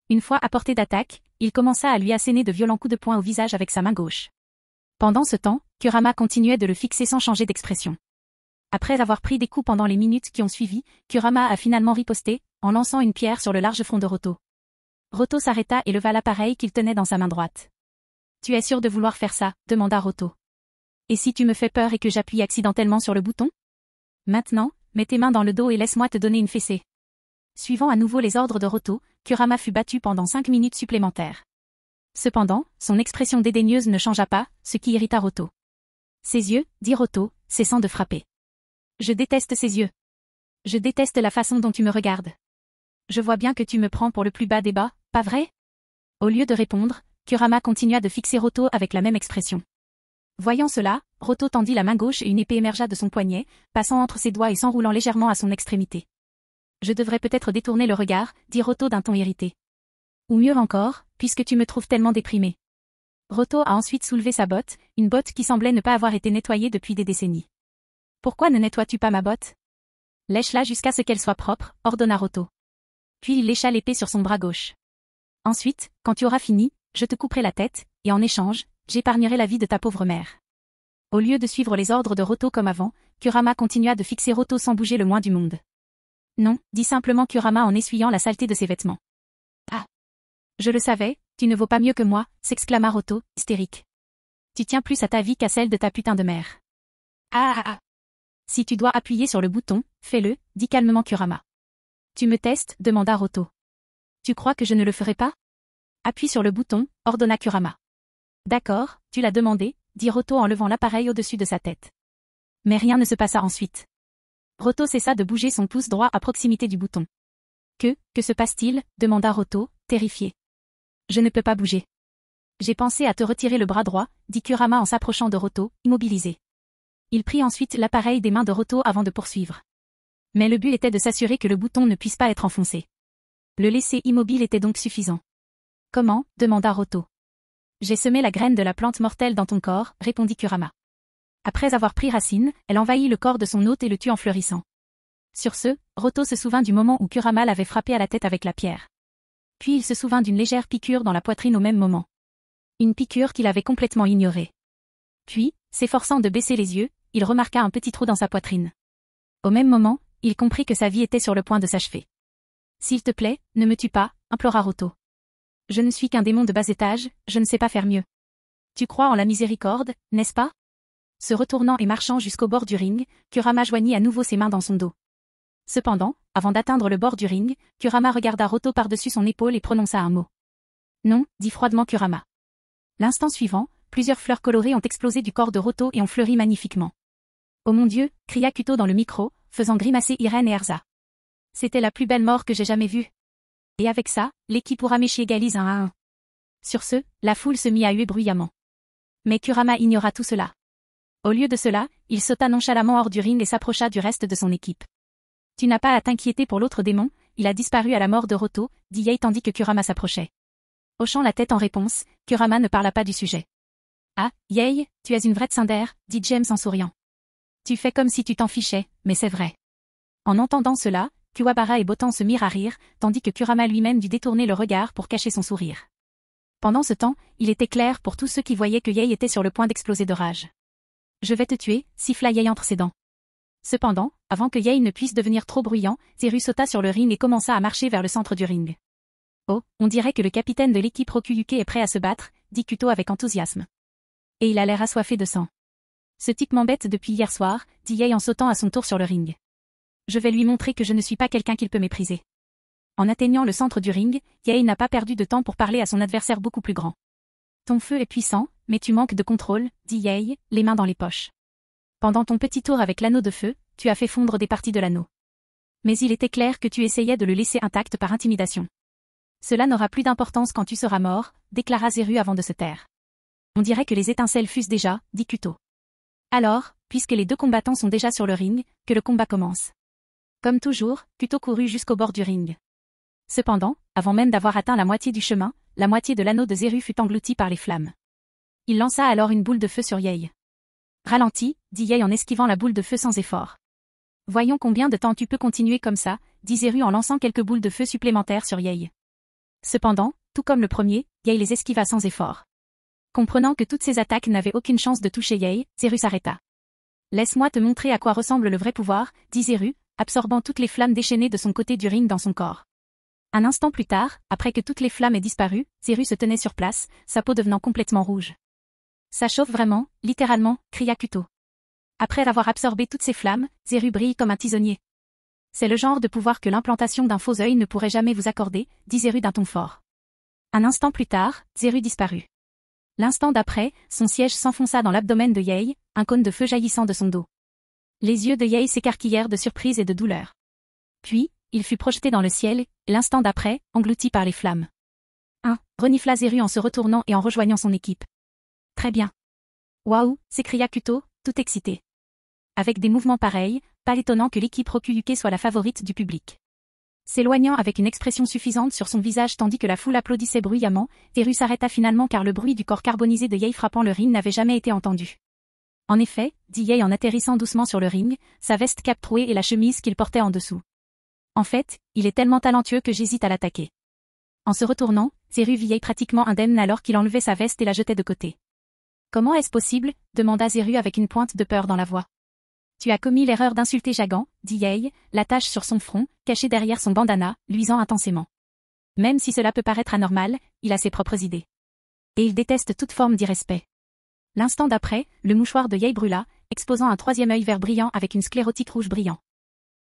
Une fois à portée d'attaque, il commença à lui asséner de violents coups de poing au visage avec sa main gauche. Pendant ce temps, Kurama continuait de le fixer sans changer d'expression. Après avoir pris des coups pendant les minutes qui ont suivi, Kurama a finalement riposté, en lançant une pierre sur le large front de Roto. Roto s'arrêta et leva l'appareil qu'il tenait dans sa main droite. Tu es sûr de vouloir faire ça, demanda Roto. Et si tu me fais peur et que j'appuie accidentellement sur le bouton? Maintenant, mets tes mains dans le dos et laisse-moi te donner une fessée. Suivant à nouveau les ordres de Roto, Kurama fut battu pendant 5 minutes supplémentaires. Cependant, son expression dédaigneuse ne changea pas, ce qui irrita Roto. Ses yeux, dit Roto, cessant de frapper. Je déteste ses yeux. Je déteste la façon dont tu me regardes. Je vois bien que tu me prends pour le plus bas des bas, pas vrai? Au lieu de répondre, Kurama continua de fixer Roto avec la même expression. Voyant cela, Roto tendit la main gauche et une épée émergea de son poignet, passant entre ses doigts et s'enroulant légèrement à son extrémité. Je devrais peut-être détourner le regard, dit Roto d'un ton irrité. Ou mieux encore, puisque tu me trouves tellement déprimé. Roto a ensuite soulevé sa botte, une botte qui semblait ne pas avoir été nettoyée depuis des décennies. Pourquoi ne nettoies-tu pas ma botte? Lèche-la jusqu'à ce qu'elle soit propre, ordonna Roto. Puis il lécha l'épée sur son bras gauche. Ensuite, quand tu auras fini, je te couperai la tête, et en échange, j'épargnerai la vie de ta pauvre mère. Au lieu de suivre les ordres de Roto comme avant, Kurama continua de fixer Roto sans bouger le moins du monde. Non, dit simplement Kurama en essuyant la saleté de ses vêtements. Ah! Je le savais, tu ne vaux pas mieux que moi, s'exclama Roto, hystérique. Tu tiens plus à ta vie qu'à celle de ta putain de mère. Ah! Si tu dois appuyer sur le bouton, fais-le, dit calmement Kurama. Tu me testes, demanda Roto. Tu crois que je ne le ferai pas? Appuie sur le bouton, ordonna Kurama. D'accord, tu l'as demandé, dit Roto en levant l'appareil au-dessus de sa tête. Mais rien ne se passa ensuite. Roto cessa de bouger son pouce droit à proximité du bouton. Que se passe-t-il? Demanda Roto, terrifié. Je ne peux pas bouger. J'ai pensé à te retirer le bras droit, dit Kurama en s'approchant de Roto, immobilisé. Il prit ensuite l'appareil des mains de Roto avant de poursuivre. Mais le but était de s'assurer que le bouton ne puisse pas être enfoncé. Le laisser immobile était donc suffisant. Comment? Demanda Roto. J'ai semé la graine de la plante mortelle dans ton corps, répondit Kurama. Après avoir pris racine, elle envahit le corps de son hôte et le tue en fleurissant. Sur ce, Roto se souvint du moment où Kurama l'avait frappé à la tête avec la pierre. Puis il se souvint d'une légère piqûre dans la poitrine au même moment. Une piqûre qu'il avait complètement ignorée. Puis, s'efforçant de baisser les yeux, il remarqua un petit trou dans sa poitrine. Au même moment, il comprit que sa vie était sur le point de s'achever. S'il te plaît, ne me tue pas, implora Roto. Je ne suis qu'un démon de bas étage, je ne sais pas faire mieux. Tu crois en la miséricorde, n'est-ce pas? Se retournant et marchant jusqu'au bord du ring, Kurama joignit à nouveau ses mains dans son dos. Cependant, avant d'atteindre le bord du ring, Kurama regarda Roto par-dessus son épaule et prononça un mot. Non, dit froidement Kurama. L'instant suivant, plusieurs fleurs colorées ont explosé du corps de Roto et ont fleuri magnifiquement. Oh mon Dieu, cria Kuto dans le micro, faisant grimacer Irene et Erza. C'était la plus belle mort que j'ai jamais vue. Et avec ça, l'équipe Urameshi égalise 1-1. Sur ce, la foule se mit à huer bruyamment. Mais Kurama ignora tout cela. Au lieu de cela, il sauta nonchalamment hors du ring et s'approcha du reste de son équipe. Tu n'as pas à t'inquiéter pour l'autre démon, il a disparu à la mort de Roto, dit Yae tandis que Kurama s'approchait. Hochant la tête en réponse, Kurama ne parla pas du sujet. Ah, Yae, tu es une vraie tsundere, dit James en souriant. Tu fais comme si tu t'en fichais, mais c'est vrai. En entendant cela, Kuwabara et Botan se mirent à rire, tandis que Kurama lui-même dut détourner le regard pour cacher son sourire. Pendant ce temps, il était clair pour tous ceux qui voyaient que Yae était sur le point d'exploser de rage. Je vais te tuer, siffla Yae entre ses dents. Cependant, avant que Yae ne puisse devenir trop bruyant, Zeru sauta sur le ring et commença à marcher vers le centre du ring. Oh, on dirait que le capitaine de l'équipe Rokuyuke est prêt à se battre, dit Kuto avec enthousiasme. Et il a l'air assoiffé de sang. Ce type m'embête depuis hier soir, dit Yae en sautant à son tour sur le ring. Je vais lui montrer que je ne suis pas quelqu'un qu'il peut mépriser. En atteignant le centre du ring, Yae n'a pas perdu de temps pour parler à son adversaire beaucoup plus grand. Ton feu est puissant, mais tu manques de contrôle, dit Yae, les mains dans les poches. Pendant ton petit tour avec l'anneau de feu, tu as fait fondre des parties de l'anneau. Mais il était clair que tu essayais de le laisser intact par intimidation. Cela n'aura plus d'importance quand tu seras mort, déclara Zeru avant de se taire. On dirait que les étincelles fusent déjà, dit Kuto. Alors, puisque les deux combattants sont déjà sur le ring, que le combat commence. Comme toujours, Kuto courut jusqu'au bord du ring. Cependant, avant même d'avoir atteint la moitié du chemin, la moitié de l'anneau de Zeru fut engloutie par les flammes. Il lança alors une boule de feu sur Yae. Ralentis, dit Yae en esquivant la boule de feu sans effort. Voyons combien de temps tu peux continuer comme ça, dit Zeru en lançant quelques boules de feu supplémentaires sur Yae. Cependant, tout comme le premier, Yae les esquiva sans effort. Comprenant que toutes ces attaques n'avaient aucune chance de toucher Yae, Zeru s'arrêta. Laisse-moi te montrer à quoi ressemble le vrai pouvoir, dit Zeru, absorbant toutes les flammes déchaînées de son côté du ring dans son corps. Un instant plus tard, après que toutes les flammes aient disparu, Zeru se tenait sur place, sa peau devenant complètement rouge. Ça chauffe vraiment, littéralement, cria Kuto. Après avoir absorbé toutes ces flammes, Zeru brille comme un tisonnier. C'est le genre de pouvoir que l'implantation d'un faux œil ne pourrait jamais vous accorder, dit Zeru d'un ton fort. Un instant plus tard, Zeru disparut. L'instant d'après, son siège s'enfonça dans l'abdomen de Yae, un cône de feu jaillissant de son dos. Les yeux de Yae s'écarquillèrent de surprise et de douleur. Puis, il fut projeté dans le ciel, et l'instant d'après, englouti par les flammes. Renifla Zeru en se retournant et en rejoignant son équipe. Très bien. Waouh, s'écria Kuto, tout excité. Avec des mouvements pareils, pas étonnant que l'équipe Rokuyuke soit la favorite du public. S'éloignant avec une expression suffisante sur son visage tandis que la foule applaudissait bruyamment, Zeru s'arrêta finalement car le bruit du corps carbonisé de Yae frappant le ring n'avait jamais été entendu. En effet, dit Yae en atterrissant doucement sur le ring, sa veste cape trouée et la chemise qu'il portait en dessous. En fait, il est tellement talentueux que j'hésite à l'attaquer. En se retournant, Zeru vit Yae pratiquement indemne alors qu'il enlevait sa veste et la jetait de côté. Comment est-ce possible, demanda Zeru avec une pointe de peur dans la voix. Tu as commis l'erreur d'insulter Jagan, dit Yae, la tache sur son front, cachée derrière son bandana, luisant intensément. Même si cela peut paraître anormal, il a ses propres idées. Et il déteste toute forme d'irrespect. L'instant d'après, le mouchoir de Yae brûla, exposant un troisième œil vert brillant avec une sclérotique rouge brillant.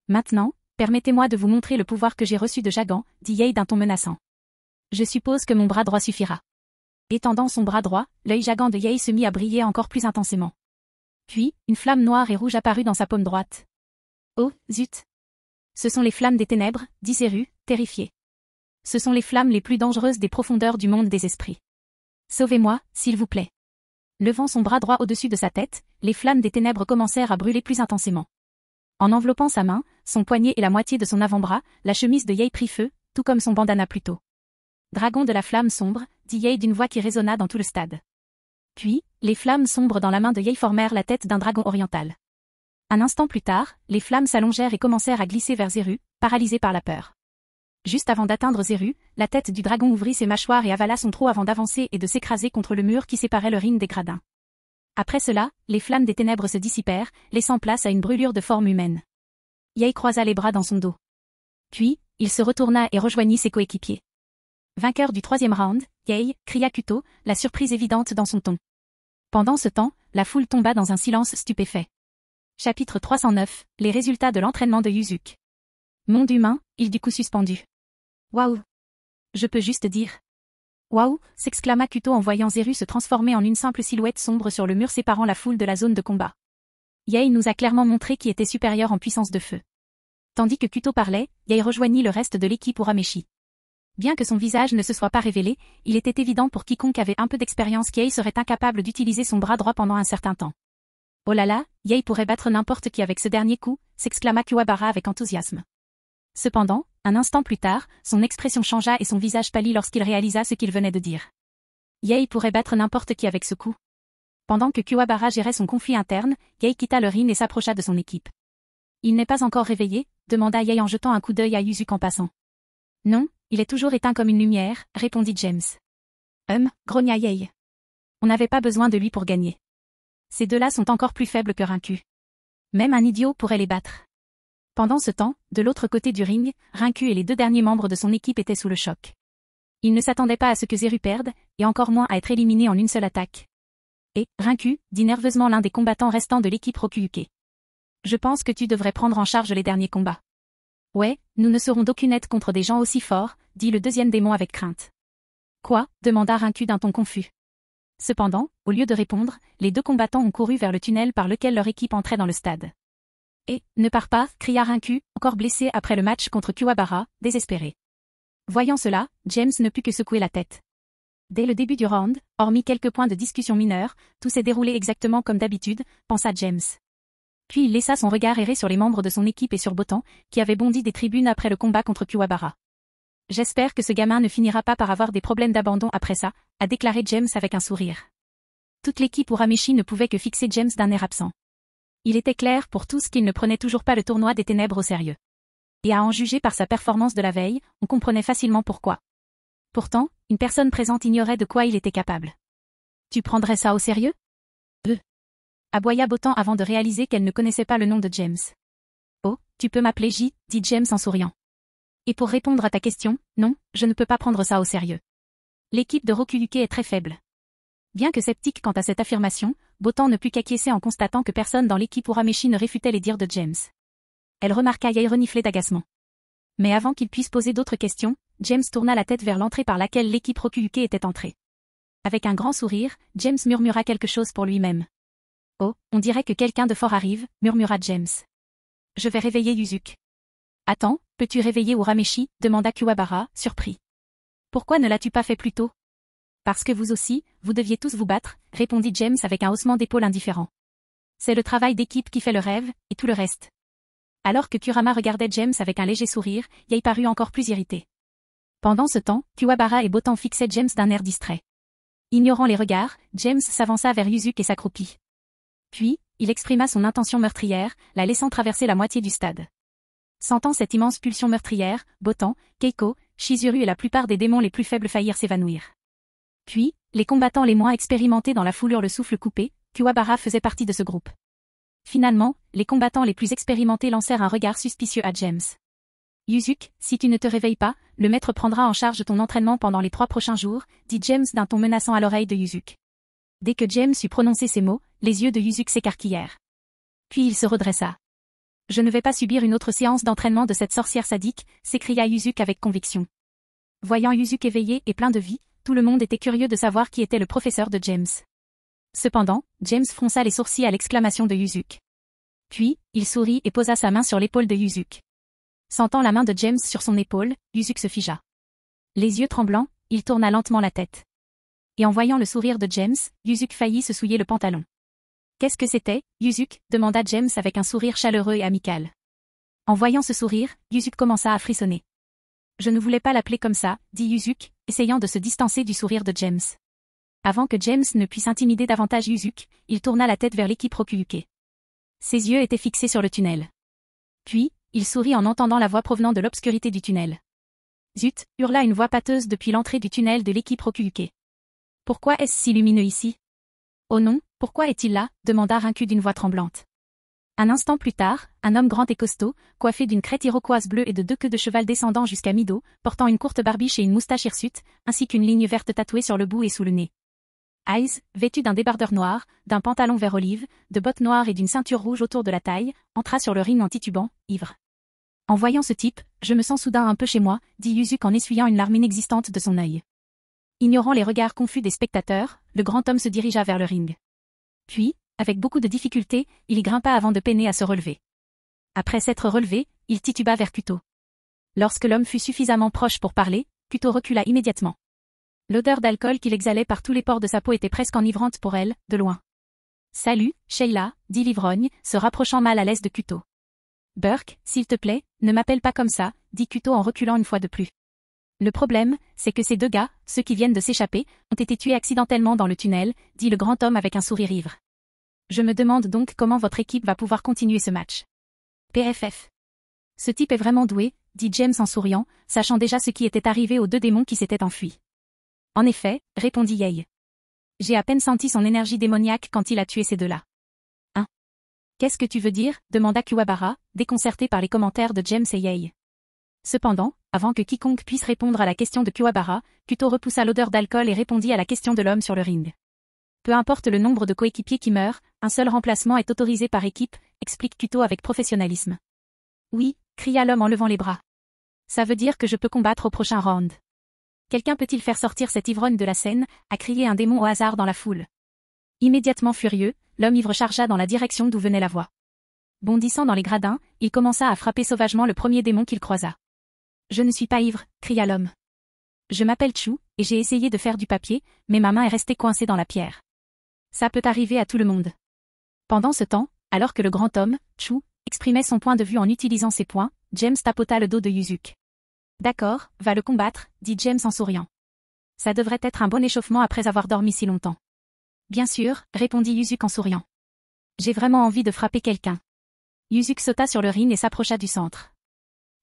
Maintenant, permettez-moi de vous montrer le pouvoir que j'ai reçu de Jagan, dit Yae d'un ton menaçant. Je suppose que mon bras droit suffira. Étendant son bras droit, l'œil Jagan de Yae se mit à briller encore plus intensément. Puis, une flamme noire et rouge apparut dans sa paume droite. Oh, zut! Ce sont les flammes des ténèbres, dit Zeru, terrifié. Ce sont les flammes les plus dangereuses des profondeurs du monde des esprits. Sauvez-moi, s'il vous plaît. Levant son bras droit au-dessus de sa tête, les flammes des ténèbres commencèrent à brûler plus intensément. En enveloppant sa main, son poignet et la moitié de son avant-bras, la chemise de Yae prit feu, tout comme son bandana plus tôt. Dragon de la flamme sombre, dit Yae d'une voix qui résonna dans tout le stade. Puis, les flammes sombres dans la main de Yae formèrent la tête d'un dragon oriental. Un instant plus tard, les flammes s'allongèrent et commencèrent à glisser vers Zeru, paralysé par la peur. Juste avant d'atteindre Zeru, la tête du dragon ouvrit ses mâchoires et avala son trou avant d'avancer et de s'écraser contre le mur qui séparait le ring des gradins. Après cela, les flammes des ténèbres se dissipèrent, laissant place à une brûlure de forme humaine. Yae croisa les bras dans son dos. Puis, il se retourna et rejoignit ses coéquipiers. Vainqueur du troisième round, Yae, cria Kuto, la surprise évidente dans son ton. Pendant ce temps, la foule tomba dans un silence stupéfait. Chapitre 309, les résultats de l'entraînement de Yuzuki. Monde humain, il du coup suspendu. Waouh! Je peux juste dire. Waouh! S'exclama Kuto en voyant Zeru se transformer en une simple silhouette sombre sur le mur séparant la foule de la zone de combat. Yae nous a clairement montré qui était supérieur en puissance de feu. Tandis que Kuto parlait, Yae rejoignit le reste de l'équipe Urameshi. Bien que son visage ne se soit pas révélé, il était évident pour quiconque avait un peu d'expérience qu'Yae serait incapable d'utiliser son bras droit pendant un certain temps. Oh là là, Yei pourrait battre n'importe qui avec ce dernier coup, s'exclama Kuwabara avec enthousiasme. Cependant, un instant plus tard, son expression changea et son visage pâlit lorsqu'il réalisa ce qu'il venait de dire. Yei pourrait battre n'importe qui avec ce coup. Pendant que Kuwabara gérait son conflit interne, Yei quitta le ring et s'approcha de son équipe. Il n'est pas encore réveillé, demanda Yei en jetant un coup d'œil à Yuzuki en passant. Non, il est toujours éteint comme une lumière, répondit James. Grogna Yei. On n'avait pas besoin de lui pour gagner. Ces deux-là sont encore plus faibles que Rinku. Même un idiot pourrait les battre. Pendant ce temps, de l'autre côté du ring, Rinku et les deux derniers membres de son équipe étaient sous le choc. Ils ne s'attendaient pas à ce que Zeru perde, et encore moins à être éliminé en une seule attaque. Et, Rinku, dit nerveusement l'un des combattants restants de l'équipe Rokuuke. Je pense que tu devrais prendre en charge les derniers combats. Ouais, nous ne serons d'aucune aide contre des gens aussi forts, dit le deuxième démon avec crainte. Quoi, demanda Rinku d'un ton confus. Cependant, au lieu de répondre, les deux combattants ont couru vers le tunnel par lequel leur équipe entrait dans le stade. Et, ne pars pas, cria Rinku, encore blessé après le match contre Kuwabara, désespéré. Voyant cela, James ne put que secouer la tête. Dès le début du round, hormis quelques points de discussion mineurs, tout s'est déroulé exactement comme d'habitude, pensa James. Puis il laissa son regard errer sur les membres de son équipe et sur Botan, qui avait bondi des tribunes après le combat contre Kuwabara. J'espère que ce gamin ne finira pas par avoir des problèmes d'abandon après ça, a déclaré James avec un sourire. Toute l'équipe Urameshi ne pouvait que fixer James d'un air absent. Il était clair pour tous qu'il ne prenait toujours pas le tournoi des ténèbres au sérieux. Et à en juger par sa performance de la veille, on comprenait facilement pourquoi. Pourtant, une personne présente ignorait de quoi il était capable. Tu prendrais ça au sérieux? Aboya Botan avant de réaliser qu'elle ne connaissait pas le nom de James. Oh, tu peux m'appeler J, dit James en souriant. Et pour répondre à ta question, non, je ne peux pas prendre ça au sérieux. L'équipe de Rokuuke est très faible. Bien que sceptique quant à cette affirmation, Botan ne put qu'acquiescer en constatant que personne dans l'équipe Urameshi ne réfutait les dires de James. Elle remarqua Yei renifler d'agacement. Mais avant qu'il puisse poser d'autres questions, James tourna la tête vers l'entrée par laquelle l'équipe Rokuuke était entrée. Avec un grand sourire, James murmura quelque chose pour lui-même. Oh, on dirait que quelqu'un de fort arrive, murmura James. Je vais réveiller Yuzuki. Attends, peux-tu réveiller Urameshi, demanda Kuwabara, surpris. Pourquoi ne l'as-tu pas fait plus tôt? Parce que vous aussi, vous deviez tous vous battre, répondit James avec un haussement d'épaule indifférent. C'est le travail d'équipe qui fait le rêve, et tout le reste. Alors que Kurama regardait James avec un léger sourire, Yei parut encore plus irrité. Pendant ce temps, Kuwabara et Botan fixaient James d'un air distrait. Ignorant les regards, James s'avança vers Yuzuki et s'accroupit. Puis, il exprima son intention meurtrière, la laissant traverser la moitié du stade. Sentant cette immense pulsion meurtrière, Botan, Keiko, Chizuru et la plupart des démons les plus faibles faillirent s'évanouir. Puis, les combattants les moins expérimentés dans la foule eurent le souffle coupé, Kuwabara faisait partie de ce groupe. Finalement, les combattants les plus expérimentés lancèrent un regard suspicieux à James. Yuzuki, si tu ne te réveilles pas, le maître prendra en charge ton entraînement pendant les 3 prochains jours, dit James d'un ton menaçant à l'oreille de Yuzuki. Dès que James eut prononcé ces mots, les yeux de Yuzuki s'écarquillèrent. Puis il se redressa. Je ne vais pas subir une autre séance d'entraînement de cette sorcière sadique, s'écria Yuzuki avec conviction. Voyant Yuzuki éveillé et plein de vie, tout le monde était curieux de savoir qui était le professeur de James. Cependant, James fronça les sourcils à l'exclamation de Yuzuki. Puis, il sourit et posa sa main sur l'épaule de Yuzuki. Sentant la main de James sur son épaule, Yuzuki se figea. Les yeux tremblants, il tourna lentement la tête. Et en voyant le sourire de James, Yuzuki faillit se souiller le pantalon. Qu'est-ce que c'était, Yuzuki, demanda James avec un sourire chaleureux et amical. En voyant ce sourire, Yuzuki commença à frissonner. Je ne voulais pas l'appeler comme ça, dit Yuzuki, essayant de se distancer du sourire de James. Avant que James ne puisse intimider davantage Yuzuki, il tourna la tête vers l'équipe Rokuuke. Ses yeux étaient fixés sur le tunnel. Puis, il sourit en entendant la voix provenant de l'obscurité du tunnel. Zut, hurla une voix pâteuse depuis l'entrée du tunnel de l'équipe Rokuuke. Pourquoi est-ce si lumineux ici? Oh non, pourquoi est-il là? Demanda Rinku d'une voix tremblante. Un instant plus tard, un homme grand et costaud, coiffé d'une crête iroquoise bleue et de 2 queues de cheval descendant jusqu'à mi-dos, portant une courte barbiche et une moustache hirsute, ainsi qu'une ligne verte tatouée sur le bout et sous le nez. Hayes, vêtu d'un débardeur noir, d'un pantalon vert olive, de bottes noires et d'une ceinture rouge autour de la taille, entra sur le ring en titubant, ivre. En voyant ce type, je me sens soudain un peu chez moi, dit Yuzuki en essuyant une larme inexistante de son œil. Ignorant les regards confus des spectateurs, le grand homme se dirigea vers le ring. Puis, avec beaucoup de difficulté, il y grimpa avant de peiner à se relever. Après s'être relevé, il tituba vers Kuto. Lorsque l'homme fut suffisamment proche pour parler, Kuto recula immédiatement. L'odeur d'alcool qu'il exhalait par tous les pores de sa peau était presque enivrante pour elle, de loin. Salut, Sheila, dit l'ivrogne, se rapprochant mal à l'aise de Kuto. Burke, s'il te plaît, ne m'appelle pas comme ça, dit Kuto en reculant une fois de plus. Le problème, c'est que ces deux gars, ceux qui viennent de s'échapper, ont été tués accidentellement dans le tunnel, dit le grand homme avec un sourire ivre. Je me demande donc comment votre équipe va pouvoir continuer ce match. PFF. Ce type est vraiment doué, dit James en souriant, sachant déjà ce qui était arrivé aux deux démons qui s'étaient enfuis. En effet, répondit Yei. J'ai à peine senti son énergie démoniaque quand il a tué ces deux-là. Hein? Qu'est-ce que tu veux dire? Demanda Kuwabara, déconcerté par les commentaires de James et Yei. Cependant, avant que quiconque puisse répondre à la question de Kuwabara, Kuto repoussa l'odeur d'alcool et répondit à la question de l'homme sur le ring. Peu importe le nombre de coéquipiers qui meurent, un seul remplacement est autorisé par équipe, explique Kuto avec professionnalisme. Oui, cria l'homme en levant les bras. Ça veut dire que je peux combattre au prochain round. Quelqu'un peut-il faire sortir cet ivrogne de la scène, a crié un démon au hasard dans la foule. Immédiatement furieux, l'homme ivre chargea dans la direction d'où venait la voix. Bondissant dans les gradins, il commença à frapper sauvagement le premier démon qu'il croisa. Je ne suis pas ivre, cria l'homme. Je m'appelle Chu, et j'ai essayé de faire du papier, mais ma main est restée coincée dans la pierre. Ça peut arriver à tout le monde. Pendant ce temps, alors que le grand homme, Chu, exprimait son point de vue en utilisant ses poings, James tapota le dos de Yuzuki. D'accord, va le combattre, dit James en souriant. Ça devrait être un bon échauffement après avoir dormi si longtemps. Bien sûr, répondit Yuzuki en souriant. J'ai vraiment envie de frapper quelqu'un. Yuzuki sauta sur le ring et s'approcha du centre.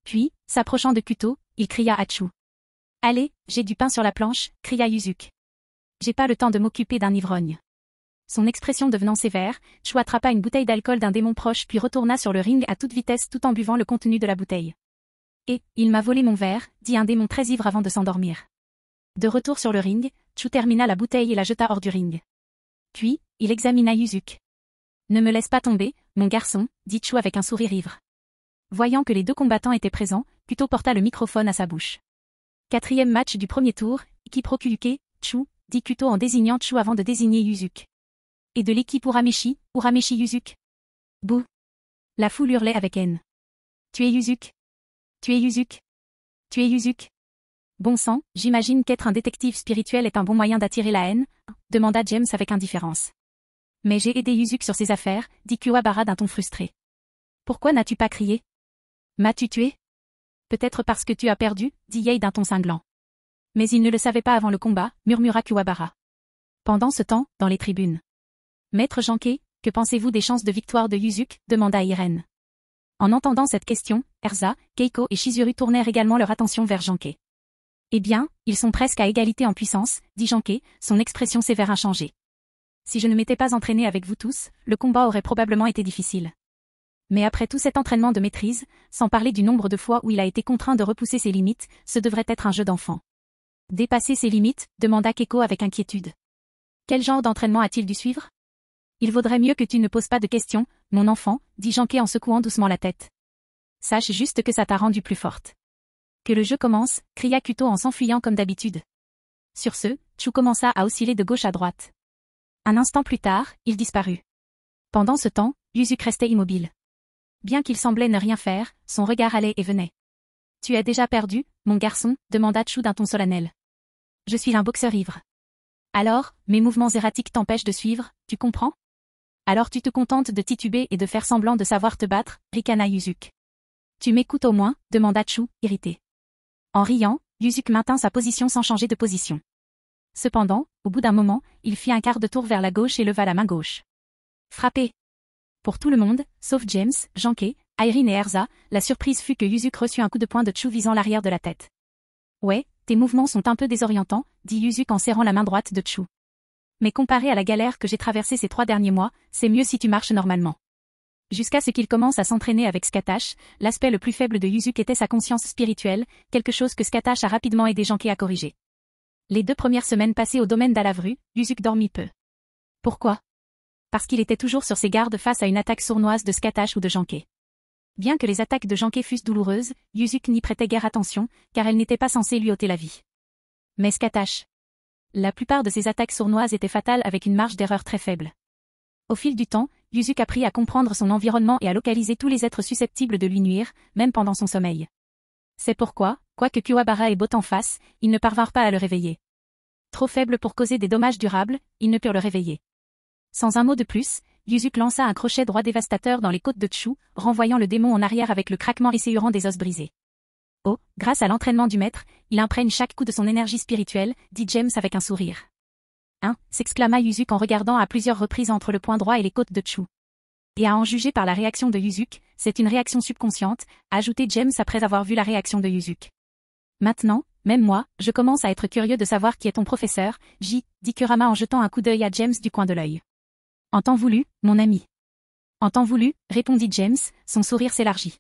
Puis, s'approchant de Kuto, il cria à Chu. Allez, j'ai du pain sur la planche, cria Yuzuki. J'ai pas le temps de m'occuper d'un ivrogne. Son expression devenant sévère, Chu attrapa une bouteille d'alcool d'un démon proche puis retourna sur le ring à toute vitesse tout en buvant le contenu de la bouteille. Et, il m'a volé mon verre, dit un démon très ivre avant de s'endormir. De retour sur le ring, Chu termina la bouteille et la jeta hors du ring. Puis, il examina Yuzuki. Ne me laisse pas tomber, mon garçon, dit Chu avec un sourire ivre. Voyant que les deux combattants étaient présents, Kuto porta le microphone à sa bouche. 4e match du premier tour, équipe Rokuuke, Chu, dit Kuto en désignant Chu avant de désigner Yuzuki. Et de l'équipe Urameshi Yuzuki. Bouh. La foule hurlait avec haine. Tu es Yuzuki. Tu es Yuzuki. Tu es Yuzuki. Bon sang, j'imagine qu'être un détective spirituel est un bon moyen d'attirer la haine, demanda James avec indifférence. Mais j'ai aidé Yuzuki sur ses affaires, dit Kuwabara d'un ton frustré. Pourquoi n'as-tu pas crié? M'as-tu tué? Peut-être parce que tu as perdu, dit Yei d'un ton cinglant. Mais il ne le savait pas avant le combat, murmura Kuwabara. Pendant ce temps, dans les tribunes. Maître Janke, que pensez-vous des chances de victoire de Yuzuki? Demanda Irene. En entendant cette question, Erza, Keiko et Chizuru tournèrent également leur attention vers Janke. Eh bien, ils sont presque à égalité en puissance, dit Janke, son expression sévère inchangée. Si je ne m'étais pas entraîné avec vous tous, le combat aurait probablement été difficile. Mais après tout cet entraînement de maîtrise, sans parler du nombre de fois où il a été contraint de repousser ses limites, ce devrait être un jeu d'enfant. Dépasser ses limites, demanda Keiko avec inquiétude. Quel genre d'entraînement a-t-il dû suivre? Il vaudrait mieux que tu ne poses pas de questions, mon enfant, dit Janke en secouant doucement la tête. Sache juste que ça t'a rendue plus forte. Que le jeu commence, cria Kuto en s'enfuyant comme d'habitude. Sur ce, Chu commença à osciller de gauche à droite. Un instant plus tard, il disparut. Pendant ce temps, Yuzuki restait immobile. Bien qu'il semblait ne rien faire, son regard allait et venait. Tu as déjà perdu, mon garçon, demanda Chu d'un ton solennel. Je suis un boxeur ivre. Alors, mes mouvements erratiques t'empêchent de suivre, tu comprends? Alors tu te contentes de tituber et de faire semblant de savoir te battre, ricana Yuzuki. Tu m'écoutes au moins, demanda Chu, irrité. En riant, Yuzuki maintint sa position sans changer de position. Cependant, au bout d'un moment, il fit un quart de tour vers la gauche et leva la main gauche. Frappez! Pour tout le monde, sauf James, Janke, Irene et Erza, la surprise fut que Yuzuki reçut un coup de poing de Chu visant l'arrière de la tête. Ouais, tes mouvements sont un peu désorientants, dit Yuzuki en serrant la main droite de Chu. Mais comparé à la galère que j'ai traversée ces 3 derniers mois, c'est mieux si tu marches normalement. Jusqu'à ce qu'il commence à s'entraîner avec Skatash, l'aspect le plus faible de Yuzuki était sa conscience spirituelle, quelque chose que Skatash a rapidement aidé Janke à corriger. Les 2 premières semaines passées au domaine d'Alavru, Yuzuki dormit peu. Pourquoi? Parce qu'il était toujours sur ses gardes face à une attaque sournoise de Skatash ou de Janke. Bien que les attaques de Janke fussent douloureuses, Yuzuki n'y prêtait guère attention, car elles n'étaient pas censées lui ôter la vie. Mais Skatash. La plupart de ces attaques sournoises étaient fatales avec une marge d'erreur très faible. Au fil du temps, Yuzuki apprit à comprendre son environnement et à localiser tous les êtres susceptibles de lui nuire, même pendant son sommeil. C'est pourquoi, quoique Kuwabara ait beau en face, ils ne parvinrent pas à le réveiller. Trop faible pour causer des dommages durables, ils ne purent le réveiller. Sans un mot de plus, Yuzuki lança un crochet droit dévastateur dans les côtes de Chu, renvoyant le démon en arrière avec le craquement esséurant des os brisés. Oh, grâce à l'entraînement du maître, il imprègne chaque coup de son énergie spirituelle, dit James avec un sourire. Hein, s'exclama Yuzuki en regardant à plusieurs reprises entre le poing droit et les côtes de Chu. Et à en juger par la réaction de Yuzuki, c'est une réaction subconsciente, a ajouté James après avoir vu la réaction de Yuzuki. Maintenant, même moi, je commence à être curieux de savoir qui est ton professeur, dit Kurama en jetant un coup d'œil à James du coin de l'œil. En temps voulu, mon ami. En temps voulu, répondit James, son sourire s'élargit.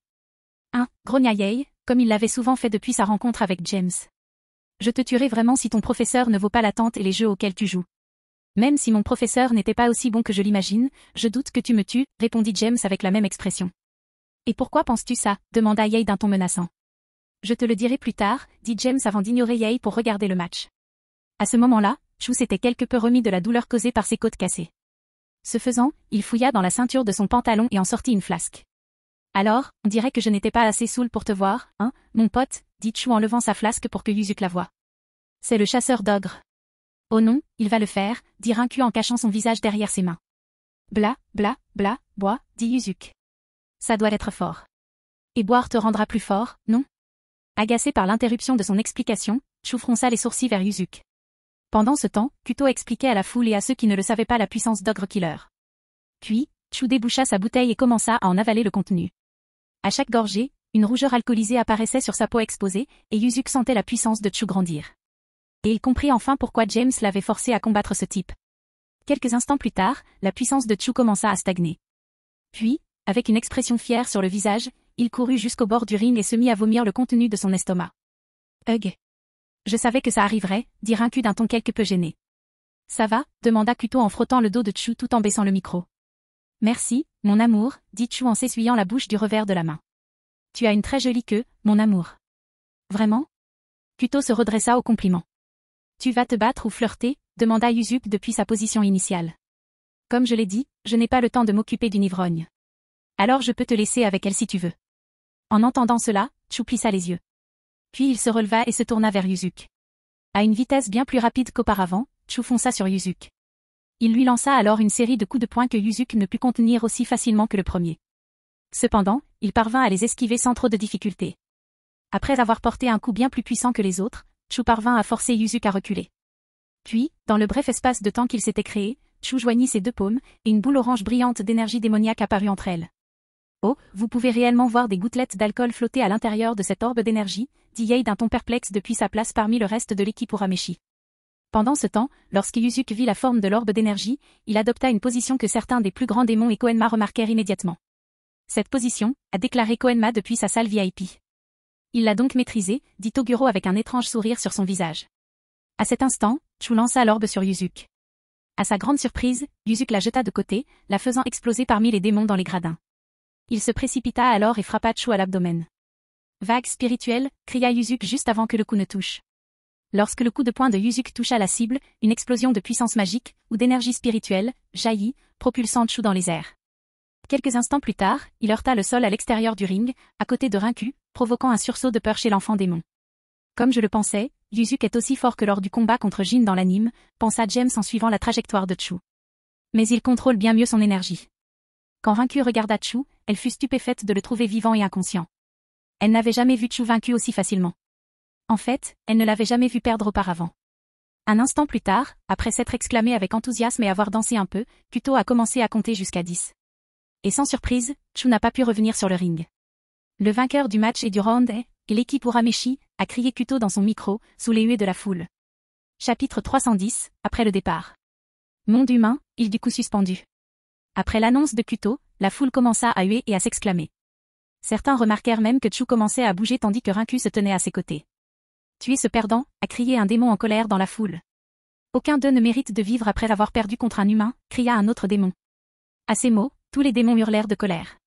Grogna Yei, comme il l'avait souvent fait depuis sa rencontre avec James. Je te tuerai vraiment si ton professeur ne vaut pas l'attente et les jeux auxquels tu joues. Même si mon professeur n'était pas aussi bon que je l'imagine, je doute que tu me tues, répondit James avec la même expression. Et pourquoi penses-tu ça, demanda Yei d'un ton menaçant. Je te le dirai plus tard, dit James avant d'ignorer Yei pour regarder le match. À ce moment-là, Chu s'était quelque peu remis de la douleur causée par ses côtes cassées. Ce faisant, il fouilla dans la ceinture de son pantalon et en sortit une flasque. Alors, on dirait que je n'étais pas assez saoul pour te voir, hein, mon pote, dit Chu en levant sa flasque pour que Yuzuki la voie. C'est le chasseur d'ogres. Oh non, il va le faire, dit Rinku en cachant son visage derrière ses mains. Bla, bla, bla, bois, dit Yuzuki. Ça doit être fort. Et boire te rendra plus fort, non? Agacé par l'interruption de son explication, Chu fronça les sourcils vers Yuzuki. Pendant ce temps, Kuto expliquait à la foule et à ceux qui ne le savaient pas la puissance d'Ogre Killer. Puis, Chu déboucha sa bouteille et commença à en avaler le contenu. À chaque gorgée, une rougeur alcoolisée apparaissait sur sa peau exposée, et Yuzuki sentait la puissance de Chu grandir. Et il comprit enfin pourquoi James l'avait forcé à combattre ce type. Quelques instants plus tard, la puissance de Chu commença à stagner. Puis, avec une expression fière sur le visage, il courut jusqu'au bord du ring et se mit à vomir le contenu de son estomac. Hug. Je savais que ça arriverait, dit Rinku d'un ton quelque peu gêné. Ça va, demanda Kuto en frottant le dos de Chu tout en baissant le micro. Merci, mon amour, dit Chu en s'essuyant la bouche du revers de la main. Tu as une très jolie queue, mon amour. Vraiment? Kuto se redressa au compliment. Tu vas te battre ou flirter, demanda Yuzuki depuis sa position initiale. Comme je l'ai dit, je n'ai pas le temps de m'occuper d'une ivrogne. Alors je peux te laisser avec elle si tu veux. En entendant cela, Chu plissa les yeux. Puis il se releva et se tourna vers Yuzuki. À une vitesse bien plus rapide qu'auparavant, Chu fonça sur Yuzuki. Il lui lança alors une série de coups de poing que Yuzuki ne put contenir aussi facilement que le premier. Cependant, il parvint à les esquiver sans trop de difficulté. Après avoir porté un coup bien plus puissant que les autres, Chu parvint à forcer Yuzuki à reculer. Puis, dans le bref espace de temps qu'il s'était créé, Chu joignit ses deux paumes, et une boule orange brillante d'énergie démoniaque apparut entre elles. Oh, vous pouvez réellement voir des gouttelettes d'alcool flotter à l'intérieur de cette orbe d'énergie, dit Yei d'un ton perplexe depuis sa place parmi le reste de l'équipe Urameshi. Pendant ce temps, lorsque Yuzuki vit la forme de l'orbe d'énergie, il adopta une position que certains des plus grands démons et Koenma remarquèrent immédiatement. Cette position, a déclaré Koenma depuis sa salle VIP. Il l'a donc maîtrisée, dit Toguro avec un étrange sourire sur son visage. À cet instant, Chu lança l'orbe sur Yuzuki. À sa grande surprise, Yuzuki la jeta de côté, la faisant exploser parmi les démons dans les gradins. Il se précipita alors et frappa Chu à l'abdomen. Vague spirituelle, cria Yuzuki juste avant que le coup ne touche. Lorsque le coup de poing de Yuzuki toucha la cible, une explosion de puissance magique, ou d'énergie spirituelle, jaillit, propulsant Chu dans les airs. Quelques instants plus tard, il heurta le sol à l'extérieur du ring, à côté de Rinku, provoquant un sursaut de peur chez l'enfant démon. Comme je le pensais, Yuzuki est aussi fort que lors du combat contre Jin dans l'anime, pensa James en suivant la trajectoire de Chu. Mais il contrôle bien mieux son énergie. Quand Rinku regarda Chu, elle fut stupéfaite de le trouver vivant et inconscient. Elle n'avait jamais vu Chu vaincu aussi facilement. En fait, elle ne l'avait jamais vu perdre auparavant. Un instant plus tard, après s'être exclamé avec enthousiasme et avoir dansé un peu, Kuto a commencé à compter jusqu'à 10. Et sans surprise, Chu n'a pas pu revenir sur le ring. Le vainqueur du match et du round est, et l'équipe Urameshi, a crié Kuto dans son micro, sous les huées de la foule. Chapitre 310, après le départ. Monde humain, île du coup suspendu. Après l'annonce de Kuto, la foule commença à huer et à s'exclamer. Certains remarquèrent même que Chu commençait à bouger tandis que Rinku se tenait à ses côtés. Tuer ce perdant, a crié un démon en colère dans la foule. Aucun d'eux ne mérite de vivre après avoir perdu contre un humain, cria un autre démon. À ces mots, tous les démons hurlèrent de colère.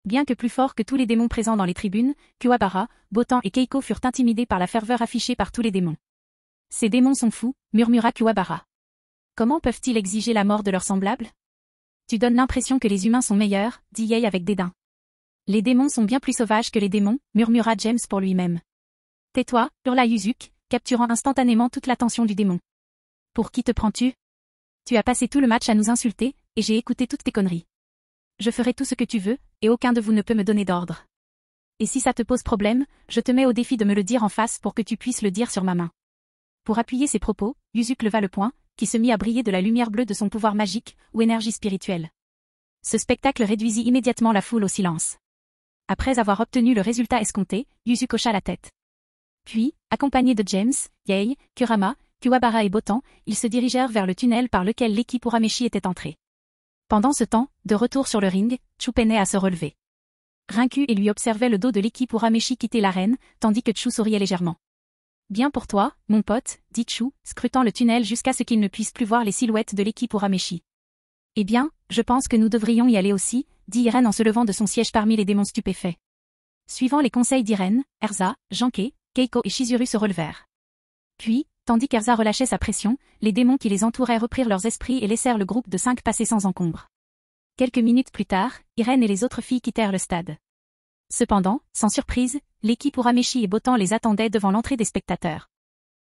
Bien que plus forts que tous les démons présents dans les tribunes, Kuwabara, Botan et Keiko furent intimidés par la ferveur affichée par tous les démons. Ces démons sont fous, murmura Kuwabara. Comment peuvent-ils exiger la mort de leurs semblables? Tu donnes l'impression que les humains sont meilleurs, dit Yei avec dédain. Les démons sont bien plus sauvages que les démons, murmura James pour lui-même. Tais-toi, hurla Yuzuki, capturant instantanément toute l'attention du démon. Pour qui te prends-tu? Tu as passé tout le match à nous insulter, et j'ai écouté toutes tes conneries. Je ferai tout ce que tu veux, et aucun de vous ne peut me donner d'ordre. Et si ça te pose problème, je te mets au défi de me le dire en face pour que tu puisses le dire sur ma main. Pour appuyer ses propos, Yuzuki leva le poing, qui se mit à briller de la lumière bleue de son pouvoir magique, ou énergie spirituelle. Ce spectacle réduisit immédiatement la foule au silence. Après avoir obtenu le résultat escompté, Yuzuki hocha la tête. Puis, accompagnés de James, Yae, Kurama, Kuwabara et Botan, ils se dirigèrent vers le tunnel par lequel l'équipe Urameshi était entrée. Pendant ce temps, de retour sur le ring, Chu peinait à se relever. Rincu et lui observait le dos de l'équipe Urameshi quitter l'arène, tandis que Chu souriait légèrement. « Bien pour toi, mon pote, » dit Chu, scrutant le tunnel jusqu'à ce qu'il ne puisse plus voir les silhouettes de l'équipe Urameshi. « Eh bien, je pense que nous devrions y aller aussi, » dit Irene en se levant de son siège parmi les démons stupéfaits. Suivant les conseils d'Irene, Erza, Janke, Keiko et Shizuru se relevèrent. Puis, tandis qu'Erza relâchait sa pression, les démons qui les entouraient reprirent leurs esprits et laissèrent le groupe de 5 passer sans encombre. Quelques minutes plus tard, Irene et les autres filles quittèrent le stade. Cependant, sans surprise, l'équipe Urameshi et Botan les attendaient devant l'entrée des spectateurs.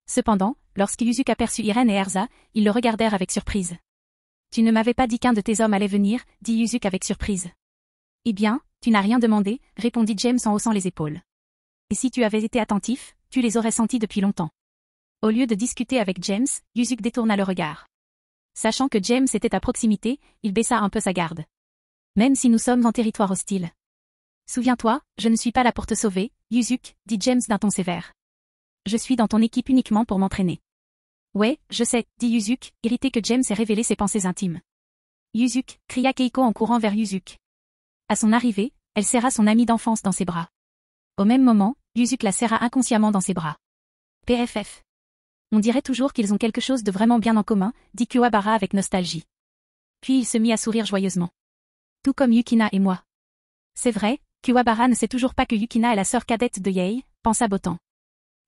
Cependant, lorsque Yuzuki aperçut Irene et Erza, ils le regardèrent avec surprise. « Tu ne m'avais pas dit qu'un de tes hommes allait venir, » dit Yuzuki avec surprise. « Eh bien, tu n'as rien demandé, » répondit James en haussant les épaules. « Et si tu avais été attentif, tu les aurais sentis depuis longtemps. » Au lieu de discuter avec James, Yuzuki détourna le regard. Sachant que James était à proximité, il baissa un peu sa garde. « Même si nous sommes en territoire hostile. »« Souviens-toi, je ne suis pas là pour te sauver, Yuzuki, » dit James d'un ton sévère. « Je suis dans ton équipe uniquement pour m'entraîner. »« Ouais, je sais, » dit Yuzuki, irrité que James ait révélé ses pensées intimes. « Yuzuki, » cria Keiko en courant vers Yuzuki. À son arrivée, elle serra son amie d'enfance dans ses bras. Au même moment, Yuzuki la serra inconsciemment dans ses bras. « PFF. On dirait toujours qu'ils ont quelque chose de vraiment bien en commun, » dit Kuwabara avec nostalgie. Puis il se mit à sourire joyeusement. « Tout comme Yukina et moi. » C'est vrai, Kuwabara ne sait toujours pas que Yukina est la sœur cadette de Yae, pensa Botan.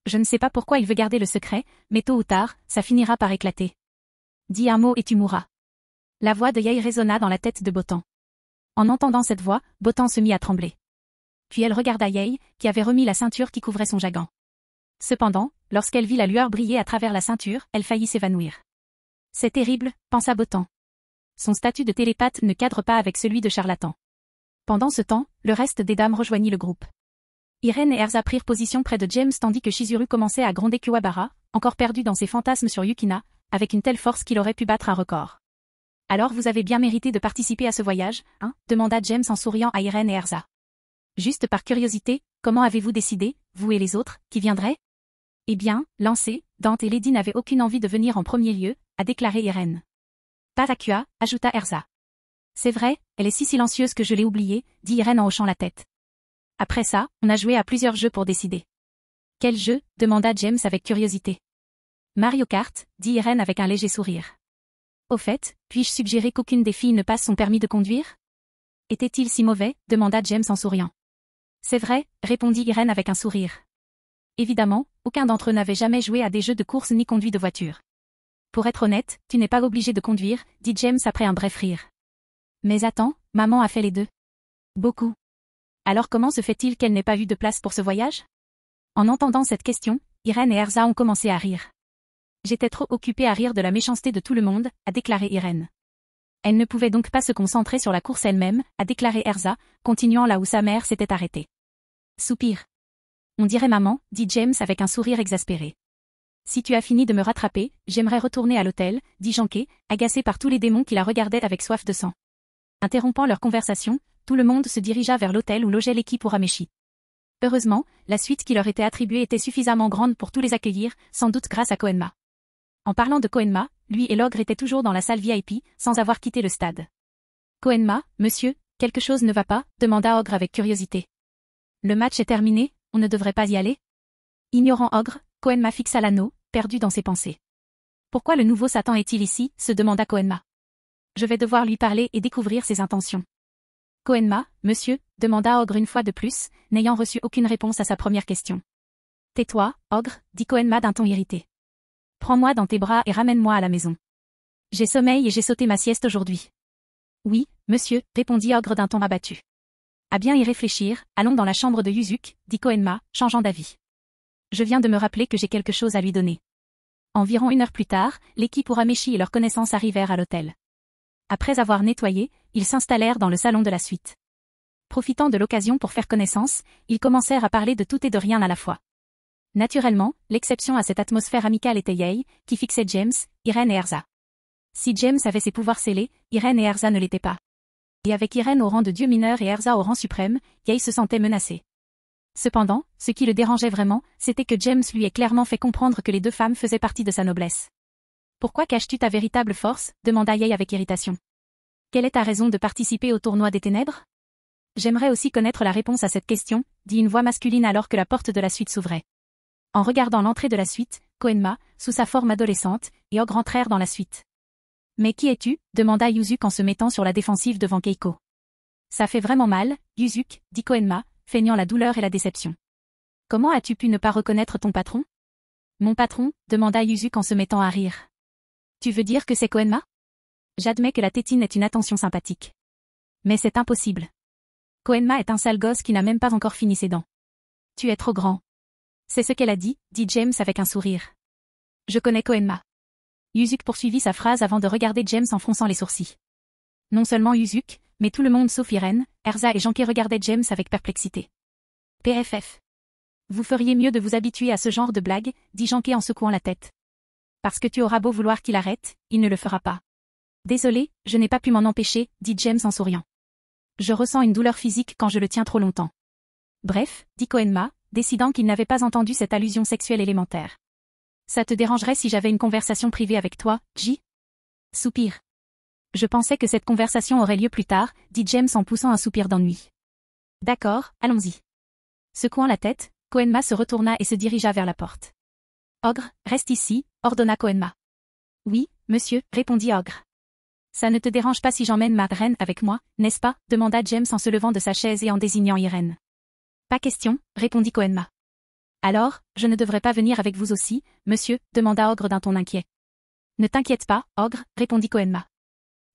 Je ne sais pas pourquoi il veut garder le secret, mais tôt ou tard, ça finira par éclater. Dis un mot et tu mourras. La voix de Yae résonna dans la tête de Botan. En entendant cette voix, Botan se mit à trembler. Puis elle regarda Yae, qui avait remis la ceinture qui couvrait son jagan. Cependant, lorsqu'elle vit la lueur briller à travers la ceinture, elle faillit s'évanouir. C'est terrible, pensa Botan. Son statut de télépathe ne cadre pas avec celui de charlatan. Pendant ce temps, le reste des dames rejoignit le groupe. Irene et Erza prirent position près de James tandis que Shizuru commençait à gronder Kuwabara, encore perdu dans ses fantasmes sur Yukina, avec une telle force qu'il aurait pu battre un record. « Alors vous avez bien mérité de participer à ce voyage, hein ?» demanda James en souriant à Irene et Erza. « Juste par curiosité, comment avez-vous décidé, vous et les autres, qui viendraient ?»« Eh bien, Lancé, Dante et Lady n'avaient aucune envie de venir en premier lieu, » a déclaré Irene. « Pas Akua, » ajouta Erza. « C'est vrai, elle est si silencieuse que je l'ai oubliée, » dit Irene en hochant la tête. Après ça, on a joué à plusieurs jeux pour décider. « Quel jeu ?» demanda James avec curiosité. « Mario Kart, » dit Irene avec un léger sourire. « Au fait, puis-je suggérer qu'aucune des filles ne passe son permis de conduire ?» Était-il si mauvais demanda James en souriant. « C'est vrai, » répondit Irene avec un sourire. Évidemment, aucun d'entre eux n'avait jamais joué à des jeux de course ni conduit de voiture. « Pour être honnête, tu n'es pas obligé de conduire, » dit James après un bref rire. « Mais attends, maman a fait les deux. »« Beaucoup. » Alors comment se fait-il qu'elle n'ait pas eu de place pour ce voyage ? En entendant cette question, Irene et Erza ont commencé à rire. J'étais trop occupée à rire de la méchanceté de tout le monde, a déclaré Irene. Elle ne pouvait donc pas se concentrer sur la course elle-même, a déclaré Erza, continuant là où sa mère s'était arrêtée. Soupir. On dirait maman, dit James avec un sourire exaspéré. Si tu as fini de me rattraper, j'aimerais retourner à l'hôtel, dit Janke, agacé par tous les démons qui la regardaient avec soif de sang. Interrompant leur conversation, tout le monde se dirigea vers l'hôtel où logeait l'équipe Urameshi. Heureusement, la suite qui leur était attribuée était suffisamment grande pour tous les accueillir, sans doute grâce à Koenma. En parlant de Koenma, lui et l'ogre étaient toujours dans la salle VIP, sans avoir quitté le stade. Koenma, monsieur, quelque chose ne va pas, demanda Ogre avec curiosité. Le match est terminé, on ne devrait pas y aller ? Ignorant Ogre, Koenma fixa l'anneau, perdu dans ses pensées. Pourquoi le nouveau Satan est-il ici ? Se demanda Koenma. Je vais devoir lui parler et découvrir ses intentions. Koenma, monsieur, demanda Ogre une fois de plus, n'ayant reçu aucune réponse à sa première question. Tais-toi, Ogre, dit Koenma d'un ton irrité. Prends-moi dans tes bras et ramène-moi à la maison. J'ai sommeil et j'ai sauté ma sieste aujourd'hui. Oui, monsieur, répondit Ogre d'un ton abattu. À bien y réfléchir, allons dans la chambre de Yuzuki, dit Koenma, changeant d'avis. Je viens de me rappeler que j'ai quelque chose à lui donner. Environ 1 heure plus tard, l'équipe Urameshi et leurs connaissances arrivèrent à l'hôtel. Après avoir nettoyé, ils s'installèrent dans le salon de la suite. Profitant de l'occasion pour faire connaissance, ils commencèrent à parler de tout et de rien à la fois. Naturellement, l'exception à cette atmosphère amicale était Yael, qui fixait James, Irene et Erza. Si James avait ses pouvoirs scellés, Irene et Erza ne l'étaient pas. Et avec Irene au rang de dieu mineur et Erza au rang suprême, Yael se sentait menacé. Cependant, ce qui le dérangeait vraiment, c'était que James lui ait clairement fait comprendre que les deux femmes faisaient partie de sa noblesse. « Pourquoi caches-tu ta véritable force ?» demanda Yael avec irritation. « Quelle est ta raison de participer au tournoi des ténèbres ?» J'aimerais aussi connaître la réponse à cette question, dit une voix masculine alors que la porte de la suite s'ouvrait. En regardant l'entrée de la suite, Koenma, sous sa forme adolescente, et Ogre entrèrent dans la suite. « Mais qui es-tu » demanda Yuzuki en se mettant sur la défensive devant Keiko. « Ça fait vraiment mal, Yuzuki, dit Koenma, feignant la douleur et la déception. « Comment as-tu pu ne pas reconnaître ton patron ?»« Mon patron » demanda Yuzuki en se mettant à rire. « Tu veux dire que c'est Koenma ?» J'admets que la tétine est une attention sympathique. Mais c'est impossible. Koenma est un sale gosse qui n'a même pas encore fini ses dents. Tu es trop grand. C'est ce qu'elle a dit James avec un sourire. Je connais Koenma. Yuzuki poursuivit sa phrase avant de regarder James en fronçant les sourcils. Non seulement Yuzuki, mais tout le monde sauf Irene, Erza et Janké regardaient James avec perplexité. PFF. Vous feriez mieux de vous habituer à ce genre de blague, dit Janké en secouant la tête. Parce que tu auras beau vouloir qu'il arrête, il ne le fera pas. Désolé, je n'ai pas pu m'en empêcher, dit James en souriant. Je ressens une douleur physique quand je le tiens trop longtemps. Bref, dit Koenma, décidant qu'il n'avait pas entendu cette allusion sexuelle élémentaire. Ça te dérangerait si j'avais une conversation privée avec toi, J? Soupir. Je pensais que cette conversation aurait lieu plus tard, dit James en poussant un soupir d'ennui. D'accord, allons-y. Secouant la tête, Koenma se retourna et se dirigea vers la porte. Ogre, reste ici, ordonna Koenma. Oui, monsieur, répondit Ogre. Ça ne te dérange pas si j'emmène ma reine avec moi, n'est-ce pas demanda James en se levant de sa chaise et en désignant Irene. Pas question, répondit Koenma. Alors, je ne devrais pas venir avec vous aussi, monsieur demanda Ogre d'un ton inquiet. Ne t'inquiète pas, Ogre, répondit Koenma.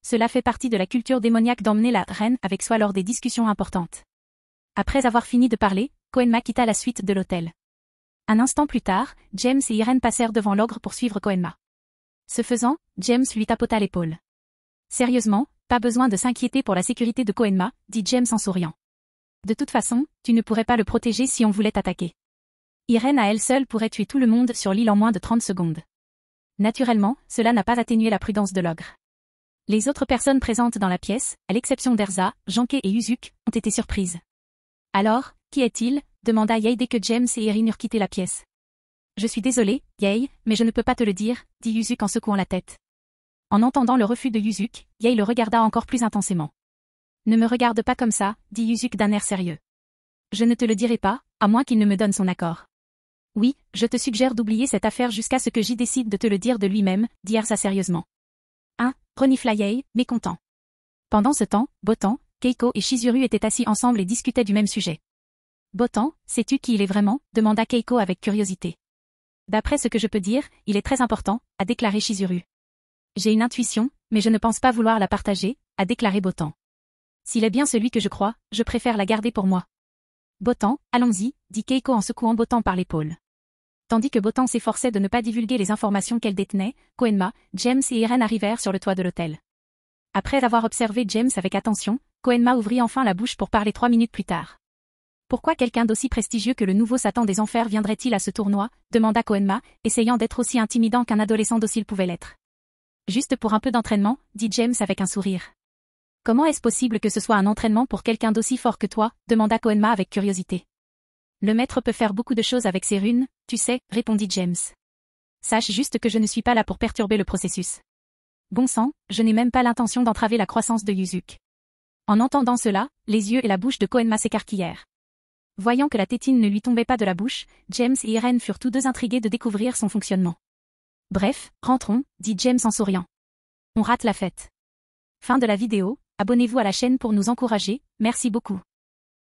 Cela fait partie de la culture démoniaque d'emmener la reine avec soi lors des discussions importantes. Après avoir fini de parler, Koenma quitta la suite de l'hôtel. Un instant plus tard, James et Irene passèrent devant l'ogre pour suivre Koenma. Ce faisant, James lui tapota l'épaule. Sérieusement, pas besoin de s'inquiéter pour la sécurité de Koenma, dit James en souriant. De toute façon, tu ne pourrais pas le protéger si on voulait t'attaquer. Irene à elle seule pourrait tuer tout le monde sur l'île en moins de 30 secondes. Naturellement, cela n'a pas atténué la prudence de l'ogre. Les autres personnes présentes dans la pièce, à l'exception d'Erza, Janké et Yuzuki, ont été surprises. Alors, qui est-il demanda Yael dès que James et Irene eurent quitté la pièce. Je suis désolé, Yael, mais je ne peux pas te le dire, dit Yuzuki en secouant la tête. En entendant le refus de Yuzuki, Yael le regarda encore plus intensément. Ne me regarde pas comme ça, dit Yuzuki d'un air sérieux. Je ne te le dirai pas, à moins qu'il ne me donne son accord. Oui, je te suggère d'oublier cette affaire jusqu'à ce que j'y décide de te le dire de lui-même, dit Erza sérieusement. Renifla Yael, mécontent. Pendant ce temps, Botan, Keiko et Chizuru étaient assis ensemble et discutaient du même sujet. Botan, sais-tu qui il est vraiment demanda Keiko avec curiosité. D'après ce que je peux dire, il est très important, a déclaré Chizuru. J'ai une intuition, mais je ne pense pas vouloir la partager, a déclaré Botan. S'il est bien celui que je crois, je préfère la garder pour moi. Botan, allons-y, dit Keiko en secouant Botan par l'épaule. Tandis que Botan s'efforçait de ne pas divulguer les informations qu'elle détenait, Koenma, James et Irene arrivèrent sur le toit de l'hôtel. Après avoir observé James avec attention, Koenma ouvrit enfin la bouche pour parler 3 minutes plus tard. Pourquoi quelqu'un d'aussi prestigieux que le nouveau Satan des Enfers viendrait-il à ce tournoi demanda Koenma, essayant d'être aussi intimidant qu'un adolescent docile pouvait l'être. Juste pour un peu d'entraînement, dit James avec un sourire. Comment est-ce possible que ce soit un entraînement pour quelqu'un d'aussi fort que toi demanda Koenma avec curiosité. Le maître peut faire beaucoup de choses avec ses runes, tu sais, répondit James. Sache juste que je ne suis pas là pour perturber le processus. Bon sang, je n'ai même pas l'intention d'entraver la croissance de Yuzuki. En entendant cela, les yeux et la bouche de Koenma s'écarquillèrent. Voyant que la tétine ne lui tombait pas de la bouche, James et Irene furent tous deux intrigués de découvrir son fonctionnement. Bref, rentrons, dit James en souriant. On rate la fête. Fin de la vidéo, abonnez-vous à la chaîne pour nous encourager, merci beaucoup.